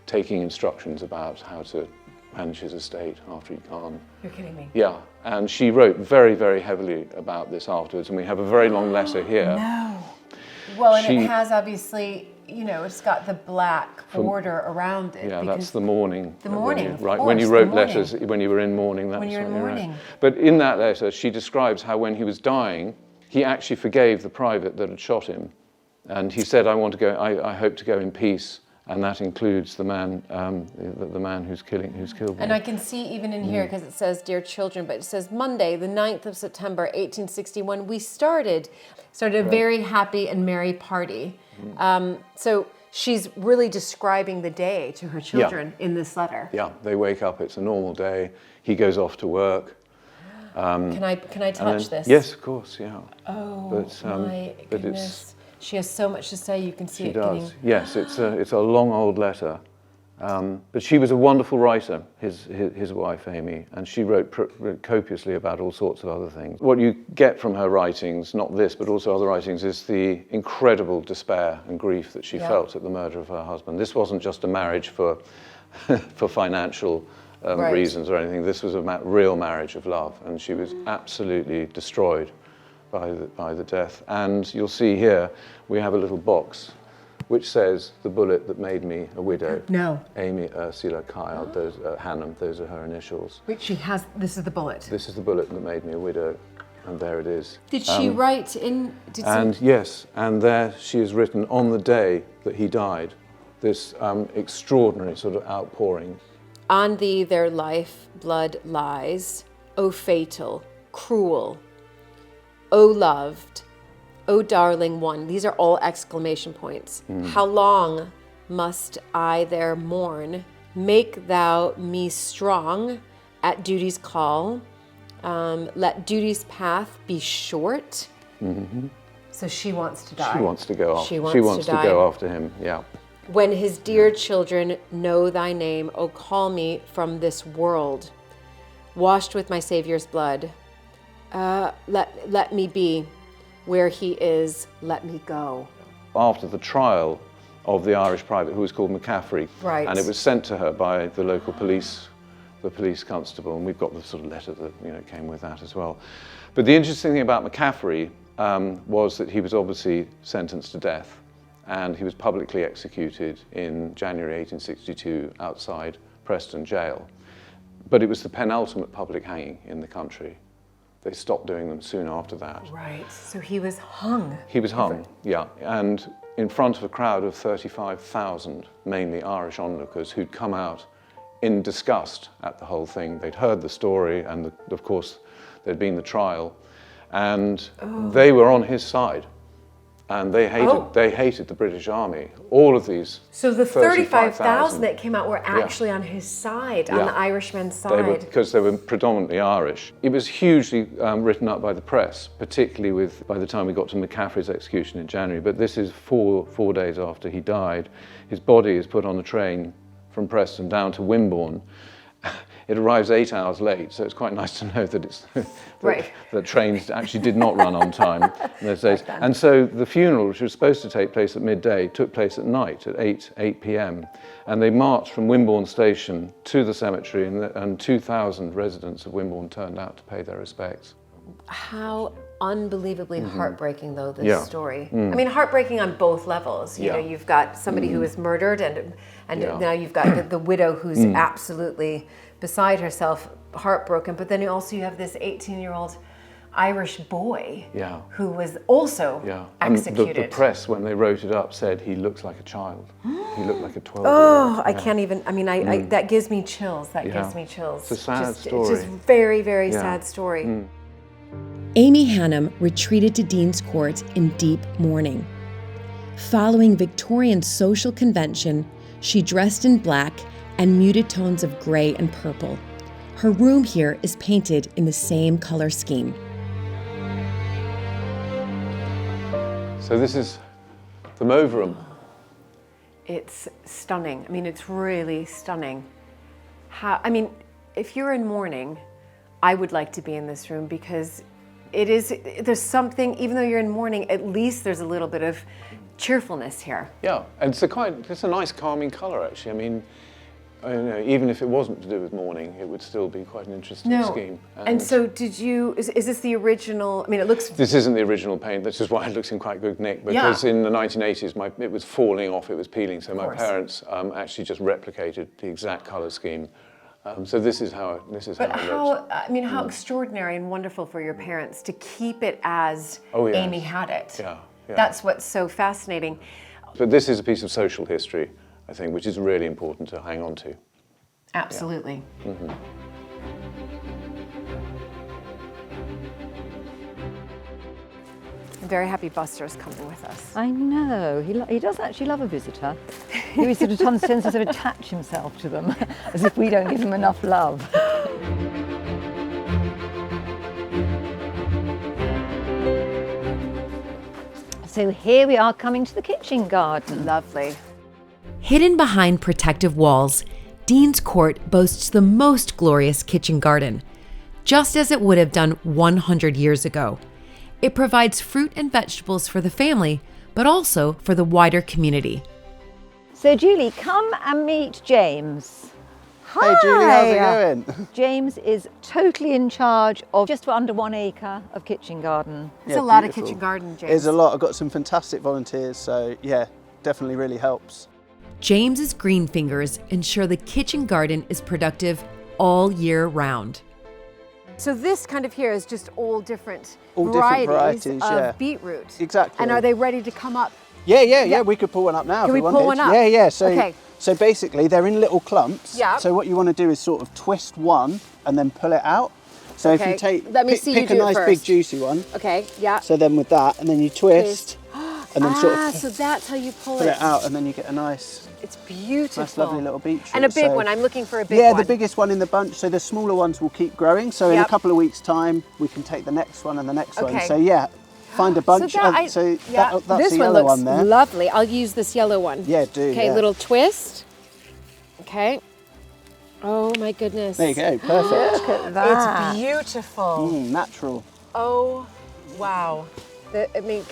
taking instructions about how to manage his estate after he'd gone. You're kidding me. Yeah, and she wrote very, very heavily about this afterwards, and we have a very long letter here. No. Well, and it has obviously, you know, it's got the black border around it. Yeah, that's the mourning. The mourning, right? When you wrote letters, when you were in mourning, that's when you're in mourning. Right. But in that letter, she describes how when he was dying, he actually forgave the private that had shot him, and he said, "I want to go. I hope to go in peace." And that includes the man, the man who's killed me. And I can see even in here, because it says, "Dear children," but it says, "Monday, the 9th of September, 1861, we started a very happy and merry party." So she's really describing the day to her children in this letter. Yeah, they wake up, it's a normal day. He goes off to work. Can I touch this? Yes, of course, yeah. Oh, but, my goodness. She has so much to say, you can see she it does. getting... Yes, it's a long old letter. But she was a wonderful writer, his wife, Amy, and she wrote copiously about all sorts of other things. What you get from her writings, not this, but also other writings, is the incredible despair and grief that she felt at the murder of her husband. This wasn't just a marriage for, for financial reasons or anything. This was a real marriage of love, and she was absolutely destroyed by the death. And you'll see here, we have a little box which says, "The bullet that made me a widow." No. Amy Ursula Kyle, Hannam, those are her initials. Which she has, this is the bullet. This is the bullet that made me a widow, and there it is. Did she write in... Yes, and there she has written, on the day that he died, this extraordinary sort of outpouring. "On thee their life blood lies, O fatal, cruel, O loved, O darling one." These are all exclamation points. "How long must I there mourn? Make thou me strong at duty's call. Let duty's path be short." So she wants to die. She wants to go off. She wants to go after him, yeah. "When his dear children know thy name, O call me from this world. Washed with my Savior's blood, let me be. Where he is, let me go." After the trial of the Irish private, who was called McCaffrey, and it was sent to her by the local police, the police constable, and we've got the sort of letter that came with that as well. But the interesting thing about McCaffrey was that he was obviously sentenced to death, and he was publicly executed in January 1862 outside Preston Jail. But it was the penultimate public hanging in the country. They stopped doing them soon after that. Right, so he was hung. He was hung, yeah, and in front of a crowd of 35,000, mainly Irish onlookers, who'd come out in disgust at the whole thing. They'd heard the story, and of course there'd been the trial, and they were on his side, and they hated the British Army. All of these. So the 35,000 that came out were actually on his side, on the Irishmen's side. Because they were predominantly Irish. It was hugely written up by the press, particularly by the time we got to McCaffrey's execution in January. But this is four days after he died. His body is put on a train from Preston down to Wimborne. It arrives 8 hours late, so it's quite nice to know that it's that trains actually did not run on time in those days. And so the funeral, which was supposed to take place at midday, took place at night at 8 p.m. And they marched from Wimborne station to the cemetery, and 2,000 residents of Wimborne turned out to pay their respects. How unbelievably heartbreaking, though, this story. I mean, heartbreaking on both levels. You know, you've got somebody who was murdered, and now you've got the widow who's absolutely beside herself, heartbroken. But then also you have this 18-year-old Irish boy who was also executed. And the press, when they wrote it up, said he looks like a child. He looked like a 12-year-old. Oh, I can't even, I mean, that gives me chills. That gives me chills. It's a sad story. It's just very, very sad story. Amy Hannam retreated to Dean's Court in deep mourning. Following Victorian social convention, she dressed in black and muted tones of gray and purple. Her room here is painted in the same color scheme. So this is the mauve room. It's stunning. I mean, it's really stunning. I mean, if you're in mourning, I would like to be in this room because there's something, even though you're in mourning, at least there's a little bit of cheerfulness here. Yeah, and it's a nice calming colour actually. I mean, even if it wasn't to do with mourning, it would still be quite an interesting scheme. And so is this the original, I mean, it looks... This isn't the original paint, that's just why it looks in quite good nick, because in the 1980s it was falling off, it was peeling, so my parents actually just replicated the exact colour scheme. So this is how it looks. I mean, how extraordinary and wonderful for your parents to keep it as Amy had it. Yeah. That's what's so fascinating. But this is a piece of social history, I think, which is really important to hang on to. Absolutely. Yeah. Mm-hmm. I'm very happy Buster's coming with us. I know, he does actually love a visitor. He sort of tends to sort of attach himself to them, as if we don't give him enough love. So here we are coming to the kitchen garden. Lovely. Hidden behind protective walls, Dean's Court boasts the most glorious kitchen garden, just as it would have done 100 years ago. It provides fruit and vegetables for the family, but also for the wider community. So Julie, come and meet James. Hi. Hey Julie, how's it going? James is totally in charge of just under 1 acre of kitchen garden. It's a lot of kitchen garden, James. It's a lot. I've got some fantastic volunteers, so yeah, definitely really helps. James's green fingers ensure the kitchen garden is productive all year round. So this kind of here is just all different varieties of beetroot. Exactly. And are they ready to come up? Yeah. We could pull one up now. Can if we pull one up? Yeah. So basically they're in little clumps. Yeah. So what you want to do is sort of twist one and then pull it out. So if you take, pick a nice big juicy one. Okay, yeah. So then with that, and then you twist. And then sort of so that's how you pull it out, and then you get a nice, it's beautiful, nice lovely little beetroot. And a big one. I'm looking for a big one. Yeah, the biggest one in the bunch. So the smaller ones will keep growing. So in a couple of weeks' time, we can take the next one and the next one. So yeah, find a bunch. That's the this yellow one looks there. lovely. I'll use this yellow one. Yeah, do. Okay, little twist. Okay. Oh my goodness. There you go. Perfect. Look at that. It's beautiful. Natural. Oh, wow. I mean,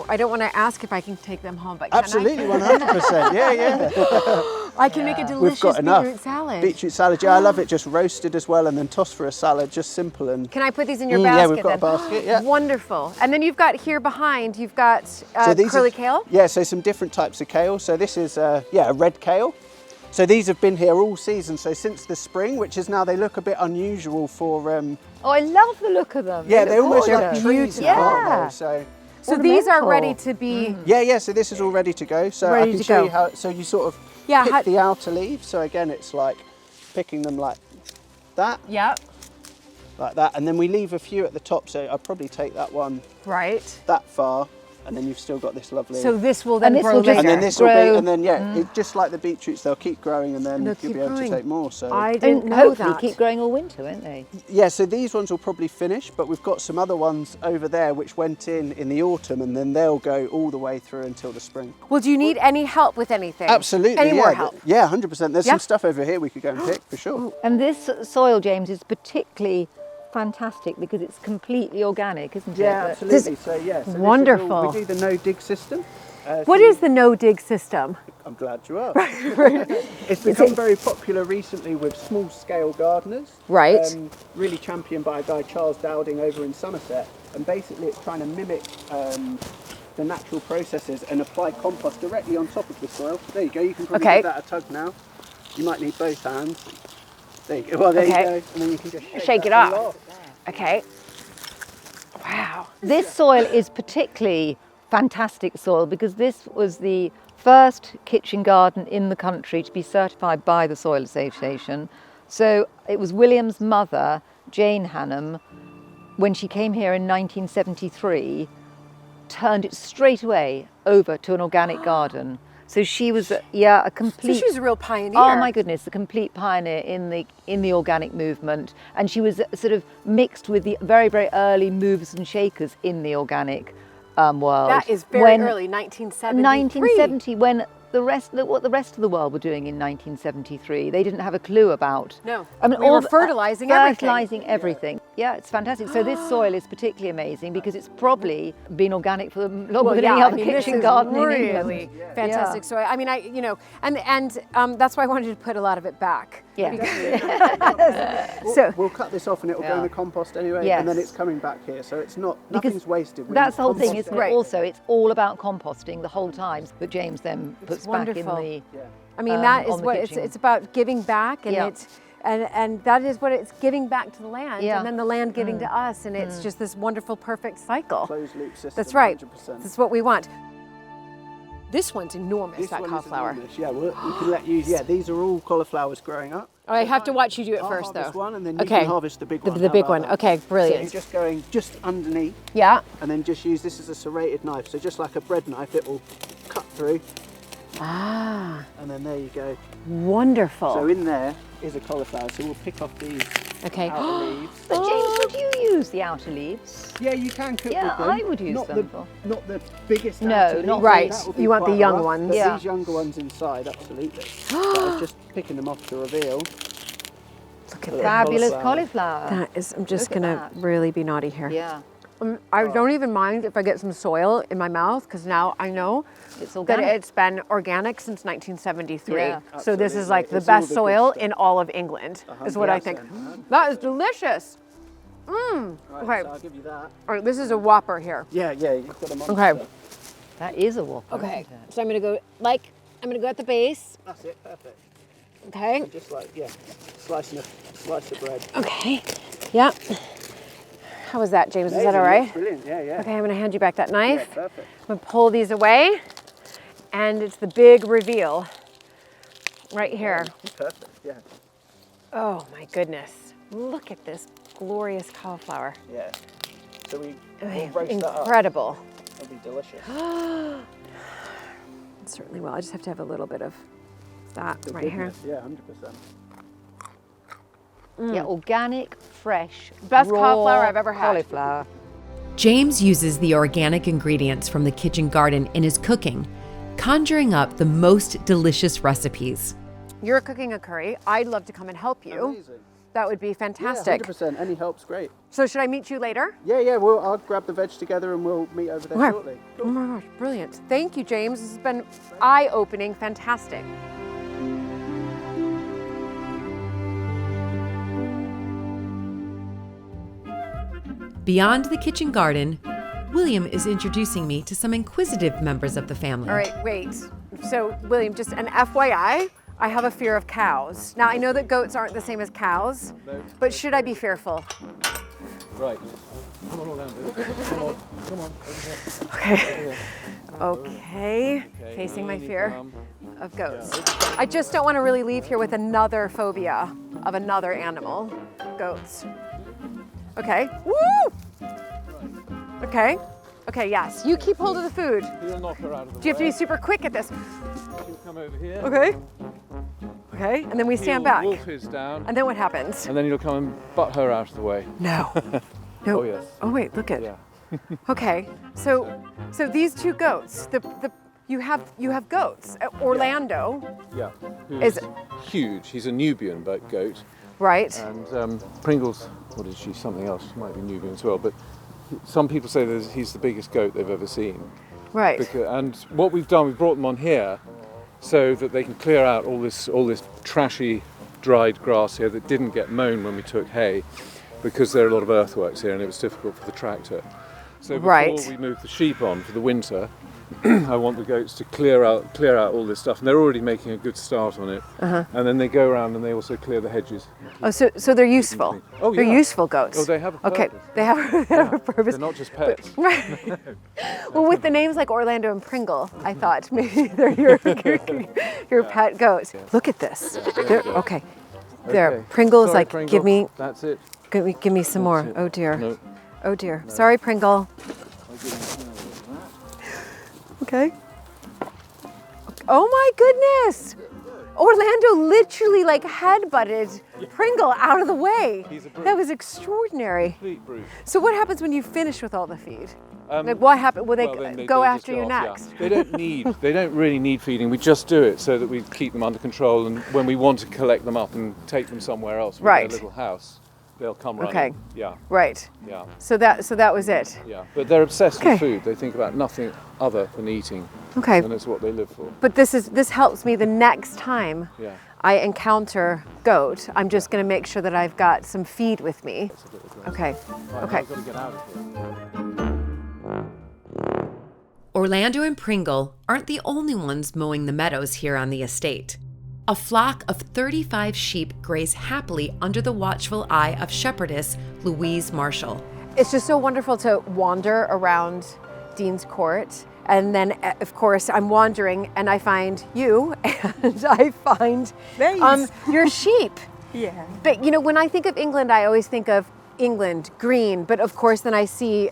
I don't want to ask if I can take them home, but can absolutely, 100%. Yeah. I can make a delicious beetroot salad. Beetroot salad, yeah, I love it. Just roasted as well, and then tossed for a salad, just simple. And can I put these in your basket? Yeah, we've got a basket. Yeah. Wonderful. And then you've got here behind, you've got curly kale. Yeah, so some different types of kale. So this is a red kale. So these have been here all season, so since the spring, which is now, they look a bit unusual for... oh, I love the look of them. Yeah, they almost like trees now, aren't they? So these are ready to be... Yeah, so this is all ready to go. So I can show you how, so you sort of pick the outer leaves. So again, it's like picking them like that. Yep. Like that, and then we leave a few at the top, so I'll probably take that one that far. And then you've still got this lovely... So this will then grow later. And then this will be, and then it's just like the beetroots, they'll keep growing and then you'll be able to take more. So I didn't know that. Hopefully keep growing all winter, won't they? Yeah, so these ones will probably finish, but we've got some other ones over there which went in the autumn, and then they'll go all the way through until the spring. Well, do you need any help with anything? Absolutely, Any more help? Yeah, 100%. There's some stuff over here we could go and pick, for sure. And this soil, James, is particularly fantastic because it's completely organic, isn't it? Yeah, absolutely. So wonderful. We do the no-dig system. What is the no-dig system? I'm glad you are. It's become very popular recently with small-scale gardeners. Right. Really championed by a guy, Charles Dowding, over in Somerset. And basically it's trying to mimic the natural processes and apply compost directly on top of the soil. There you go. You can probably give that a tug now. You might need both hands. There you go. Well, there you go. And then you can just shake it up. Okay. Wow. This soil is particularly fantastic soil because this was the first kitchen garden in the country to be certified by the Soil Association. So it was William's mother, Jane Hannam, when she came here in 1973, turned it straight away over to an organic garden. So she was, a complete... So she was a real pioneer. Oh my goodness, a complete pioneer in the organic movement. And she was sort of mixed with the very, very early movers and shakers in the organic world. That is very early, 1973. 1970, when what the rest of the world were doing in 1973, they didn't have a clue about. No, I mean, we were fertilizing everything. Yeah, it's fantastic. So this soil is particularly amazing because it's probably been organic for longer than any other kitchen garden in England. Really fantastic soil. I mean, and that's why I wanted to put a lot of it back. Yeah. We'll cut this off and it will go in the compost anyway, and then it's coming back here. So it's nothing's wasted. That's the whole thing, isn't it? Also, it's all about composting the whole time that James then puts back in the. I mean, that is what it's about, giving back, and and that is what it's giving back to the land, and then the land giving to us, and it's just this wonderful, perfect cycle. Closed loop system. That's right. 100%. That's what we want. This one's enormous, that cauliflower. Enormous. Yeah, we can let you. Yeah, these are all cauliflowers growing up. Oh, I have to watch you do it first, though. One, and then you can harvest the big one. The big one. Okay, brilliant. So you're just going just underneath. Yeah. And then just use this as a serrated knife. So just like a bread knife, it will cut through. Ah. And then there you go. Wonderful. So in there is a cauliflower. So we'll pick off these outer leaves. But James, would you use the outer leaves? Yeah, you can cook with them. Yeah, I would use them. Not the biggest. No, not right. You want the young ones. But these younger ones inside, absolutely. So I was just picking them off to reveal. Look at fabulous cauliflower. That is. I'm just gonna really be naughty here. Yeah. I don't even mind if I get some soil in my mouth, because now I know that it's been organic since 1973. Yeah, so this is like the best soil in all of England, is what I think. That is delicious. Right, okay. so I'll give you that. All right, this is a Whopper here. Yeah, you've got a monster. Okay. That is a Whopper. Okay. So I'm gonna go at the base. That's it, perfect. Okay. So just like, slice of bread. Okay. Yeah. How was that, James? Amazing. Is that all right? Brilliant, yeah. Okay, I'm gonna hand you back that knife. Yeah, perfect. I'm gonna pull these away, and it's the big reveal right here. Perfect, yeah. Oh my goodness. Look at this glorious cauliflower. Yeah. So we'll roast that up. Incredible. It'll be delicious. It certainly will. I just have to have a little bit of that right goodness. here. Yeah, 100%. Yeah, organic, fresh, best raw cauliflower I've ever had. Cauliflower. James uses the organic ingredients from the kitchen garden in his cooking, conjuring up the most delicious recipes. You're cooking a curry. I'd love to come and help you. Amazing. That would be fantastic. Yeah, 100%. Any help's great. So should I meet you later? Yeah. I'll grab the veg together and we'll meet over there shortly. Cool. Oh my gosh, brilliant. Thank you, James. This has been eye-opening, fantastic. Beyond the kitchen garden, William is introducing me to some inquisitive members of the family. All right, wait. So, William, just an FYI, I have a fear of cows. Now, I know that goats aren't the same as cows, but should I be fearful? Right. Come on, Orlando. Come on. Okay. Okay. Facing my fear of goats. I just don't want to really leave here with another phobia of another animal. Goats. Okay. Woo! Okay. Okay, yes. You keep hold of the food. You'll knock her out of the way. Do you have to be super quick at this? She'll come over here. Okay. Okay, and then we stand back. Wolf is down. And then what happens? And then you'll come and butt her out of the way. No. No. Oh, yes. Oh, wait, look at. Yeah. Okay, so these two goats, you have goats. Orlando. Yeah. Is huge. He's a Nubian goat. Right. And Pringle's, what is she? Something else. She might be Nubian as well. But some people say that he's the biggest goat they've ever seen. Right. And what we've done, we've brought them on here so that they can clear out all this trashy, dried grass here that didn't get mown when we took hay, because there are a lot of earthworks here and it was difficult for the tractor. So before we move the sheep on for the winter, I want the goats to clear out all this stuff, and they're already making a good start on it. And then they go around and they also clear the hedges. Oh, so they're useful. Oh, they're yeah. useful goats. Oh, they have a purpose. Okay, they have a purpose. They're not just pets. Right. Well, with the names like Orlando and Pringle, I thought maybe they're your pet goats. Look at this. Okay. There. Pringle is Sorry, like, Pringle. give me. That's it. Give me some more. It. Oh dear. No. Oh dear. No. Sorry, Pringle. Okay. Oh my goodness! Orlando literally like headbutted Pringle out of the way. He's a brute. That was extraordinary. Complete brute. So what happens when you finish with all the feed? Like what happened? Will Well, they they go just after you laugh, next? yeah. They don't really need feeding. We just do it so that we keep them under control, and when we want to collect them up and take them somewhere else with Right. their little house, they'll come running. Okay. Yeah. Right. Yeah. So that was it. Yeah. But they're obsessed Okay. with food. They think about nothing other than eating. Okay. And it's what they live for. But this helps me the next time Yeah. I encounter goat. I'm just going to make sure that I've got some feed with me. Okay. Right, Okay. I've got to get out of here. Orlando and Pringle aren't the only ones mowing the meadows here on the estate. A flock of 35 sheep graze happily under the watchful eye of shepherdess Louise Marshall. It's just so wonderful to wander around Dean's Court. And then, of course, I'm wandering and I find you and I find your sheep. Yeah. But, you know, when I think of England, I always think of England, green. But of course, then I see,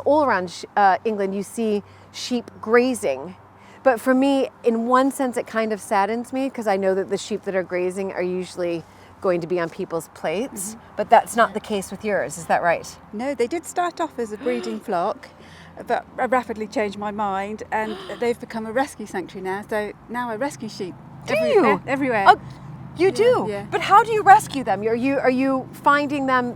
all around England, you see sheep grazing. But for me, in one sense, it kind of saddens me because I know that the sheep that are grazing are usually going to be on people's plates. But that's not the case with yours, is that right? No, they did start off as a breeding flock, but I rapidly changed my mind and they've become a rescue sanctuary now. So now I rescue sheep. Everywhere. Oh, you do? Yeah. But how do you rescue them? Are you finding them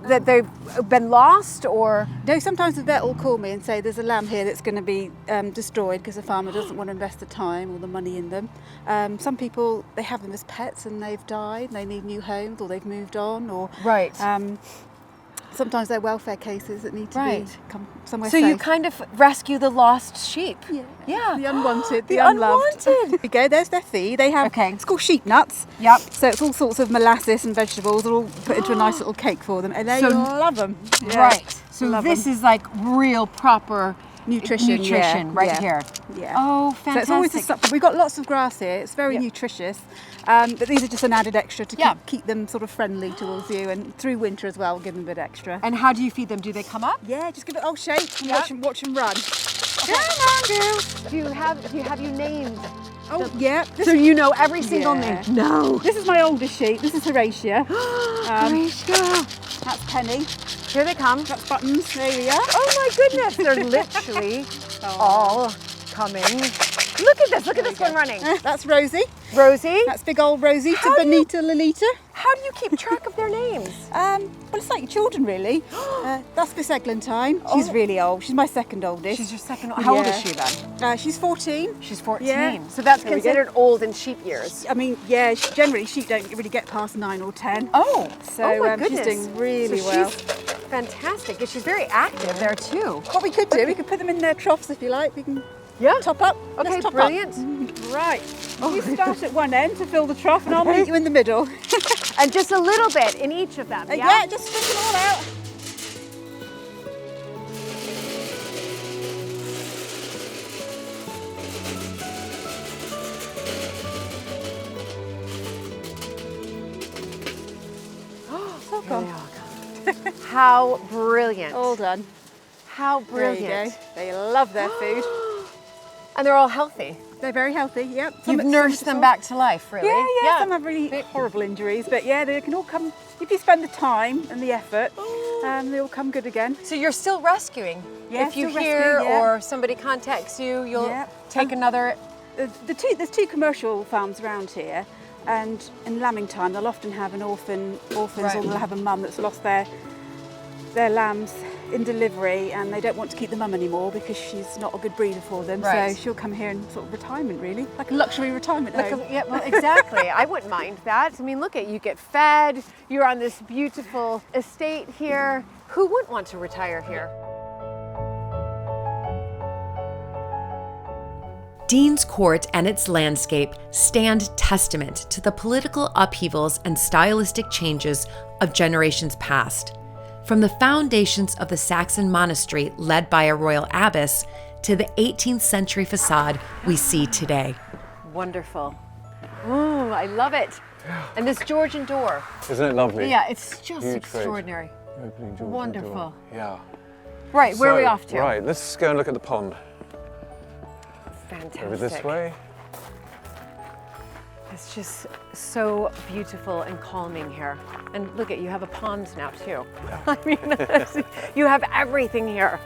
that they've been lost or? No, sometimes the vet will call me and say there's a lamb here that's going to be destroyed because the farmer doesn't want to invest the time or the money in them. Some people, they have them as pets and they've died and they need new homes or they've moved on or. Right. Sometimes they're welfare cases that need to be come somewhere so safe. you kind of rescue the lost sheep. Yeah. The unwanted, The unloved. unwanted. There you go, there's their feed. They have, it's called sheep nuts. Yep. So it's all sorts of molasses and vegetables all put into a nice little cake for them. And they love them. Yeah. Right. So Love this them. is like real proper Nutrition right here. Yeah. Oh, So it's fantastic. always we've got lots of grass here. It's very nutritious, but these are just an added extra to keep them sort of friendly towards you, and through winter as well, we'll give them a bit extra. And how do you feed them? Do they come up? Yeah, just give it old shake and watch them run. Come on, girl. Do you have you named? Oh yeah. So you know every single name? No. This is my oldest sheep. This is Horatia. Horatia. That's Penny. Here they come. That's Buttons. There we are. Oh my goodness, they're literally all coming. Look at this, look at this one running. That's Rosie. Rosie? That's big old Rosie to Bonita Lolita. How do you keep track of their names? Well, it's like your children, really. That's Miss Eglantine. She's really old. She's my second oldest. She's your second oldest. How old is she then? She's 14. She's 14. Yeah. So that's There we go. considered old in sheep years. I mean, yeah, generally sheep don't really get past 9 or 10. Oh, So my goodness. she's doing really so well. She's fantastic. She's very active there too. What we could do, we could put them in their troughs if you like. We can top up. Okay, Let's top brilliant. Up. Right. You start at one end to fill the trough and I'll meet you in the middle. And just a little bit in each of them, Yeah, just stick them all out. So gone. How brilliant. All done. How There you brilliant. go. They love their food. And they're all healthy. They're very healthy, yep. You've nursed them back to life, really? Yeah. Some have really horrible injuries, but yeah, they can all come, if you spend the time and the effort, they all come good again. So you're still rescuing? Yeah, If you still hear rescuing, yeah. or somebody contacts you, you'll take another... There's two commercial farms around here, and in lambing time they'll often have an orphans, or they'll have a mum that's lost their lambs in delivery, and they don't want to keep the mum anymore because she's not a good breeder for them. Right. So she'll come here in sort of retirement, really, like a luxury retirement home. Yeah, well, exactly. I wouldn't mind that. I mean, look at you get fed. You're on this beautiful estate here. Who wouldn't want to retire here? Dean's Court and its landscape stand testament to the political upheavals and stylistic changes of generations past. From the foundations of the Saxon monastery led by a royal abbess to the 18th century facade we see today. Wonderful. Ooh, I love it. And this Georgian door. Isn't it lovely? Yeah, it's just Huge extraordinary. Opening Georgian Wonderful. door. Yeah. Right, where are we off to? Right, let's go and look at the pond. Fantastic. Over this way. It's just so beautiful and calming here. And look at, you have a pond now too. Yeah. I mean, you have everything here.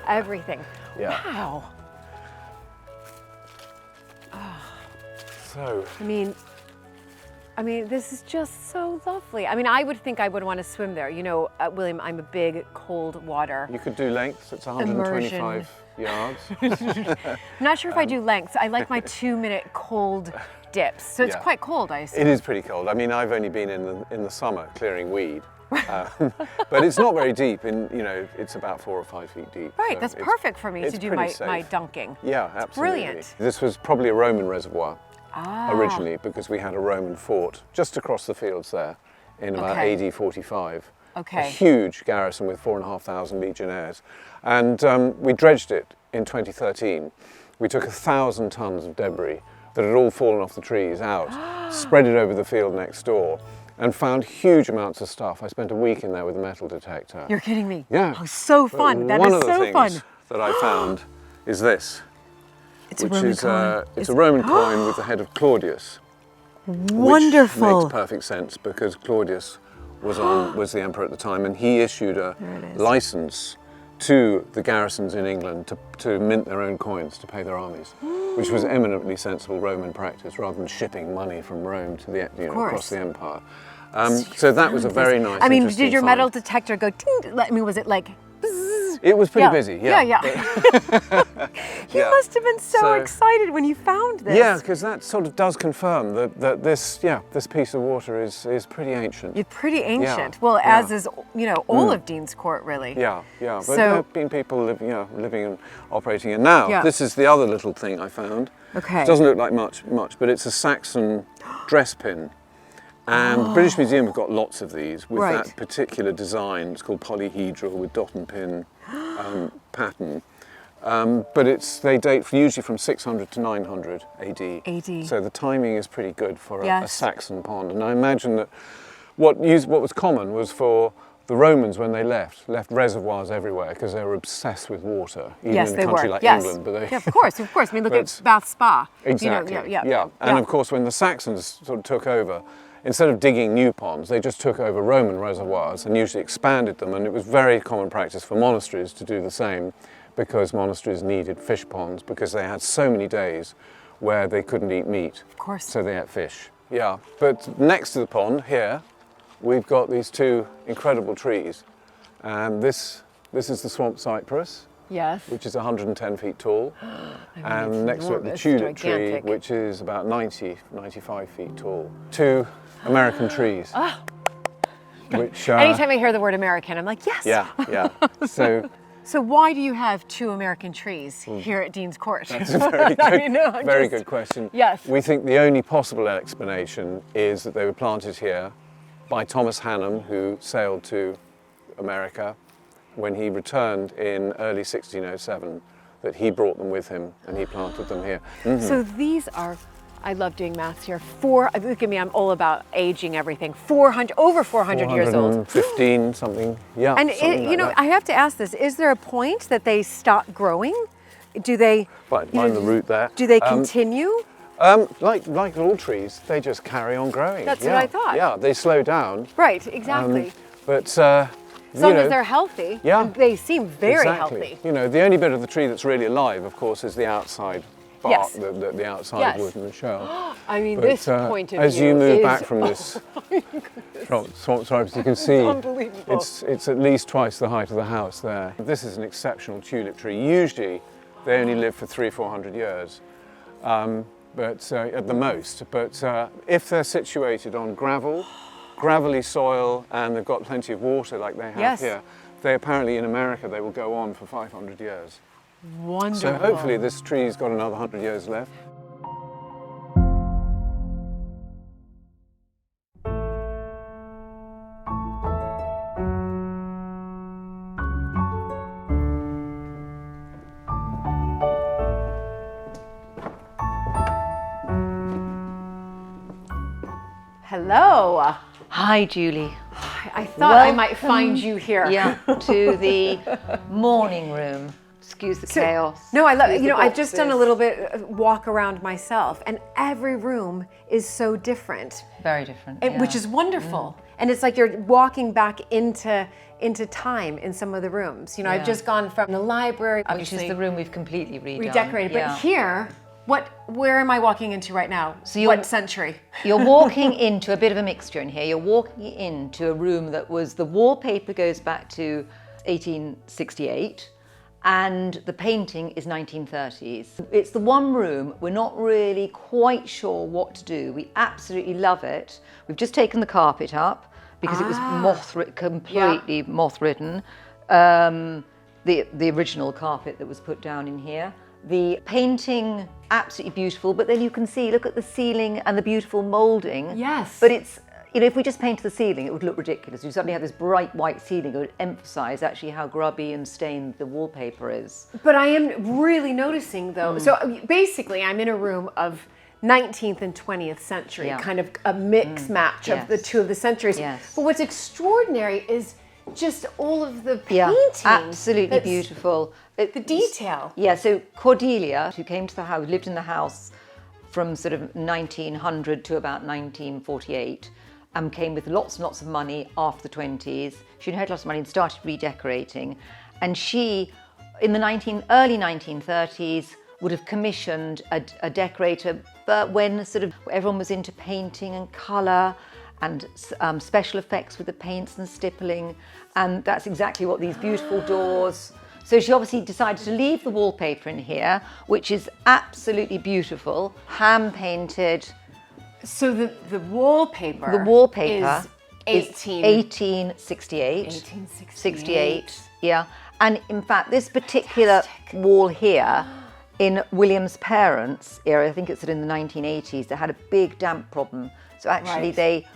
Everything. Yeah. Wow. So. I mean, this is just so lovely. I mean, I would think I would want to swim there. You know, William, I'm a big cold water. You could do lengths. It's 125 yards. I'm not sure if I do lengths. I like my 2-minute cold dips. So it's quite cold, I assume. It is pretty cold. I mean, I've only been in the summer clearing weed. But it's not very deep. You know, it's about 4 or 5 feet deep. Right, so that's perfect for me to do my dunking. Yeah, it's absolutely. Brilliant. This was probably a Roman reservoir originally, because we had a Roman fort just across the fields there in about AD 45. Okay. A huge garrison with 4,500 legionnaires. And we dredged it in 2013. We took 1,000 tons of debris that had all fallen off the trees out, spread it over the field next door, and found huge amounts of stuff. I spent a week in there with a metal detector. You're kidding me? Yeah. Oh, so fun. That One is of the so things fun. that I found is this. It's a Roman coin. It's a Roman coin with the head of Claudius. Wonderful. Which makes perfect sense because Claudius was the emperor at the time, and he issued a license to the garrisons in England to mint their own coins to pay their armies, which was eminently sensible Roman practice rather than shipping money from Rome to the across the empire. So that was a very nice. I mean, did your metal detector go ting? I mean, was it like? It was pretty busy, yeah. You must have been so excited when you found this. Yeah, because that sort of does confirm that this piece of water is pretty ancient. It's pretty ancient. Yeah. Well, as is, you know, all of Dean's Court, really. Yeah, yeah. But there have been people living and operating it. Now, this is the other little thing I found. Okay. It doesn't look like much, but it's a Saxon dress pin. And the British Museum have got lots of these with that particular design. It's called polyhedral with dot and pin pattern. But they date usually from 600 to 900 AD. So the timing is pretty good for a Saxon pond. And I imagine that what was common was for the Romans when they left reservoirs everywhere because they were obsessed with water, even in a country like England. But of course. I mean, look at Bath Spa. Exactly. You know, And of course, when the Saxons sort of took over, instead of digging new ponds, they just took over Roman reservoirs and usually expanded them. And it was very common practice for monasteries to do the same because monasteries needed fish ponds because they had so many days where they couldn't eat meat. Of course. So they ate fish. Yeah. But next to the pond here, we've got these two incredible trees. And this is the swamp cypress. Yes. Which is 110 feet tall. And next to it, the tulip tree, which is about 95 feet tall. Two American trees. Which, anytime I hear the word American, I'm like, yes. Yeah. So why do you have two American trees here at Dean's Court? That's a very good question. Yes. We think the only possible explanation is that they were planted here by Thomas Hannam, who sailed to America when he returned in early 1607, that he brought them with him and he planted them here. So these are, I love doing maths here, look at me, I'm all about aging everything, over 400 years old. 15 something, yeah. And you know, I have to ask this, is there a point that they stop growing? Do they? Mind the root there. Do they continue? Like all trees, they just carry on growing. That's what I thought. Yeah, they slow down. Right, exactly. But as long as they're healthy, they seem very healthy. You know, the only bit of the tree that's really alive, of course, is the outside bark, the outside wood and the shell. I mean, this point of view as you move back from this swamp cypress, you can see it's at least twice the height of the house there. This is an exceptional tulip tree. Usually, they only live for 300-400 years. But at the most. But if they're situated on gravelly soil, and they've got plenty of water like they have here, they apparently in America they will go on for 500 years. Wonderful. So hopefully this tree's got another 100 years left. Hello. Hi, Julie. I thought I might find you here. Yeah, to the mourning room. excuse the chaos. No, I love, Excuse the I've just done a boxes. little bit walk around myself, and every room is so different. Very different, Which is wonderful. And it's like you're walking back into time in some of the rooms. You know, I've just gone from the library, Which obviously is the room we've completely redone. redecorated, but here, where am I walking into right now? So what century? You're walking into a bit of a mixture in here. You're walking into a room that was, the wallpaper goes back to 1868 and the painting is 1930s. It's the one room we're not really quite sure what to do. We absolutely love it. We've just taken the carpet up because it was completely moth-ridden. The original carpet that was put down in here. The painting, absolutely beautiful, but then you can see, look at the ceiling and the beautiful moulding. Yes. But it's, if we just painted the ceiling, it would look ridiculous. You suddenly have this bright white ceiling. It would emphasise actually how grubby and stained the wallpaper is. But I am really noticing though, so basically I'm in a room of 19th and 20th century, kind of a mix match of the two of the centuries. Yes. But what's extraordinary is just all of the paintings. Absolutely beautiful. The detail. Yeah, so Cordelia, who came to the house, lived in the house from sort of 1900 to about 1948, came with lots and lots of money after the 20s. She had lots of money and started redecorating. And she, in the early 1930s, would have commissioned a decorator, but when sort of everyone was into painting and colour and special effects with the paints and stippling, and that's exactly what these beautiful doors. So she obviously decided to leave the wallpaper in here, which is absolutely beautiful, hand-painted. So the wallpaper. The wallpaper is 1868. 68, yeah. And in fact, this particular wall here, in William's parents' era, I think it's in the 1980s, they had a big damp problem. So actually they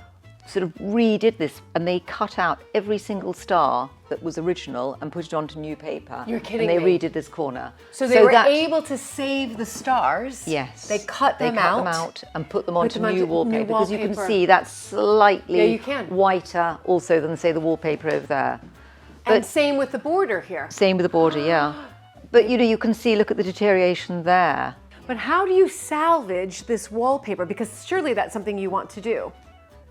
sort of redid this and they cut out every single star that was original and put it onto new paper. You're kidding me. And me. they redid this corner. So they were able to save the stars. Yes. They cut them out and put them onto new wallpaper. Because you can see that's slightly you can. whiter also than, say, the wallpaper over there. And same with the border here. Same with the border, yeah. But you can see, look at the deterioration there. But how do you salvage this wallpaper? Because surely that's something you want to do.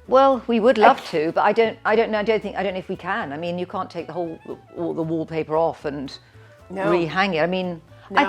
Well, we would love to, but I don't know if we can. I mean, you can't take all the wallpaper off and rehang it. I mean, I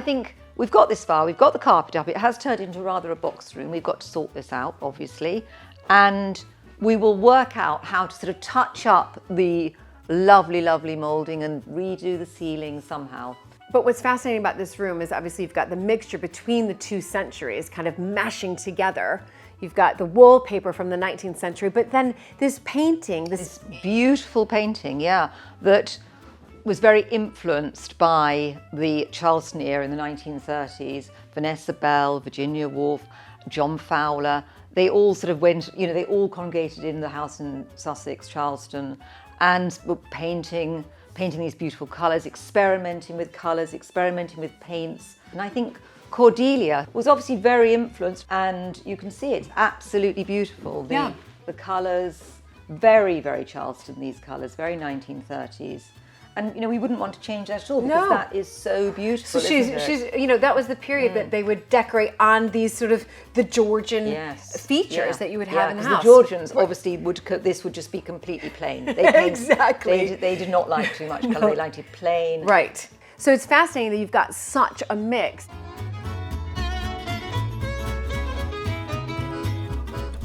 think we've got this far. We've got the carpet up. It has turned into rather a box room. We've got to sort this out, obviously, and we will work out how to sort of touch up the lovely, lovely moulding and redo the ceiling somehow. But what's fascinating about this room is obviously you've got the mixture between the two centuries kind of meshing together. You've got the wallpaper from the 19th century, but then this painting, this beautiful painting, that was very influenced by the Charleston era in the 1930s. Vanessa Bell, Virginia Woolf, John Fowler, they all sort of went, they all congregated in the house in Sussex, Charleston, and were painting these beautiful colours, experimenting with colours, experimenting with paints. And I think Cordelia was obviously very influenced, and you can see it's absolutely beautiful. The colours, very, very Charleston, these colours, very 1930s. And we wouldn't want to change that at all because that is so beautiful. So she's that was the period that they would decorate on these sort of the Georgian features that you would have in the house. The Georgians obviously this would just be completely plain. Exactly. They did not like too much colour. They liked it plain. Right. So it's fascinating that you've got such a mix.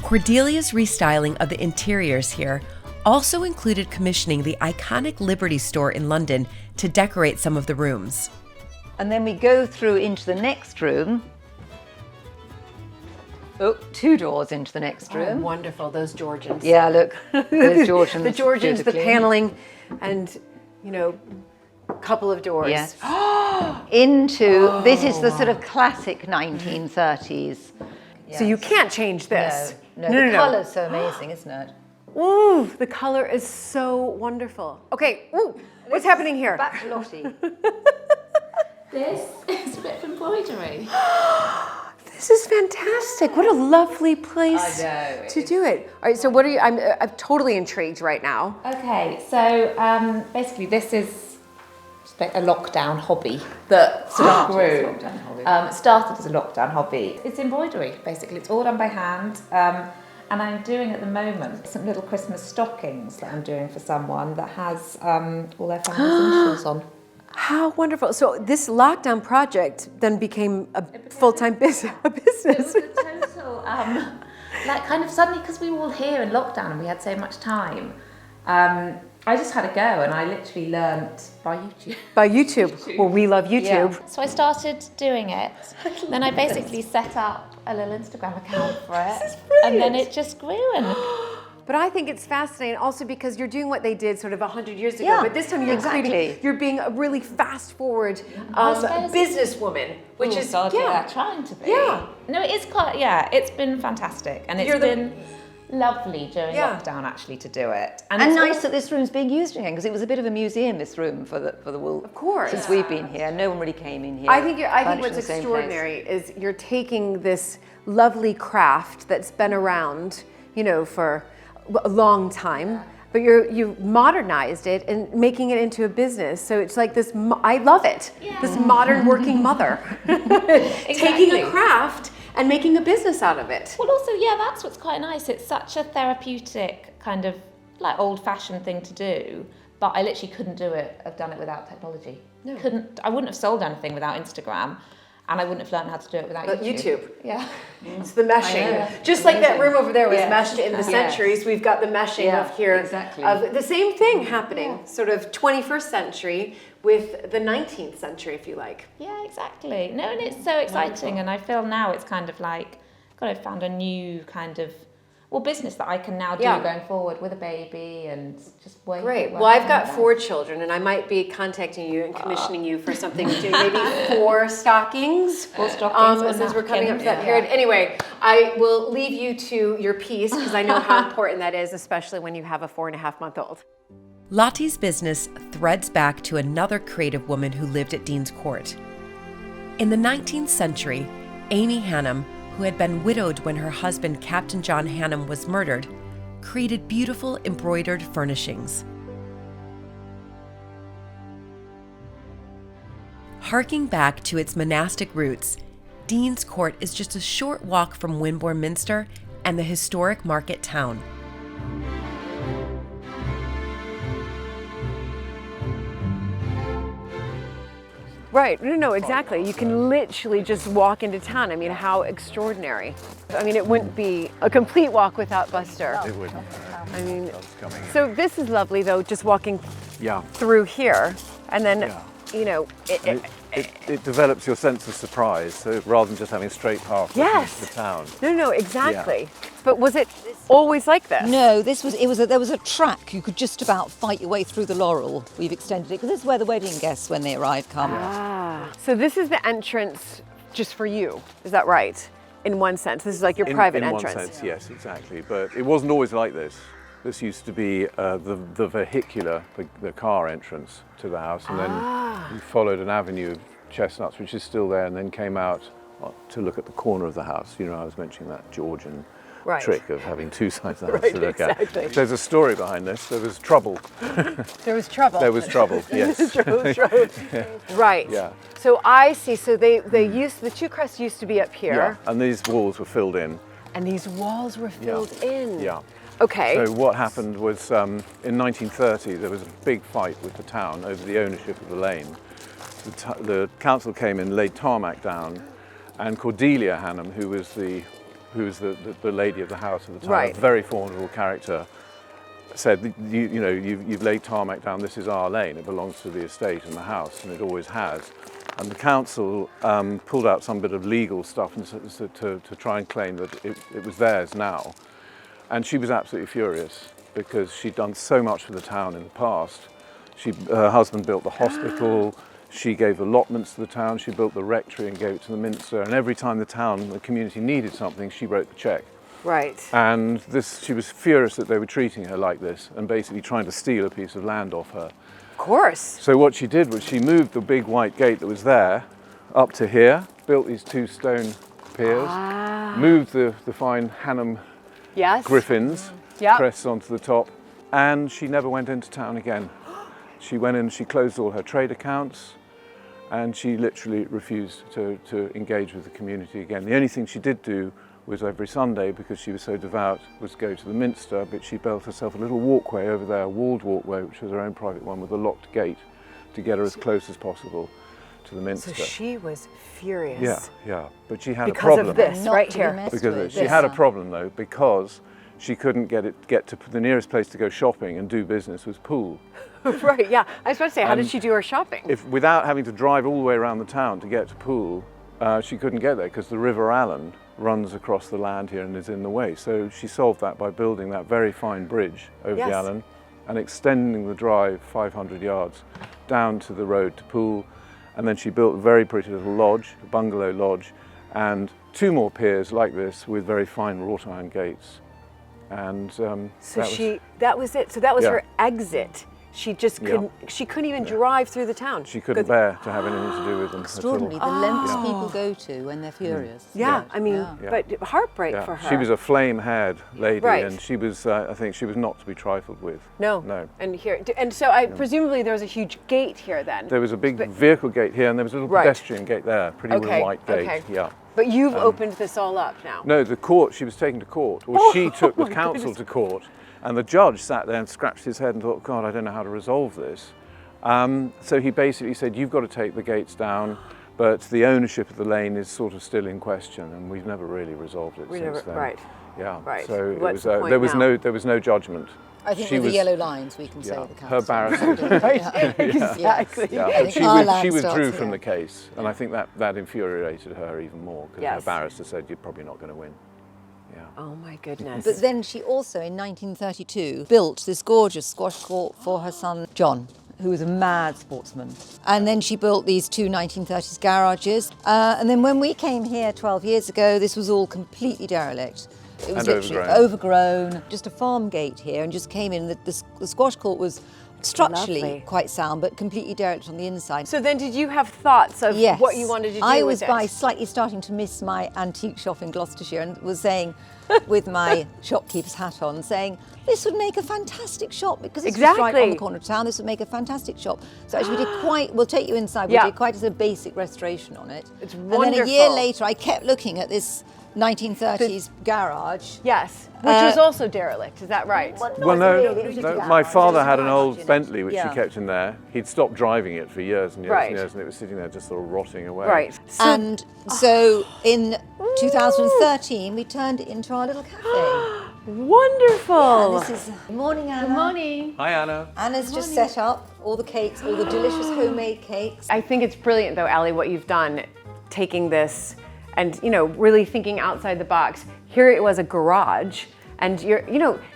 Cordelia's restyling of the interiors here also included commissioning the iconic Liberty store in London to decorate some of the rooms. And then we go through into the next room. Oh, 2 doors into the next room. Oh, wonderful, those Georgians. Yeah, look, those Georgians. The Georgians, the paneling, and a couple of doors. Yes. This is the sort of classic 1930s. Yes. So you can't change this. No, the colour's so amazing, isn't it? Ooh, the colour is so wonderful. Okay, what's happening here? Back to Lottie. This is a bit of embroidery. This is fantastic. What a lovely place to do it. All right, so what are you, I'm totally intrigued right now. Okay, so basically this is a lockdown hobby that sort of grew. It started as a lockdown hobby. It's embroidery, basically. It's all done by hand. And I'm doing at the moment some little Christmas stockings that I'm doing for someone that has all their family's initials on. How wonderful. So this lockdown project then became a full-time business. It was a total, like kind of suddenly, because we were all here in lockdown and we had so much time, I just had a go and I literally learnt by YouTube. By YouTube. Well, we love YouTube. Yeah. So I started doing it. Then I basically set up a little Instagram account for it. This is brilliant. And then it just grew. And but I think it's fascinating also because you're doing what they did sort of 100 years ago, Yeah, but this time you're being a really fast forward businesswoman, which is trying to be. Yeah. No, it is quite, it's been fantastic. And it's been lovely during lockdown actually to do it. And nice that this room's being used again, because it was a bit of a museum, this room, for the wool. Of course. Since we've been here, no one really came in here. I think what's extraordinary is you're taking this lovely craft that's been around, for a long time, but you've modernized it and making it into a business. So it's like this, I love it, this modern working mother. Taking a craft and making a business out of it. Well, also, that's what's quite nice. It's such a therapeutic kind of like old-fashioned thing to do, but I literally couldn't have done it without technology. No. I wouldn't have sold anything without Instagram, and I wouldn't have learned how to do it without YouTube. Yeah. It's the meshing. Just like that room over there was meshed in the centuries, we've got the meshing of here. Exactly. Of the same thing happening, sort of 21st century with the 19th century, if you like. Yeah, exactly. No, and it's so exciting, and I feel now it's kind of like, God, I've found a new kind of business that I can now do going forward with a baby and just work. Great. Well, I've got 4 children, and I might be contacting you and commissioning you for something to do, maybe 4 stockings. 4 stockings. Since we're coming up to that period. Anyway, I will leave you to your piece because I know how important that is, especially when you have a 4.5-month-old. Lottie's business threads back to another creative woman who lived at Dean's Court. In the 19th century, Amy Hannum, who had been widowed when her husband, Captain John Hannum, was murdered, created beautiful embroidered furnishings. Harking back to its monastic roots, Dean's Court is just a short walk from Wimborne Minster and the historic market town. Right, no, exactly. You can literally just walk into town. I mean, how extraordinary. I mean, it wouldn't be a complete walk without Buster. It wouldn't. I mean, so this is lovely though, just walking through here. And then, it develops your sense of surprise, so rather than just having a straight path into the town. No, exactly. Yeah. But was it always like this? No, there was a track. You could just about fight your way through the laurel. We've extended it, because this is where the wedding guests, when they arrive, come. So this is the entrance just for you, is that right? In one sense, this is like your private entrance. In one sense, yes, exactly. But it wasn't always like this. This used to be the vehicular, the car entrance to the house, and then we followed an avenue of chestnuts, which is still there, and then came out to look at the corner of the house. I was mentioning that Georgian trick of having 2 sides of the house to look at. There's a story behind this. There was trouble. There was trouble. There was trouble, yes. Right. Yeah. So I see. So the 2 crests used to be up here. Yeah, and these walls were filled in. And these walls were filled in. Yeah. Okay. So what happened was in 1930 there was a big fight with the town over the ownership of the lane. The council came in, laid tarmac down, and Cordelia Hannum, who was the lady of the house at the time, a very formidable character, said, you've laid tarmac down, this is our lane, it belongs to the estate and the house, and it always has. And the council pulled out some bit of legal stuff to try and claim that it was theirs now. And she was absolutely furious because she'd done so much for the town in the past. Her husband built the hospital, she gave allotments to the town, she built the rectory and gave it to the minster, and every time the community needed something, she wrote the cheque. Right. And she was furious that they were treating her like this and basically trying to steal a piece of land off her. Of course. So what she did was she moved the big white gate that was there up to here, built these 2 stone piers, moved the fine Hannum griffins, crests onto the top, and she never went into town again. She went in, she closed all her trade accounts, and she literally refused to engage with the community again. The only thing she did do was every Sunday, because she was so devout, was go to the Minster, but she built herself a little walkway over there, a walled walkway, which was her own private one with a locked gate to get her as close as possible to the Minster. So she was furious. Yeah, yeah, but she had because a problem. Of this, right here. Because she had a problem though, because she couldn't get to the nearest place to go shopping and do business was Poole. Right, yeah. I was about to say, how did she do her shopping? Without having to drive all the way around the town to get to Poole, she couldn't get there because the River Allen runs across the land here and is in the way. So she solved that by building that very fine bridge over the Allen and extending the drive 500 yards down to the road to Poole. And then she built a very pretty little lodge, a bungalow lodge, and 2 more piers like this with very fine wrought iron gates. And so that was it. So that was her exit. She just couldn't. She couldn't even drive through the town. She couldn't bear to have anything to do with them. Extraordinary, the lengths people go to when they're furious. Yeah, I mean, but heartbreak for her. She was a flame-haired lady, and she was. I think she was not to be trifled with. No. No. And so presumably there was a huge gate here then. There was a big vehicle gate here, and there was a little pedestrian gate there. Pretty little white gate. Okay. Yeah. But you've opened this all up now. No, the court. She was taken to court, or she took the council to court. And the judge sat there and scratched his head and thought, God, I don't know how to resolve this. So he basically said, you've got to take the gates down, but the ownership of the lane is sort of still in question, and we've never really resolved it since then. Right. Yeah. Right. So What's it was there was no judgment. I think with the yellow lines, we can say the council. Her barrister. Right. Exactly. Yeah. But she withdrew from the case, and I think that infuriated her even more because her barrister said, you're probably not going to win. Yeah. Oh my goodness. But then she also, in 1932, built this gorgeous squash court for her son, John, who was a mad sportsman. And then she built these 2 1930s garages. And then when we came here 12 years ago, this was all completely derelict. It was literally overgrown, just a farm gate here, and just came in. The squash court was structurally quite sound, but completely derelict on the inside. So then did you have thoughts of what you wanted to do I with was by slightly starting to miss my antique shop in Gloucestershire and was saying, with my shopkeeper's hat on, saying, this would make a fantastic shop because it's just right on the corner of town. This would make a fantastic shop. So actually we did we'll take you inside, we did quite a basic restoration on it. It's wonderful. And then a year later, I kept looking at this 1930s garage. Yes, which was also derelict, is that right? Well, no, my father had an old Bentley which he kept in there. He'd stopped driving it for years and years and years, and it was sitting there just sort of rotting away. Right. And so in 2013, we turned it into our little cafe. Wonderful. Yeah, this is good morning, Anna. Good morning. Hi, Anna. Anna's just set up all the cakes, all the delicious homemade cakes. I think it's brilliant, though, Ali, what you've done, taking this and really thinking outside the box. Here it was a garage, and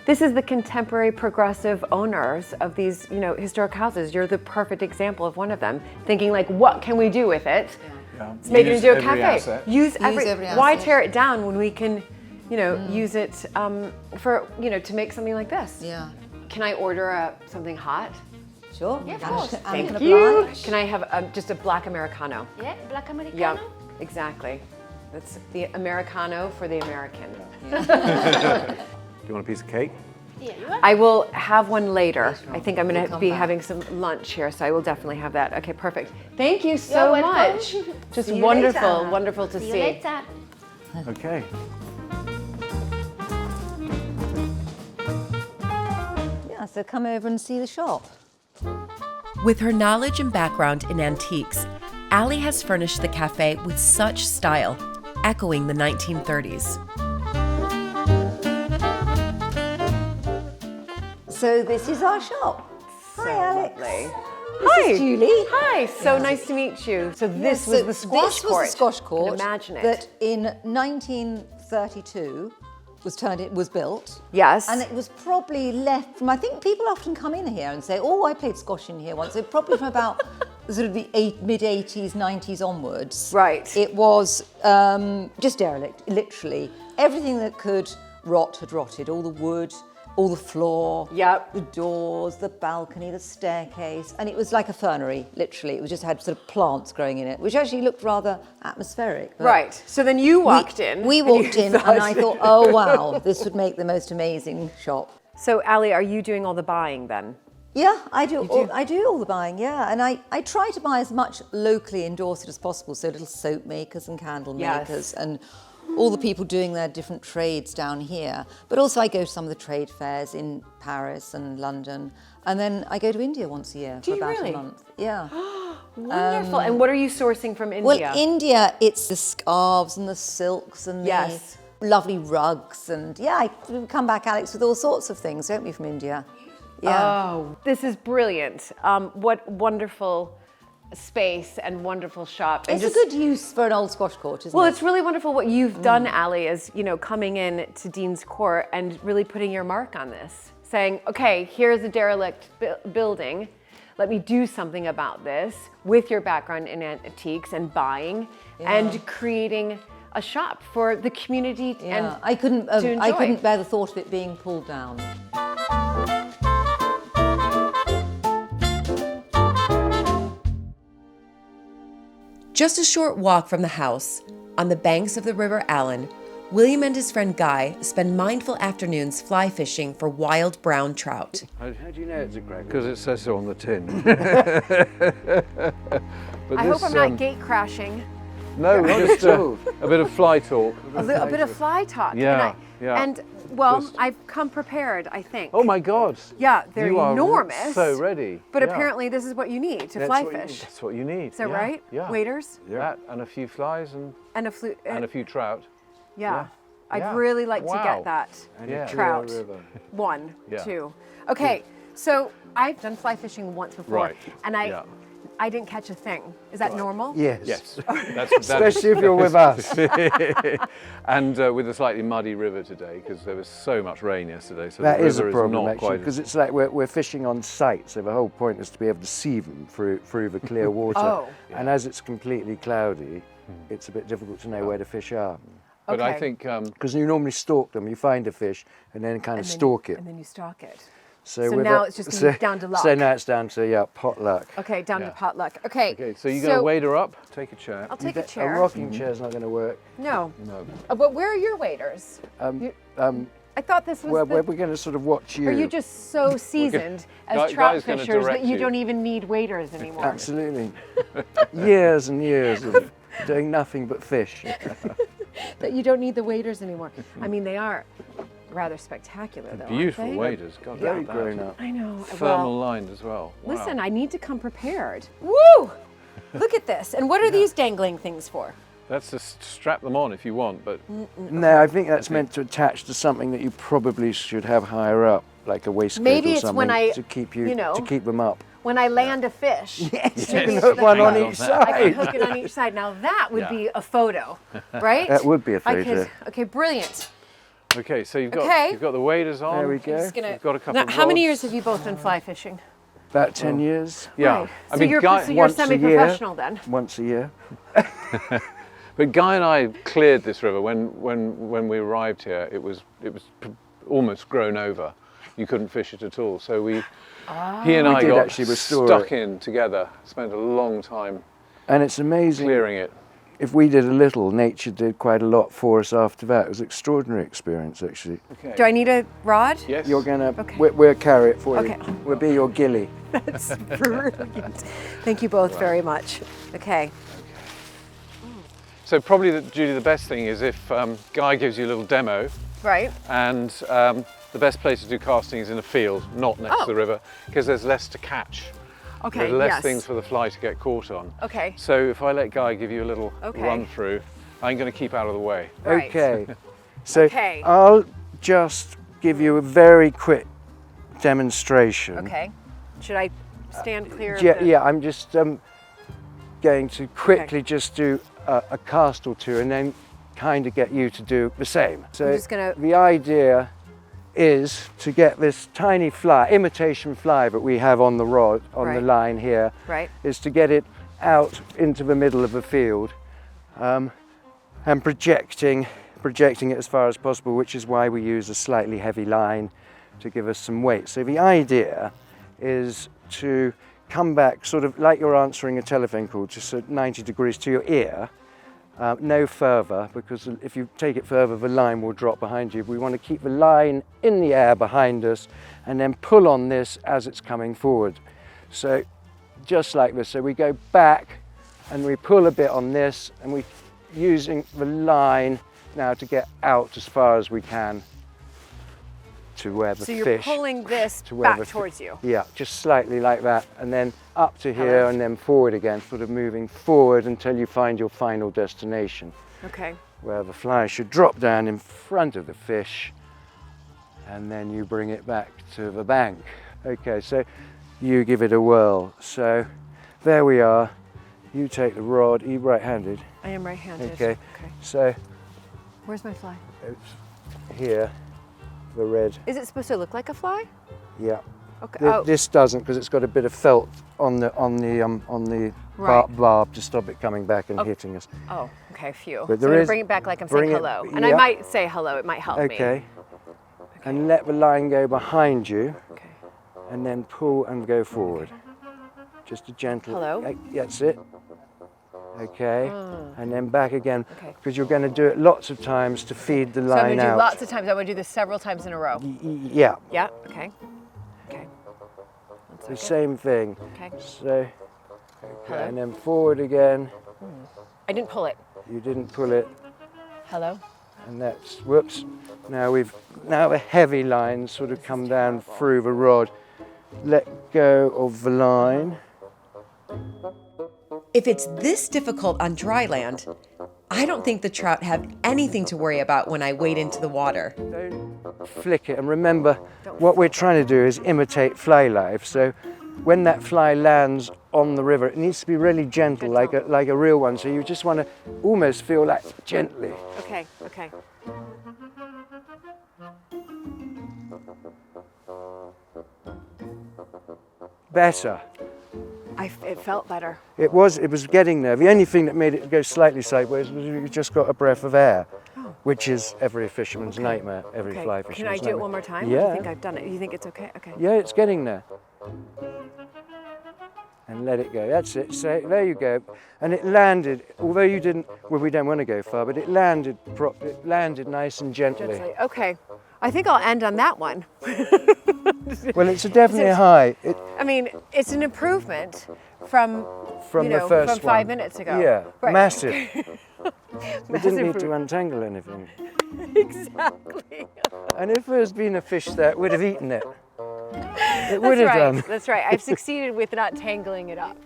this is the contemporary progressive owners of these historic houses. You're the perfect example of one of them, thinking like, what can we do with it? Let's make it into a cafe. Use every asset. Why tear it down when we can use it for to make something like this? Yeah. Can I order something hot? Sure. Yeah, of course. Thank you. Can I have just a black Americano? Yeah, black Americano. Yeah, exactly. That's the Americano for the American. Do you want a piece of cake? Yeah, you want? I will have one later. I think I'm going to be having some lunch here, so I will definitely have that. Okay, perfect. Thank you so much. Just wonderful, wonderful to see. See you later. Okay. Yeah, so come over and see the shop. With her knowledge and background in antiques, Ali has furnished the cafe with such style, echoing the 1930s. So this is our shop. Hi, Alex. Lovely. This is Julie. Hi, so nice to meet you. So this was the squash court. This was the squash court. Imagine it. That in 1932 was built. Yes. And it was probably left from, I think people often come in here and say, oh, I played squash in here once. So probably from about sort of the mid-80s, 90s onwards. Right. It was just derelict, literally. Everything that could rot had rotted. All the wood, all the floor, the doors, the balcony, the staircase, and it was like a fernery, literally. It was just had sort of plants growing in it, which actually looked rather atmospheric. Right, so then you walked in. We walked in and I thought, oh wow, this would make the most amazing shop. So Ali, are you doing all the buying then? Yeah, I do all the buying, yeah. And I try to buy as much locally in Dorset as possible, so little soap makers and candle makers and all the people doing their different trades down here. But also I go to some of the trade fairs in Paris and London, and then I go to India once a year for about a month. Yeah. Wonderful. And what are you sourcing from India? Well, India, it's the scarves and the silks and the lovely rugs. And yeah, we come back, Alex, with all sorts of things, don't we, from India? Yeah. Oh, this is brilliant. What wonderful space and wonderful shop. And it's a good use for an old squash court, isn't it? Well, it's really wonderful what you've done, Ali, is, you know, coming in to Dean's Court and really putting your mark on this. Saying, okay, here's a derelict building. Let me do something about this with your background in antiques and buying and creating a shop for the community and I couldn't bear the thought of it being pulled down. Just a short walk from the house, on the banks of the River Allen, William and his friend Guy spend mindful afternoons fly fishing for wild brown trout. How do you know it's a crack? Because it says so on the tin. I hope I'm not gate crashing. No, just a bit of fly talk. A bit of fly talk. Yeah, And, well, I've come prepared, I think. Oh my God. Yeah, they're you enormous. Are so ready. But apparently this is what you need to fly fish. That's what you need. Is that right? Yeah. Waiters? Yeah. That and a few flies and a few trout. Yeah. I'd really like to get that trout. One, two. Okay, so I've done fly fishing once before, and I didn't catch a thing. Is that normal? Yes. That's especially if you're with us. And with a slightly muddy river today, because there was so much rain yesterday. So that the is a river problem, not actually, because it's like we're fishing on sight, so the whole point is to be able to see them through the clear water. And as it's completely cloudy, it's a bit difficult to know where the fish are. But I think... Because you normally stalk them, you find a fish and then kind of stalk it. And then you stalk it. So now it's just down to luck. So now it's down to, pot luck. Okay, down to pot luck. Okay, so you're going to wader up? Take a chair. I'll take a chair. A rocking chair's not going to work. No. But where are your waiters? I thought this was we're going to sort of watch you. Are you just so seasoned as trout fishers that you don't even need waiters anymore? Absolutely. Years and years of doing nothing but fish. That you don't need the waiters anymore. I mean, they are rather spectacular, though. Beautiful aren't they? waders. God, very grown up. I know. Thermal lined as well. Wow. Listen, I need to come prepared. Woo! Look at this. And what are these dangling things for? That's to strap them on if you want, but... No, I think that's meant to attach to something that you probably should have higher up, like a waistcoat or something, to keep to keep them up. When I land a fish. Yes, you can hook one on each side. I can hook it on each side. Now that would be a photo, right? That would be a photo. Okay, brilliant. Okay, so you've got the waders on. There we go. You've got a couple of how many years have you both been fly fishing? About 10 years. Yeah. Right. So you're semi-professional then? Once a year. But Guy and I cleared this river when we arrived here. It was almost grown over. You couldn't fish it at all. So he and I got stuck in together. Spent a long time. And it's amazing clearing it. If we did a little, nature did quite a lot for us after that. It was an extraordinary experience, actually. Okay. Do I need a rod? Yes. You're gonna. We'll carry it for you. We'll be your gilly. That's brilliant. Thank you both very much. Okay. So probably, Judy, the best thing is if Guy gives you a little demo. Right. And the best place to do casting is in a field, not next to the river, because there's less to catch. Okay, There's less things for the fly to get caught on. Okay. So if I let Guy give you a little run through, I'm going to keep out of the way. Right. Okay. So I'll just give you a very quick demonstration. Okay. Should I stand clear? Yeah, I'm just going to quickly just do a cast or two and then kind of get you to do the same. So the idea is to get this tiny fly, imitation fly that we have on the rod, on the line here, is to get it out into the middle of the field and projecting it as far as possible, which is why we use a slightly heavy line to give us some weight. So the idea is to come back sort of like you're answering a telephone call, just at 90 degrees to your ear, no further, because if you take it further, the line will drop behind you. We want to keep the line in the air behind us and then pull on this as it's coming forward. So just like this. So we go back and we pull a bit on this, and we're using the line now to get out as far as we can to where the fish... So you're pulling this back towards you? Yeah, just slightly like that, and then up to here and then forward again, sort of moving forward until you find your final destination. Okay. Where the fly should drop down in front of the fish, and then you bring it back to the bank. Okay, so you give it a whirl. So there we are. You take the rod. Are you right-handed? I am right-handed. Okay. So where's my fly? It's here. The red. Is it supposed to look like a fly? Yeah. Okay. This doesn't, because it's got a bit of felt on the barb to stop it coming back and hitting us. Oh, okay, phew. But so I'm gonna bring it back like I'm saying hello. And I might say hello, it might help me. Okay. And let the line go behind you. Okay. And then pull and go forward. Just a gentle... Hello? That's it. Okay. And then back again. Because you're going to do it lots of times to feed the line out. So I'm going to do lots of times. I'm going to do this several times in a row. Yeah. Yeah, okay. Okay. The same thing. Okay. So, and then forward again. I didn't pull it. You didn't pull it. Hello? And that's, whoops. Now the heavy lines sort of come down through the rod. Let go of the line. If it's this difficult on dry land, I don't think the trout have anything to worry about when I wade into the water. Don't flick it, and remember, what we're trying to do is imitate fly life. So when that fly lands on the river, it needs to be really gentle, like a real one. So you just want to almost feel like gently. Okay, okay. Better. It felt better. It was getting there. The only thing that made it go slightly sideways was you just got a breath of air, which is every fisherman's nightmare, every fly fisherman's nightmare. Can I do it one more time? Yeah. I think I've done it. You think it's okay? Okay. Yeah, it's getting there. And let it go. That's it. So there you go. And it landed, although you didn't, well, we don't want to go far, but it landed nice and gently. Okay. I think I'll end on that one. Well, it's definitely a high. I mean, it's an improvement from the first from 5 minutes ago. Yeah, right. Massive. We didn't need to untangle anything. Exactly. And if there's been a fish there, it would have eaten it. It would have done. That's right. I've succeeded with not tangling it up.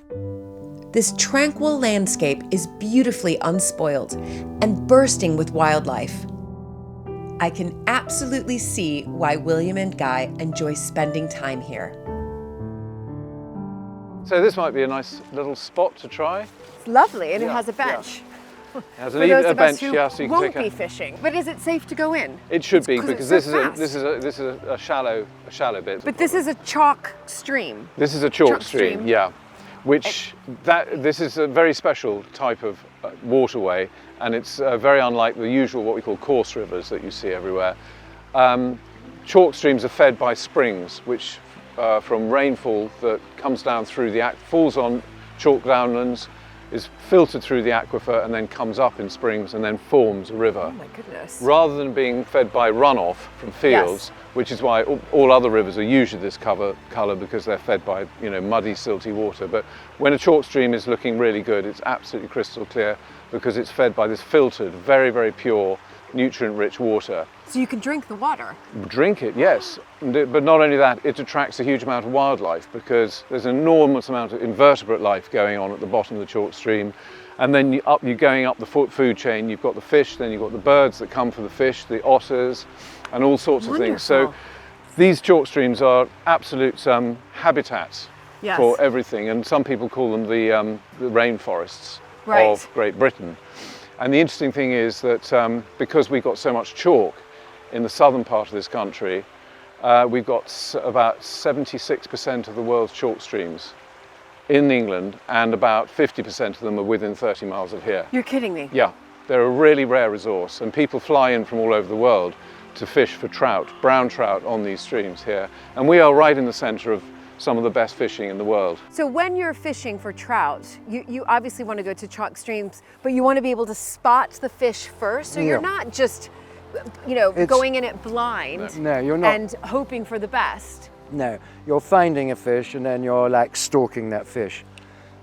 This tranquil landscape is beautifully unspoiled and bursting with wildlife. I can absolutely see why William and Guy enjoy spending time here. So this might be a nice little spot to try. It's lovely, and it has a bench. It has a bench, yeah, so you can won't be fishing. But is it safe to go in? It should be, because this is a shallow bit. But this is a chalk stream. This is a chalk stream, yeah. This is a very special type of waterway, and it's very unlike the usual what we call coarse rivers that you see everywhere. Chalk streams are fed by springs, which from rainfall that comes down through falls on chalk downlands, is filtered through the aquifer and then comes up in springs and then forms a river. Oh my goodness. Rather than being fed by runoff from fields, which is why all other rivers are usually this colour because they're fed by muddy, silty water. But when a chalk stream is looking really good, it's absolutely crystal clear because it's fed by this filtered, very, very pure, nutrient-rich water. So you can drink the water? Drink it, yes. But not only that, it attracts a huge amount of wildlife because there's an enormous amount of invertebrate life going on at the bottom of the chalk stream. And then you're going up the food chain, you've got the fish, then you've got the birds that come for the fish, the otters, and all sorts of things. So these chalk streams are absolute habitats for everything. And some people call them the rainforests of Great Britain. And the interesting thing is that because we've got so much chalk in the southern part of this country, we've got about 76% of the world's chalk streams in England, and about 50% of them are within 30 miles of here. You're kidding me? Yeah, they're a really rare resource, and people fly in from all over the world to fish for trout, brown trout, on these streams here. And we are right in the centre of some of the best fishing in the world. So when you're fishing for trout, you obviously want to go to chalk streams, but you want to be able to spot the fish first. So you're not just, going in it blind No, you're not. and hoping for the best. No, you're finding a fish and then you're like stalking that fish.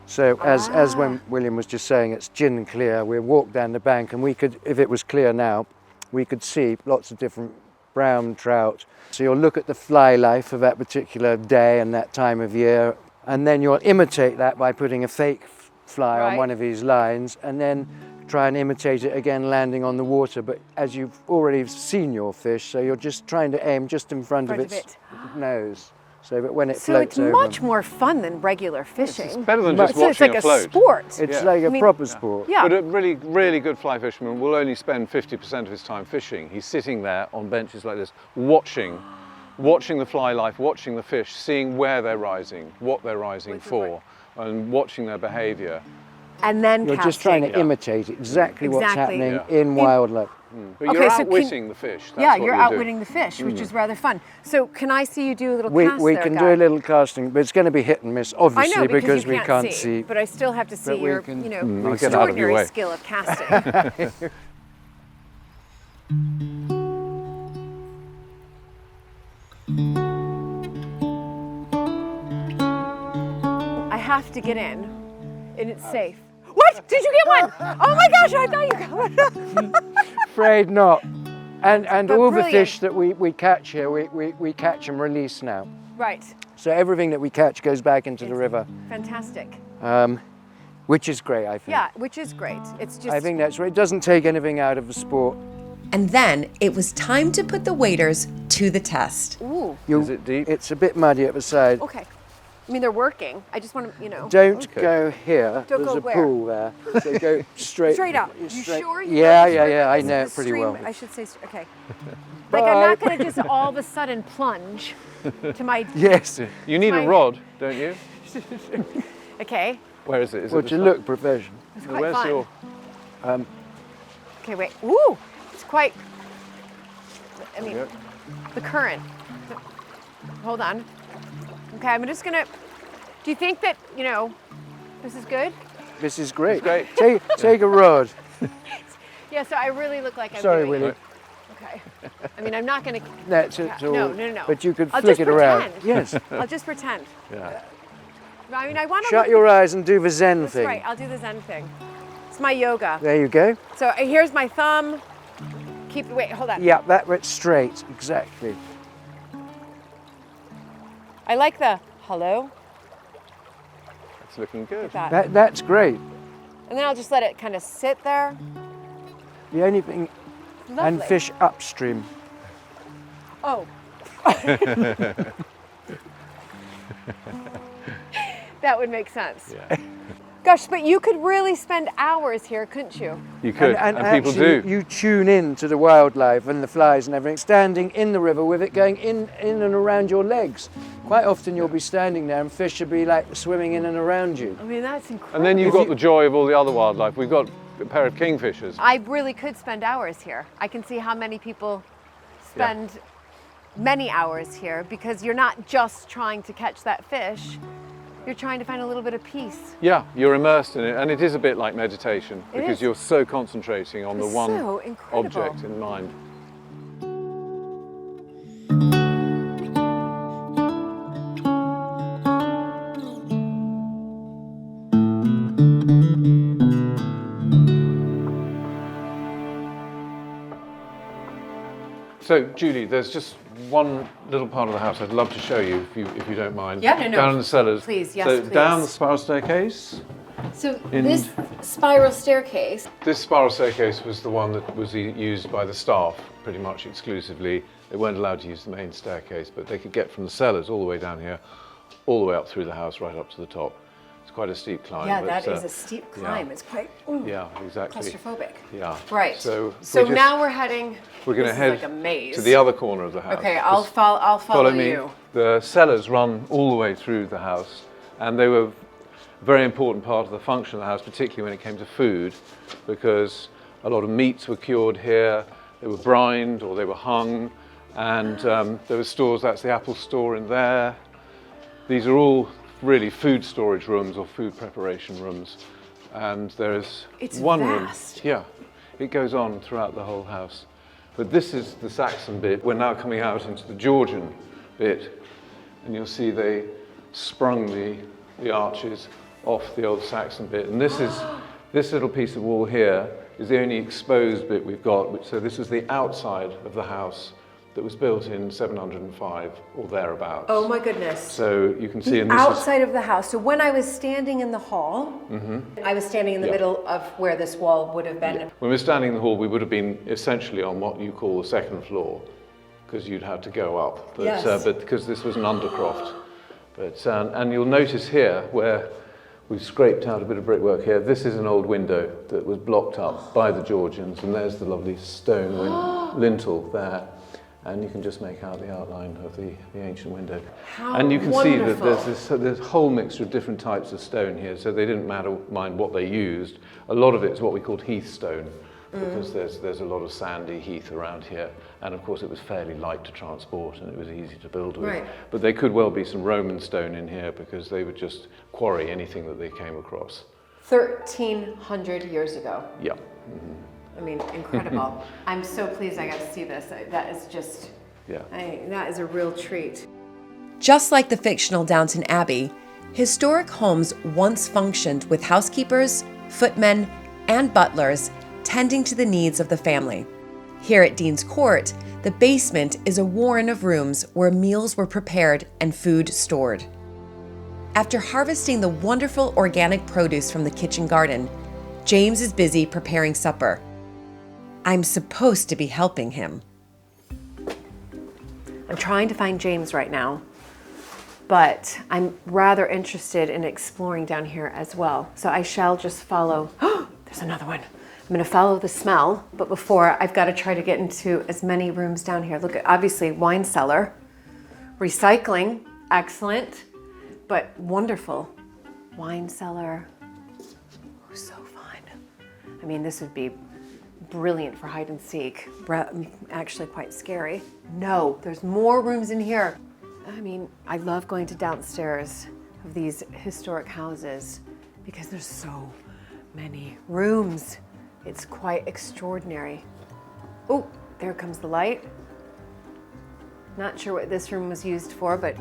So as when William was just saying, it's gin clear. We walk down the bank and we could, if it was clear now, we could see lots of different brown trout. So you'll look at the fly life of that particular day and that time of year, and then you'll imitate that by putting a fake fly on one of these lines and then try and imitate it again landing on the water. But as you've already seen your fish, so you're just trying to aim just in front of its nose. So that when it floats over. So it's much more fun than regular fishing. It's better than just watching a float. It's like a sport. It's like a proper sport. Yeah. But a really, really good fly fisherman will only spend 50% of his time fishing. He's sitting there on benches like this, watching the fly life, watching the fish, seeing where they're rising, what they're rising for, and watching their behaviour. And then you're just trying to imitate exactly what's happening in wildlife. But you're outwitting the fish. That's you're outwitting the fish, which is rather fun. So can I see you do a little cast We there, can Guy? do a little casting, but it's going to be hit and miss, obviously, I know, because you we can't see. But I still have to see your, I'll get out of your extraordinary way. skill of casting. I have to get in, and it's safe. What? Did you get one? Oh my gosh, I thought you got one. Afraid not. And all brilliant. the fish that we catch here, we catch and release now. Right. So everything that we catch goes back into the river. Fantastic. Which is great, I think. Yeah, which is great. It's just. I think that's right. It doesn't take anything out of the sport. And then it was time to put the waders to the test. Ooh. Is it deep? It's a bit muddy at the side. Okay. I mean, they're working. I just want to, Don't go here. Don't There's go a where? pool there. So go straight. Straight up. You sure? Yeah. I know it pretty well. I should say, okay. Like, I'm not going to just all of a sudden plunge to my... Yes. You need a rod, don't you? Okay. Where is it? Is well, it to look professional. It's quite Where's fun. your... Okay, wait. Ooh! It's quite... I mean, the current. Hold on. Okay, I'm just gonna... Do you think that, this is good? This is great. It's great. Take a rod. Yeah, so I really look like I'm Sorry, doing Willie. it. Okay. I mean, I'm not gonna... That's it. No. But you could I'll flick just it around. pretend. Yes. I'll just pretend. Yeah. I mean, I want to Shut your eyes and do the Zen That's thing. right, I'll do the Zen thing. It's my yoga. There you go. So here's my thumb. Wait, hold on. Yeah, that went straight, exactly. I like the hello. It's looking good. That's great. And then I'll just let it kind of sit there. The only thing, and Lovely. fish upstream. Oh. That would make sense. Yeah. Gosh, but you could really spend hours here, couldn't you? You could, and people actually, do. You tune in to the wildlife and the flies and everything, standing in the river with it going in and around your legs. Quite often you'll be standing there and fish will be like swimming in and around you. I mean, that's incredible. And then you've got the joy of all the other wildlife. We've got a pair of kingfishers. I really could spend hours here. I can see how many people spend many hours here because you're not just trying to catch that fish. You're trying to find a little bit of peace. Yeah, you're immersed in it, and it is a bit like meditation It because is. you're so concentrating on the It's one so incredible. object in mind. So, Judy, there's just one little part of the house I'd love to show you, if you don't mind. Yeah, no. Down in the cellars. Please, yes, so please. down the spiral staircase. So In- this spiral staircase. This spiral staircase was the one that was used by the staff pretty much exclusively. They weren't allowed to use the main staircase, but they could get from the cellars all the way down here, all the way up through the house, right up to the top. It's quite a steep climb. Yeah, but, that is a steep climb. yeah. It's quite Yeah, exactly. claustrophobic. Yeah. Right. So, Now we're heading. we're going to this head is like a maze. to the other corner of the house. Okay, I'll Just follow me. you. The cellars run all the way through the house, and they were a very important part of the function of the house, particularly when it came to food, because a lot of meats were cured here. They were brined or they were hung, and there were stores. That's the apple store in there. These are all really food storage rooms or food preparation rooms. And there is one vast. room. Yeah, it goes on throughout the whole house. But this is the Saxon bit. We're now coming out into the Georgian bit. And you'll see they sprung the arches off the old Saxon bit. And this little piece of wall here is the only exposed bit we've got. So this is the outside of the house that was built in 705 or thereabouts. Oh my goodness. So you can see the outside of the house. So when I was standing in the hall, I was standing in the middle of where this wall would have been. When we were standing in the hall, we would have been essentially on what you call the second floor, because you'd have to go up. But, but because this was an undercroft. But, and you'll notice here where we've scraped out a bit of brickwork here. This is an old window that was blocked up by the Georgians, and there's the lovely stone lintel there. And you can just make out the outline of the ancient window. And you can see that there's this whole mixture of different types of stone here, so they didn't mind what they used. A lot of it is what we called heath stone, because there's a lot of sandy heath around here. And of course it was fairly light to transport and it was easy to build with. But there could well be some Roman stone in here, because they would just quarry anything that they came across. 1,300 years ago. Yeah. I mean, incredible. I'm so pleased I got to see this. That is just, that is a real treat. Just like the fictional Downton Abbey, historic homes once functioned with housekeepers, footmen, and butlers tending to the needs of the family. Here at Dean's Court, the basement is a warren of rooms where meals were prepared and food stored. After harvesting the wonderful organic produce from the kitchen garden, James is busy preparing supper. I'm supposed to be helping him. I'm trying to find James right now, but I'm rather interested in exploring down here as well. So I shall just follow. Oh, there's another one. I'm going to follow the smell, but before I've got to try to get into as many rooms down here. Look at, obviously, wine cellar, recycling, excellent, but wonderful. Wine cellar, oh, so fun. I mean, this would be brilliant for hide and seek. Actually quite scary. No, there's more rooms in here. I mean, I love going to downstairs of these historic houses because there's so many rooms. It's quite extraordinary. Oh, there comes the light. Not sure what this room was used for, but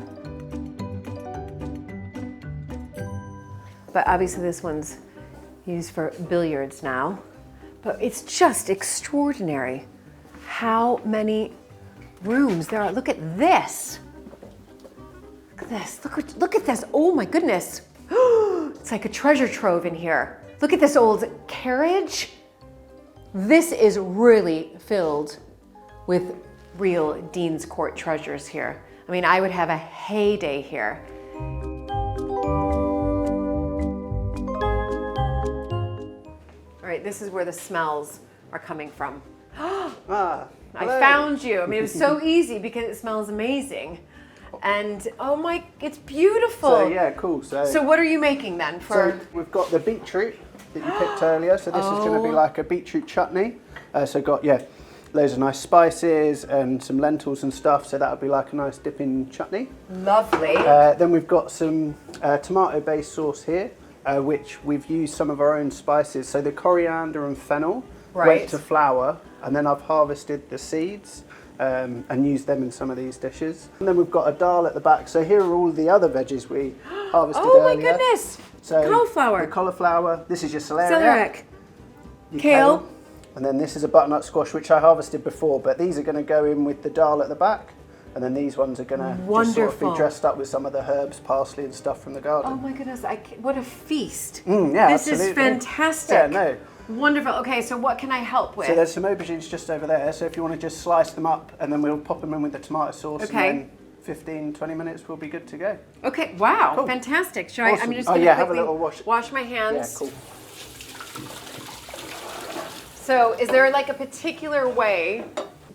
obviously this one's used for billiards now. But it's just extraordinary how many rooms there are. Look at this. Look at this. Look at this. Oh my goodness. It's like a treasure trove in here. Look at this old carriage. This is really filled with real Dean's Court treasures here. I mean, I would have a heyday here. All right, this is where the smells are coming from. I found you. I mean, it was so easy because it smells amazing. And oh my, it's beautiful. So yeah, cool. So what are you making then? So we've got the beetroot that you picked earlier. So this is going to be like a beetroot chutney. So got, loads of nice spices and some lentils and stuff. So that would be like a nice dipping chutney. Lovely. Then we've got some tomato-based sauce here, which we've used some of our own spices. So the coriander and fennel went to flour, and then I've harvested the seeds and used them in some of these dishes. And then we've got a dal at the back. So here are all the other veggies we harvested earlier. Oh my goodness! So cauliflower. The cauliflower. This is your celeriac. Kale. And then this is a butternut squash, which I harvested before, but these are going to go in with the dal at the back. And then these ones are going to just sort of be dressed up with some of the herbs, parsley and stuff from the garden. Oh my goodness, what a feast. Yeah, this absolutely. is fantastic. Yeah, no. Wonderful. Okay, so what can I help with? So there's some aubergines just over there. So if you want to just slice them up, and then we'll pop them in with the tomato sauce. Okay. And then 15, 20 minutes, we'll be good to go. Okay, wow, cool. Fantastic. Should Awesome. I'm just going to have a little wash my hands. Yeah, cool. So is there like a particular way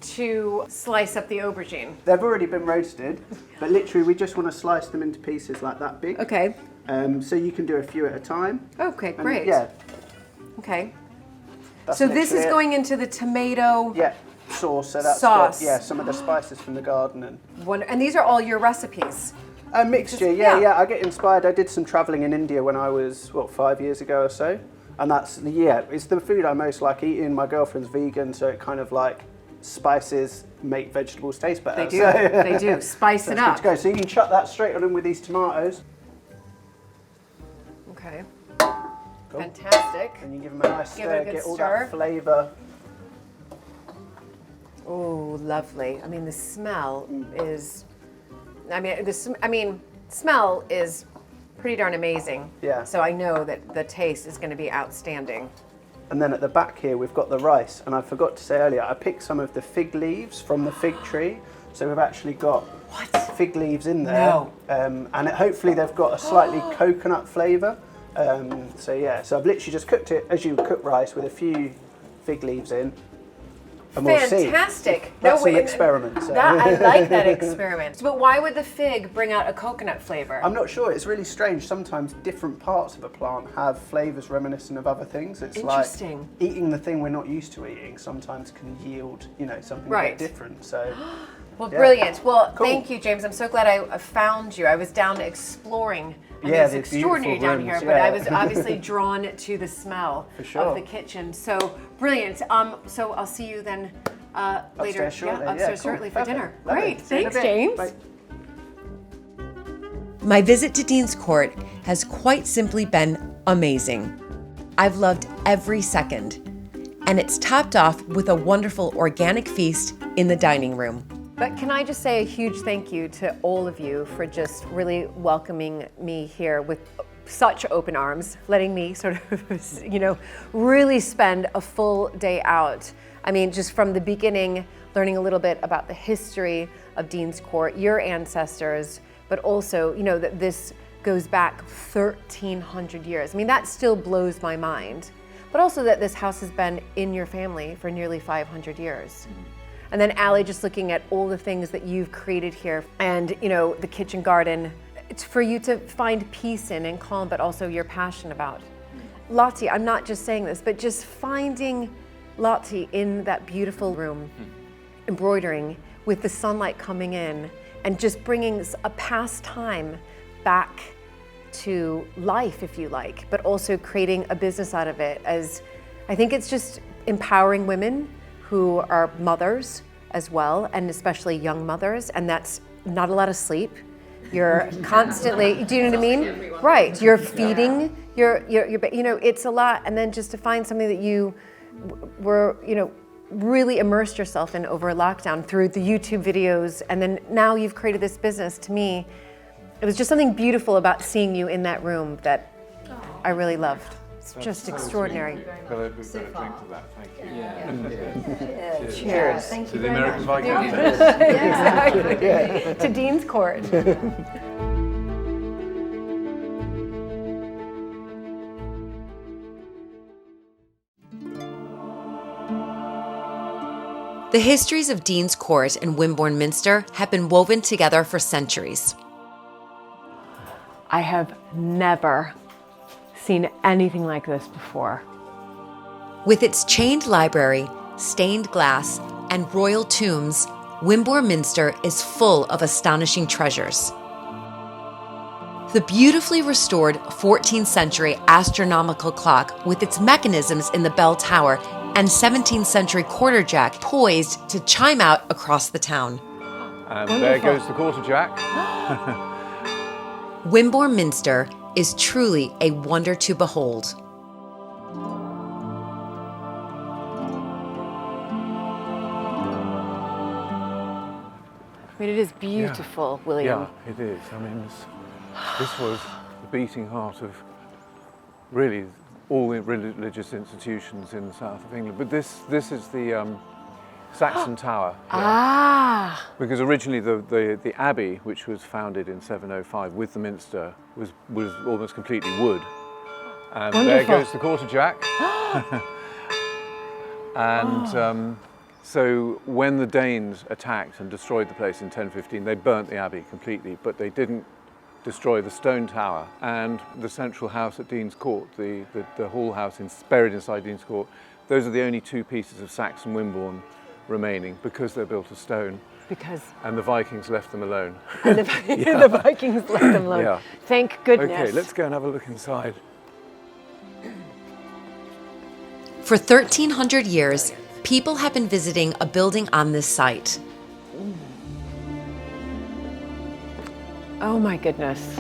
to slice up the aubergine? They've already been roasted, but literally we just want to slice them into pieces like that big. Okay. So you can do a few at a time. Okay, great. Yeah. Okay. That's so this is going into the tomato sauce. So that's sauce. Got, some of the spices from the garden. And these are all your recipes? A mixture, yeah. I get inspired. I did some travelling in India when I was, 5 years ago or so. And it's the food I most like eating. My girlfriend's vegan, so it kind of like spices make vegetables taste better. They do, they do. Spice it up. Good to go. So you can chuck that straight on in with these tomatoes. Okay. Cool. Fantastic. And you give them a nice stir, get all that flavour. Oh, lovely. I mean, the smell is, smell is pretty darn amazing. Yeah. So I know that the taste is going to be outstanding. And then at the back here, we've got the rice. And I forgot to say earlier, I picked some of the fig leaves from the fig tree. So we've actually got fig leaves in there. No. And hopefully they've got a slightly coconut flavour. So I've literally just cooked it as you would cook rice with a few fig leaves in. And we'll see. Fantastic. That's an experiment. So. I like that experiment. But why would the fig bring out a coconut flavour? I'm not sure. It's really strange. Sometimes different parts of a plant have flavours reminiscent of other things. It's like eating the thing we're not used to eating sometimes can yield, something a bit different. So. Well, brilliant. Well, thank you, James. I'm so glad I found you. I was down exploring. It's extraordinary down here, but I was obviously drawn to the smell of the kitchen. So brilliant. So I'll see you then later. Upstairs shortly for dinner. Great. Thanks, James. Bye. My visit to Dean's Court has quite simply been amazing. I've loved every second, and it's topped off with a wonderful organic feast in the dining room. But can I just say a huge thank you to all of you for just really welcoming me here with such open arms, letting me sort of, really spend a full day out. I mean, just from the beginning, learning a little bit about the history of Dean's Court, your ancestors, but also, that this goes back 1,300 years. I mean, that still blows my mind. But also that this house has been in your family for nearly 500 years. And then Allie, just looking at all the things that you've created here and, the kitchen garden, it's for you to find peace in and calm, but also your passion about. Lottie, I'm not just saying this, but just finding Lottie in that beautiful room, embroidering with the sunlight coming in and just bringing a pastime back to life, if you like, but also creating a business out of it. As I think it's just empowering women who are mothers as well, and especially young mothers, and that's not a lot of sleep. You're constantly, do you know what I mean? Right, you're feeding, it's a lot, and then just to find something that you were, really immersed yourself in over lockdown through the YouTube videos, and then now you've created this business. To me, it was just something beautiful about seeing you in that room that I really loved. It's just extraordinary. Better drink to that, thank you. Cheers. To the American Viscountess. Exactly. To Dean's Court. The histories of Dean's Court and Wimborne Minster have been woven together for centuries. I have never seen anything like this before. With its chained library, stained glass, and royal tombs, Wimborne Minster is full of astonishing treasures. The beautifully restored 14th century astronomical clock with its mechanisms in the bell tower and 17th century quarterjack poised to chime out across the town. And there goes the quarterjack. Wimborne Minster is truly a wonder to behold. I mean, it is beautiful, William. Yeah, it is. I mean, this was the beating heart of really all the religious institutions in the south of England. But this is the Saxon tower. Ah! Because originally the abbey, which was founded in 705 with the minster, was almost completely wood. And there goes the quarterjack. And so when the Danes attacked and destroyed the place in 1015, they burnt the abbey completely, but they didn't destroy the stone tower. And the central house at Dean's Court, the hall house buried inside Dean's Court, those are the only two pieces of Saxon Wimborne remaining because they're built of stone. because... And the Vikings left them alone. And the Vikings left them alone. Yeah. Thank goodness. Okay, let's go and have a look inside. For 1,300 years, people have been visiting a building on this site. Oh my goodness.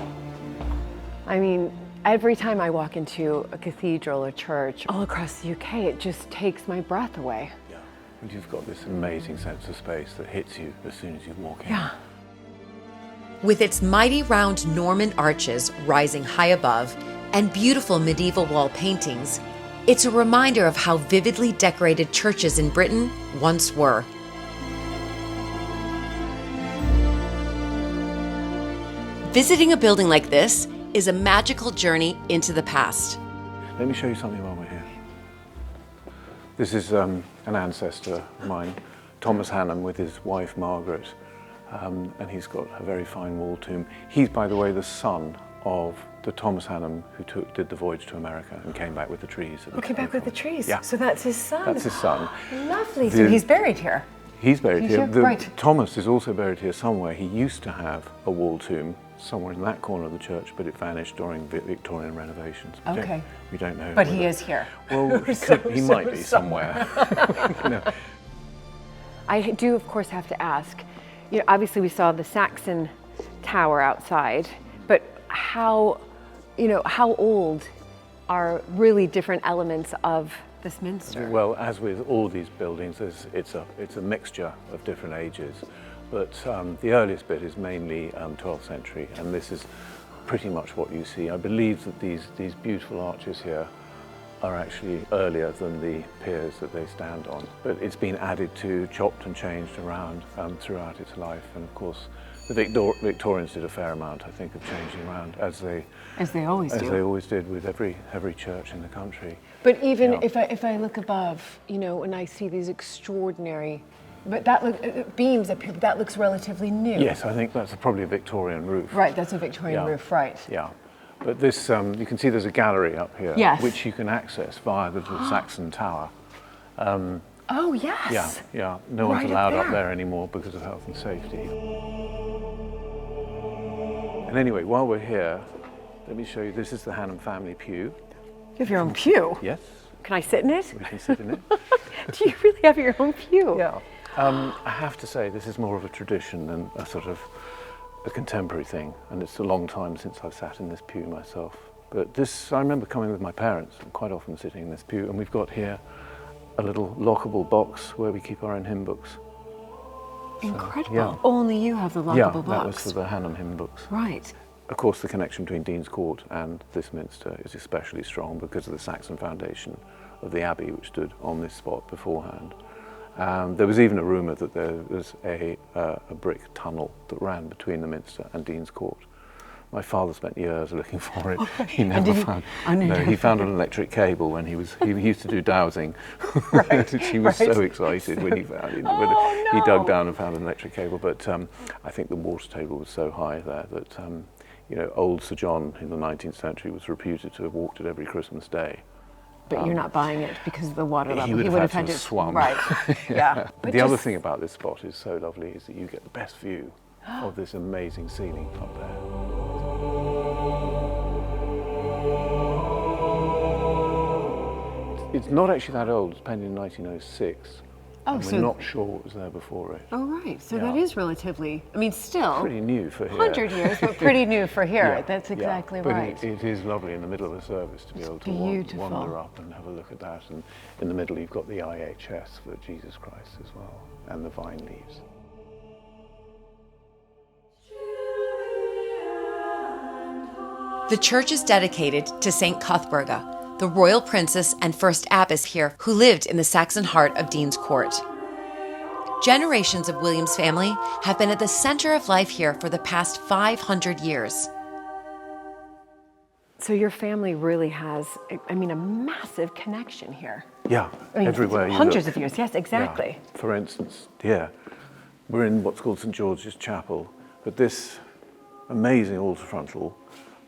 I mean, every time I walk into a cathedral or church all across the UK, it just takes my breath away. Yeah. And you've got this amazing sense of space that hits you as soon as you walk in. Yeah. With its mighty round Norman arches rising high above and beautiful medieval wall paintings, it's a reminder of how vividly decorated churches in Britain once were. Visiting a building like this is a magical journey into the past. Let me show you something while we're here. This is an ancestor of mine, Thomas Hannam, with his wife Margaret, and he's got a very fine wall tomb. He's, by the way, the son of the Thomas Hannam who did the voyage to America and came back with the trees. Came back with the trees? Yeah. So that's his son? That's his son. Lovely. So he's buried here? He's buried here. Right. Thomas is also buried here somewhere. He used to have a wall tomb somewhere in that corner of the church, but it vanished during Victorian renovations. We don't know. But he is here. Well, he might be somewhere. No. I do, of course, have to ask, you know, obviously we saw the Saxon tower outside, but how old are really different elements of this minster? Well, as with all these buildings, it's a mixture of different ages. But the earliest bit is mainly 12th century, and this is pretty much what you see. I believe that these beautiful arches here are actually earlier than the piers that they stand on. But it's been added to, chopped and changed around throughout its life. And of course, the Victorians did a fair amount, I think, of changing around, as they always did with every church in the country. But even if I look above, you know, and I see these extraordinary, but beams up here, that looks relatively new. Yes, I think that's probably a Victorian roof. Right, that's a Victorian roof, right. Yeah. But this, you can see there's a gallery up here, which you can access via the little Saxon tower. Oh, yes. Yeah. No one's allowed up there anymore because of health and safety. And anyway, while we're here, let me show you, this is the Hannam family pew. You have your own pew? Yes. Can I sit in it? We can sit in it. Do you really have your own pew? Yeah. I have to say, this is more of a tradition than a sort of a contemporary thing, and it's a long time since I've sat in this pew myself. But this, I remember coming with my parents and quite often sitting in this pew, and we've got here a little lockable box where we keep our own hymn books. Incredible. Yeah. Only you have the lockable box. Yeah, that was for the Hannam hymn books. Right. Of course, the connection between Dean's Court and this minster is especially strong because of the Saxon foundation of the abbey, which stood on this spot beforehand. There was even a rumour that there was a brick tunnel that ran between the minster and Dean's Court. My father spent years looking for it. He never found. He found an electric cable when he used to do dowsing. Right. He was so excited when he found it. He dug down and found an electric cable. But I think the water table was so high there that old Sir John in the 19th century was reputed to have walked it every Christmas Day. But you're not buying it because of the water level. He would have had to swum. Right. Yeah. The other thing about this spot is so lovely is that you get the best view of this amazing ceiling up there. It's not actually that old. It's painted in 1906. Oh, and we're not sure what was there before it. Oh, right. So that is relatively, I mean, still pretty new for here. 100 years, but pretty new for here. That's exactly right. But it is lovely in the middle of the service to be able to wander up and have a look at that. And in the middle, you've got the IHS for Jesus Christ as well, and the vine leaves. The church is dedicated to St. Cuthberga, the royal princess and first abbess here who lived in the Saxon heart of Dean's Court. Generations of William's family have been at the center of life here for the past 500 years. So your family really has, I mean, a massive connection here. Yeah, everywhere you hundreds look. of years, yes, exactly. Yeah. For instance, we're in what's called St. George's Chapel, but this amazing altar frontal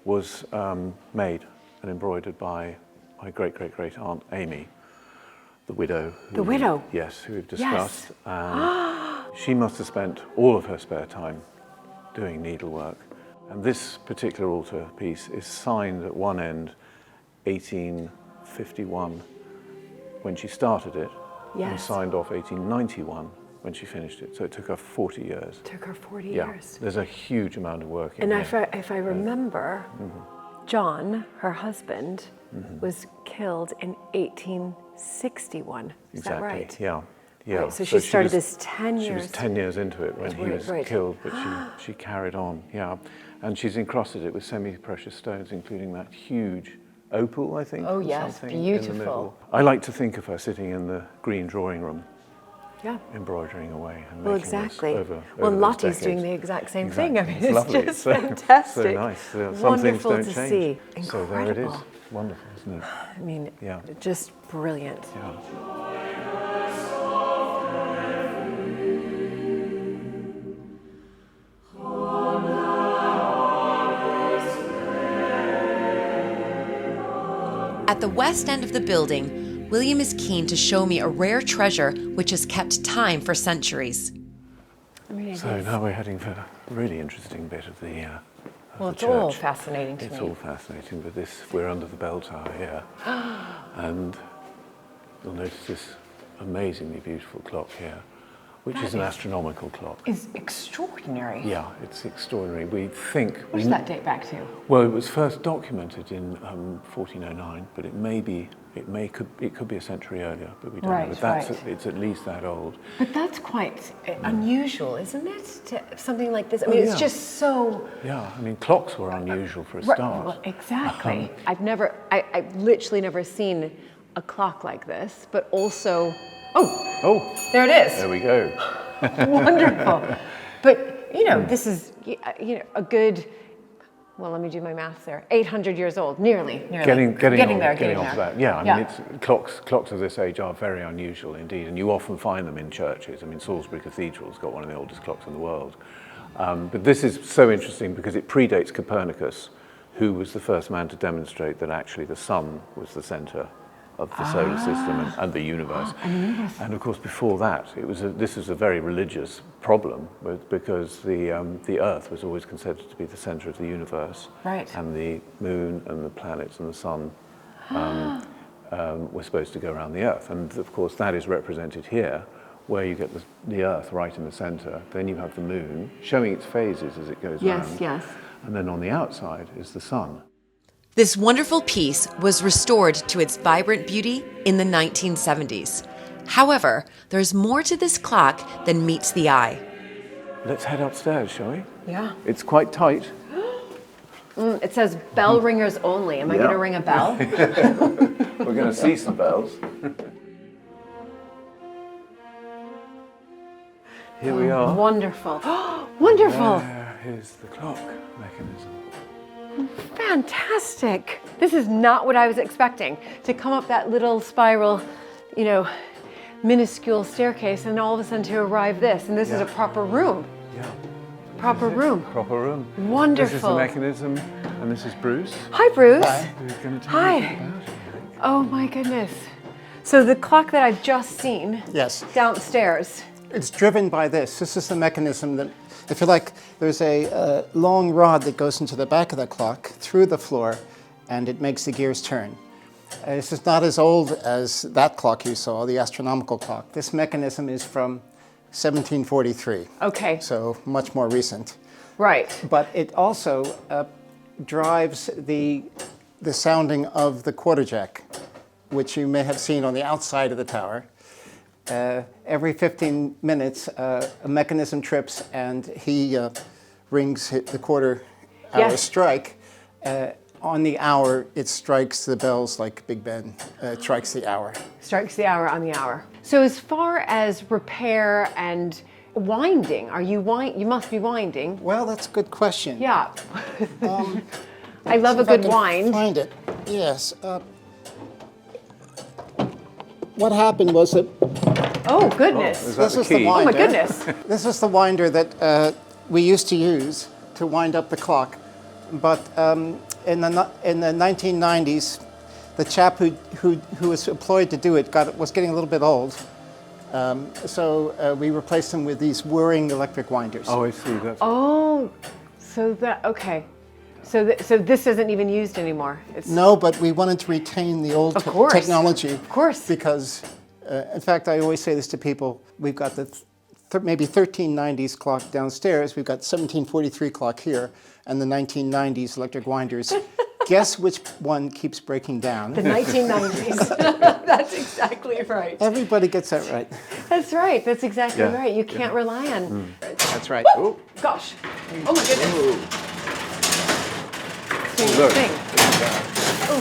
was made and embroidered by my great-great-great-aunt Amy, the widow. The widow? Yes, who we've discussed. Yes. She must have spent all of her spare time doing needlework. And this particular altarpiece is signed at one end 1851 when she started it, and signed off 1891 when she finished it. So it took her 40 years. It took her 40 yeah. years. There's a huge amount of work in and here. if I remember, John, her husband, was killed in 1861. Is that right? Yeah. Yeah. Right, so she started this 10 years. She was 10 years into it when he was killed, but she carried on. Yeah. And she's encrusted it with semi-precious stones, including that huge opal, I think. Oh yes, beautiful. I like to think of her sitting in the green drawing room, yeah, embroidering away and well, making exactly. this over Lottie's decades. doing the exact same thing. I mean, it's lovely. just so, fantastic. So nice. Some Wonderful things don't to change. see. So there it is. Wonderful, isn't it? I mean, just brilliant. Yeah. At the west end of the building, William is keen to show me a rare treasure which has kept time for centuries. So now we're heading for a really interesting bit of the well, it's church. all fascinating to me. It's all fascinating, but we're under the bell tower here, and you'll notice this amazingly beautiful clock here, which is an astronomical clock. It's extraordinary. Yeah, it's extraordinary. We think... What does that date back to? Well, it was first documented in 1409, but it could be a century earlier, but we don't know. But it's at least that old. But that's quite unusual, isn't it? Something like this. I mean, it's just so... Yeah, I mean, clocks were unusual for a start. Well, exactly. I've literally never seen a clock like this, but also... Oh, there it is. There we go. Wonderful. But, this is, a good, well, let me do my math there, 800 years old, nearly. Getting there. Onto that. Yeah, I mean, clocks of this age are very unusual indeed, and you often find them in churches. I mean, Salisbury Cathedral's got one of the oldest clocks in the world. But this is so interesting because it predates Copernicus, who was the first man to demonstrate that actually the sun was the centre of the solar system and the universe. And of course, before that, this was a very religious problem because the Earth was always considered to be the centre of the universe, and the moon and the planets and the sun were supposed to go around the Earth. And of course, that is represented here, where you get the Earth right in the centre. Then you have the moon showing its phases as it goes round. Yes. And then on the outside is the sun. This wonderful piece was restored to its vibrant beauty in the 1970s. However, there's more to this clock than meets the eye. Let's head upstairs, shall we? Yeah. It's quite tight. It says bell ringers only. Am I going to ring a bell? We're going to see some bells. Here we are. Wonderful. Wonderful. There is the clock mechanism. Fantastic. This is not what I was expecting. To come up that little spiral, minuscule staircase and all of a sudden to arrive this. And this is a proper room. Yeah. Proper room. Proper room. Wonderful. This is the mechanism, and this is Bruce. Hi, Bruce. Hi. Who's going to tell you about it? Oh my goodness. So the clock that I've just seen downstairs. It's driven by this. This is the mechanism that, if you like, there's a long rod that goes into the back of the clock through the floor, and it makes the gears turn. This is not as old as that clock you saw, the astronomical clock. This mechanism is from 1743. Okay. So much more recent. Right. But it also drives the sounding of the quarterjack, which you may have seen on the outside of the tower. Every 15 minutes, a mechanism trips and he rings the quarter hour strike. On the hour, it strikes the bells like Big Ben strikes the hour. Strikes the hour on the hour. So as far as repair and winding, you must be winding. Well, that's a good question. Yeah. I love a good wind. Find it. Yes. What happened was that... Oh, goodness. This is the winder. Oh, my goodness. This is the winder that we used to use to wind up the clock. But in the 1990s, the chap who was employed to do it was getting a little bit old. So we replaced them with these whirring electric winders. Oh, I see. That's Oh, so that, okay. So this isn't even used anymore? No, but we wanted to retain the old technology. Of course. Because, in fact, I always say this to people, we've got the maybe 1390s clock downstairs, we've got 1743 clock here, and the 1990s electric winders. Guess which one keeps breaking down? The 1990s. That's exactly right. Everybody gets that right. That's right. That's exactly right. You can't rely on. That's right. Woo! Gosh. Oh my goodness. Doing Look. thing. Oh.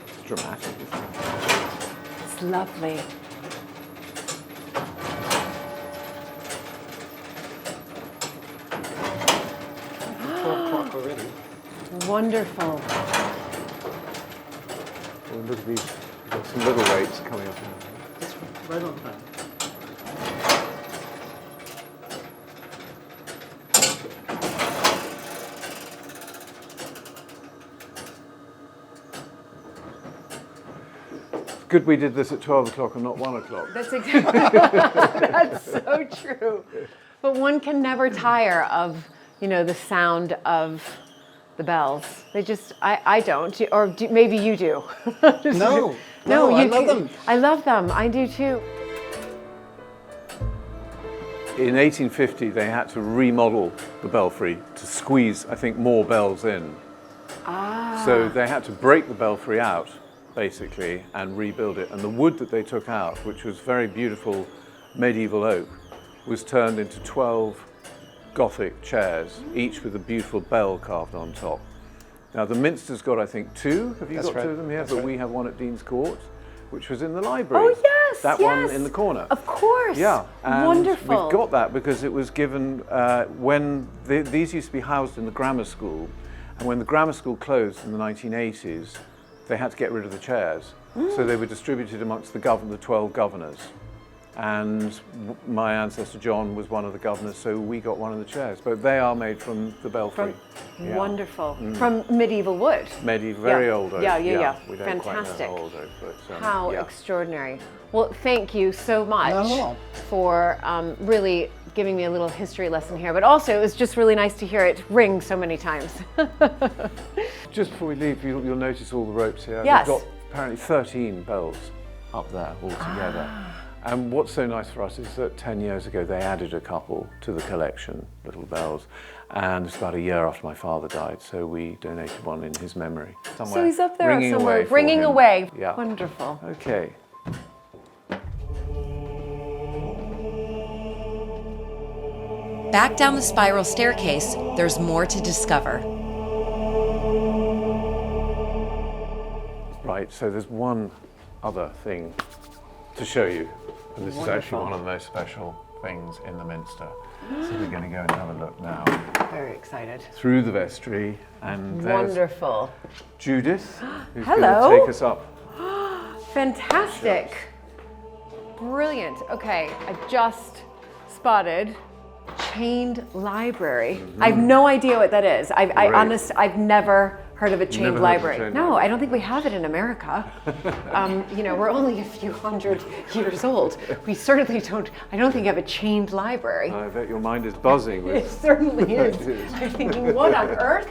It's dramatic, isn't it? It's lovely. Already. Wonderful. Oh, look at these. We've got some little weights coming up now. It's right on time. Good we did this at 12 o'clock and not 1 o'clock. That's exactly. That's so true. But one can never tire of, you know, the sound of the bells. They just, I don't, or maybe you do. No, I love them. I love them. I do too. In 1850, they had to remodel the belfry to squeeze, I think, more bells in. Ah. So they had to break the belfry out, basically, and rebuild it. And the wood that they took out, which was very beautiful medieval oak, was turned into 12 Gothic chairs, each with a beautiful bell carved on top. Now the Minster's got, I think, 2. Have you That's got right. 2 of them here? That's But right. we have one at Dean's Court, which was in the library. Oh yes, that yes. one in the corner. Of course. Yeah, and Wonderful. we got that because it was given when these used to be housed in the grammar school, and when the grammar school closed in the 1980s, they had to get rid of the chairs. So they were distributed amongst the 12 governors. And my ancestor John was one of the governors, so we got one of the chairs. But they are made from the belfry. Yeah. Wonderful. From medieval wood. Medieval, very old oak. Yeah. We don't quite know Fantastic. how old oak, but, How yeah. extraordinary. Well, thank you so much for really giving me a little history lesson here. But also, it was just really nice to hear it ring so many times. Just before we leave, you'll notice all the ropes here. Yes. We've got apparently 13 bells up there all together. And what's so nice for us is that 10 years ago they added a couple to the collection, little bells, and it's about a year after my father died, so we donated one in his memory. So he's up there ringing somewhere, away for ringing him. away. Yeah. Wonderful. Okay. Back down the spiral staircase, there's more to discover. Right, so there's one other thing to show you, and this is actually one of the most special things in the Minster. So we're going to go and have a look now. Very excited. Through the vestry, and there's Wonderful. Judith, who's Hello. going to take us up. Fantastic. Brilliant. Okay, I just spotted chained library. I have no idea what that is. I've never heard of a chained library. No, I don't think we have it in America. You know, we're only a few hundred years old. We certainly don't, I don't think I have a chained library. I bet your mind is buzzing with It certainly is. ideas. I'm thinking, what on earth?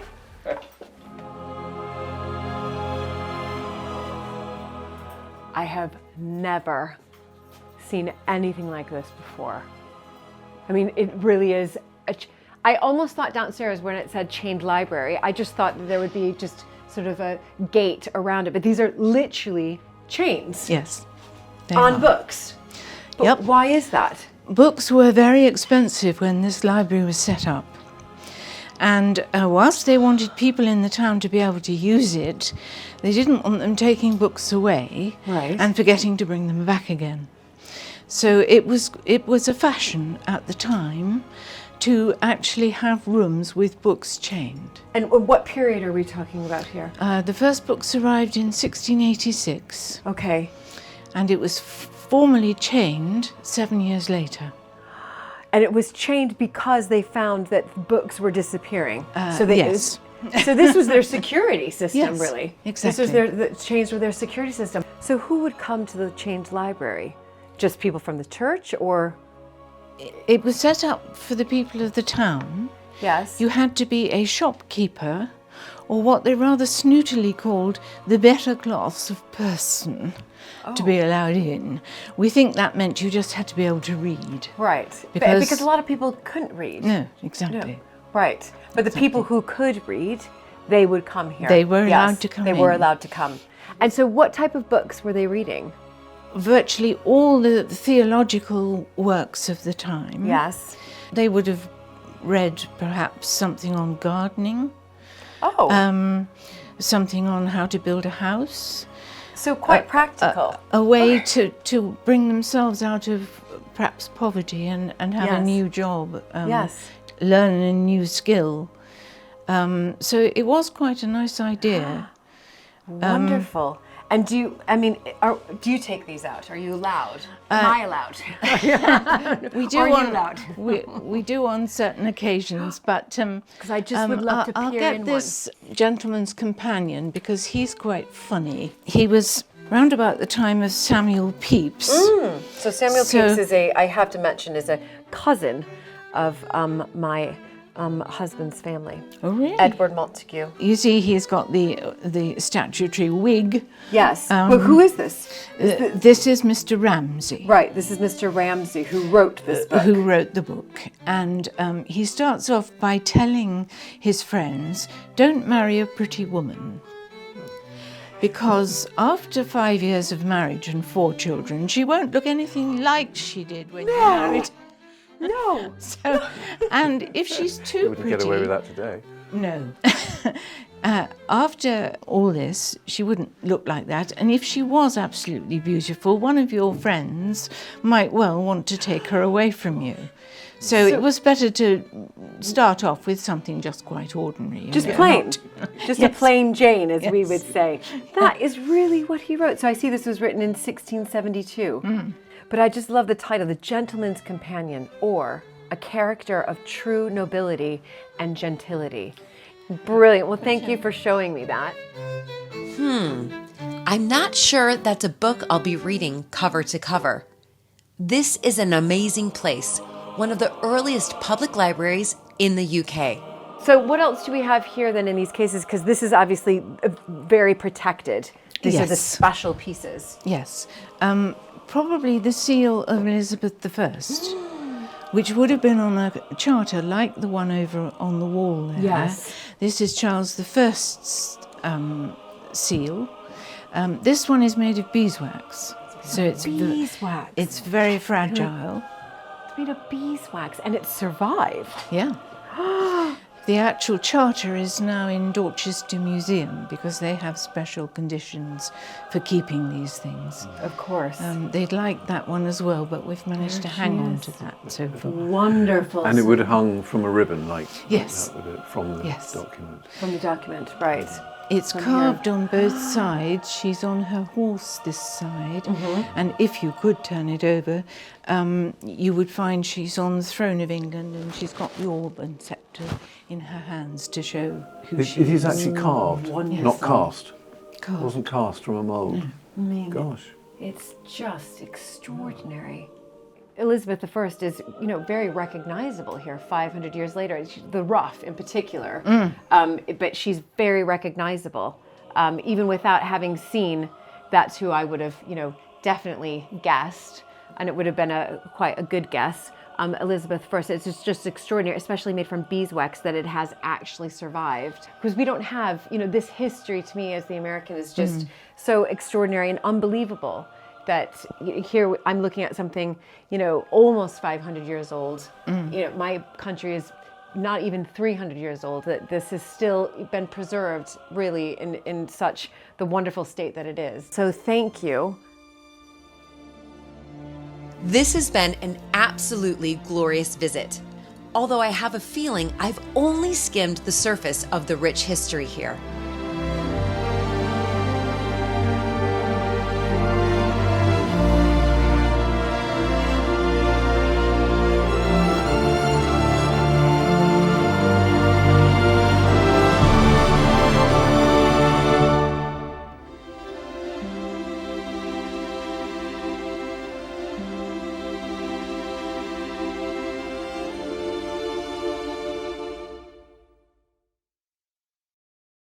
I have never seen anything like this before. I mean, it really is. I almost thought downstairs when it said chained library, I just thought that there would be just sort of a gate around it, but these are literally chains. Yes. On books. But why is that? Books were very expensive when this library was set up. And whilst they wanted people in the town to be able to use it, they didn't want them taking books away and forgetting to bring them back again. So it was a fashion at the time to actually have rooms with books chained. And what period are we talking about here? The first books arrived in 1686. Okay. And it was formally chained 7 years later. And it was chained because they found that books were disappearing. Yes. So this was their security system, Yes, really. exactly. This was the change with their security system. So who would come to the Change Library? Just people from the church, or? It was set up for the people of the town. Yes. You had to be a shopkeeper, or what they rather snootily called the better class of person to be allowed in. We think that meant you just had to be able to read. Right. Because a lot of people couldn't read. No, exactly. No. Right. But the people who could read, they would come here. They were allowed to come in. They were allowed to come. And so what type of books were they reading? Virtually all the theological works of the time. Yes. They would have read perhaps something on gardening. Oh. Something on how to build a house. So quite practical. A way to bring themselves out of perhaps poverty and have a new job. Learn a new skill. So it was quite a nice idea. Wonderful. And do you take these out? Are you allowed? Am I allowed? We do Are you on allowed? we do on certain occasions, but because I just would love to I'll peer get in this gentleman's companion because he's quite funny. He was round about the time of Samuel Pepys. So Samuel Pepys is I have to mention, is a cousin of my husband's family. Oh, really? Edward Montague. You see, he's got the statutory wig. Yes. Well, who is this? This is Mr. Ramsay. Right. This is Mr. Ramsay, who wrote this book. Who wrote the book. And he starts off by telling his friends, don't marry a pretty woman. Because after 5 years of marriage and 4 children, she won't look anything like she did when you married. No. So, and if she's too wouldn't pretty, get away with that today. No. After all this, she wouldn't look like that. And if she was absolutely beautiful, one of your friends might well want to take her away from you. So it was better to start off with something just quite ordinary. Just plain. Just a plain Jane, as we would say. That is really what he wrote. So I see this was written in 1672. But I just love the title, The Gentleman's Companion, or A Character of True Nobility and Gentility. Brilliant. Well, thank you for showing me that. I'm not sure that's a book I'll be reading cover to cover. This is an amazing place, one of the earliest public libraries in the UK. So what else do we have here then in these cases? Because this is obviously very protected. These are the special pieces. Yes. Probably the seal of Elizabeth I, which would have been on a charter like the one over on the wall there. Yes. This is Charles I's seal. This one is made of beeswax. So it's beeswax. It's very fragile. It's made of beeswax and it survived. Yeah. The actual charter is now in Dorchester Museum because they have special conditions for keeping these things. Of course. They'd like that one as well, but we've managed to hang on to that so far. Wonderful. And it would have hung from a ribbon, like yes. that would have, from the document. From the document, right. It's carved on both sides. She's on her horse this side, and if you could turn it over, you would find she's on the throne of England and she's got the orb and sceptre in her hands to show who she is. It is actually carved, not cast. Carved. It wasn't cast from a mould. Gosh. It's just extraordinary. Elizabeth I is, very recognizable here 500 years later. The ruff in particular, but she's very recognizable. Even without having seen, that's who I would have, definitely guessed, and it would have been quite a good guess. Elizabeth I, it's just extraordinary, especially made from beeswax, that it has actually survived. Because we don't have, this history to me as the American is just so extraordinary and unbelievable. That here I'm looking at something, almost 500 years old. My country is not even 300 years old. That this has still been preserved, really, in such the wonderful state that it is. So thank you. This has been an absolutely glorious visit. Although I have a feeling I've only skimmed the surface of the rich history here.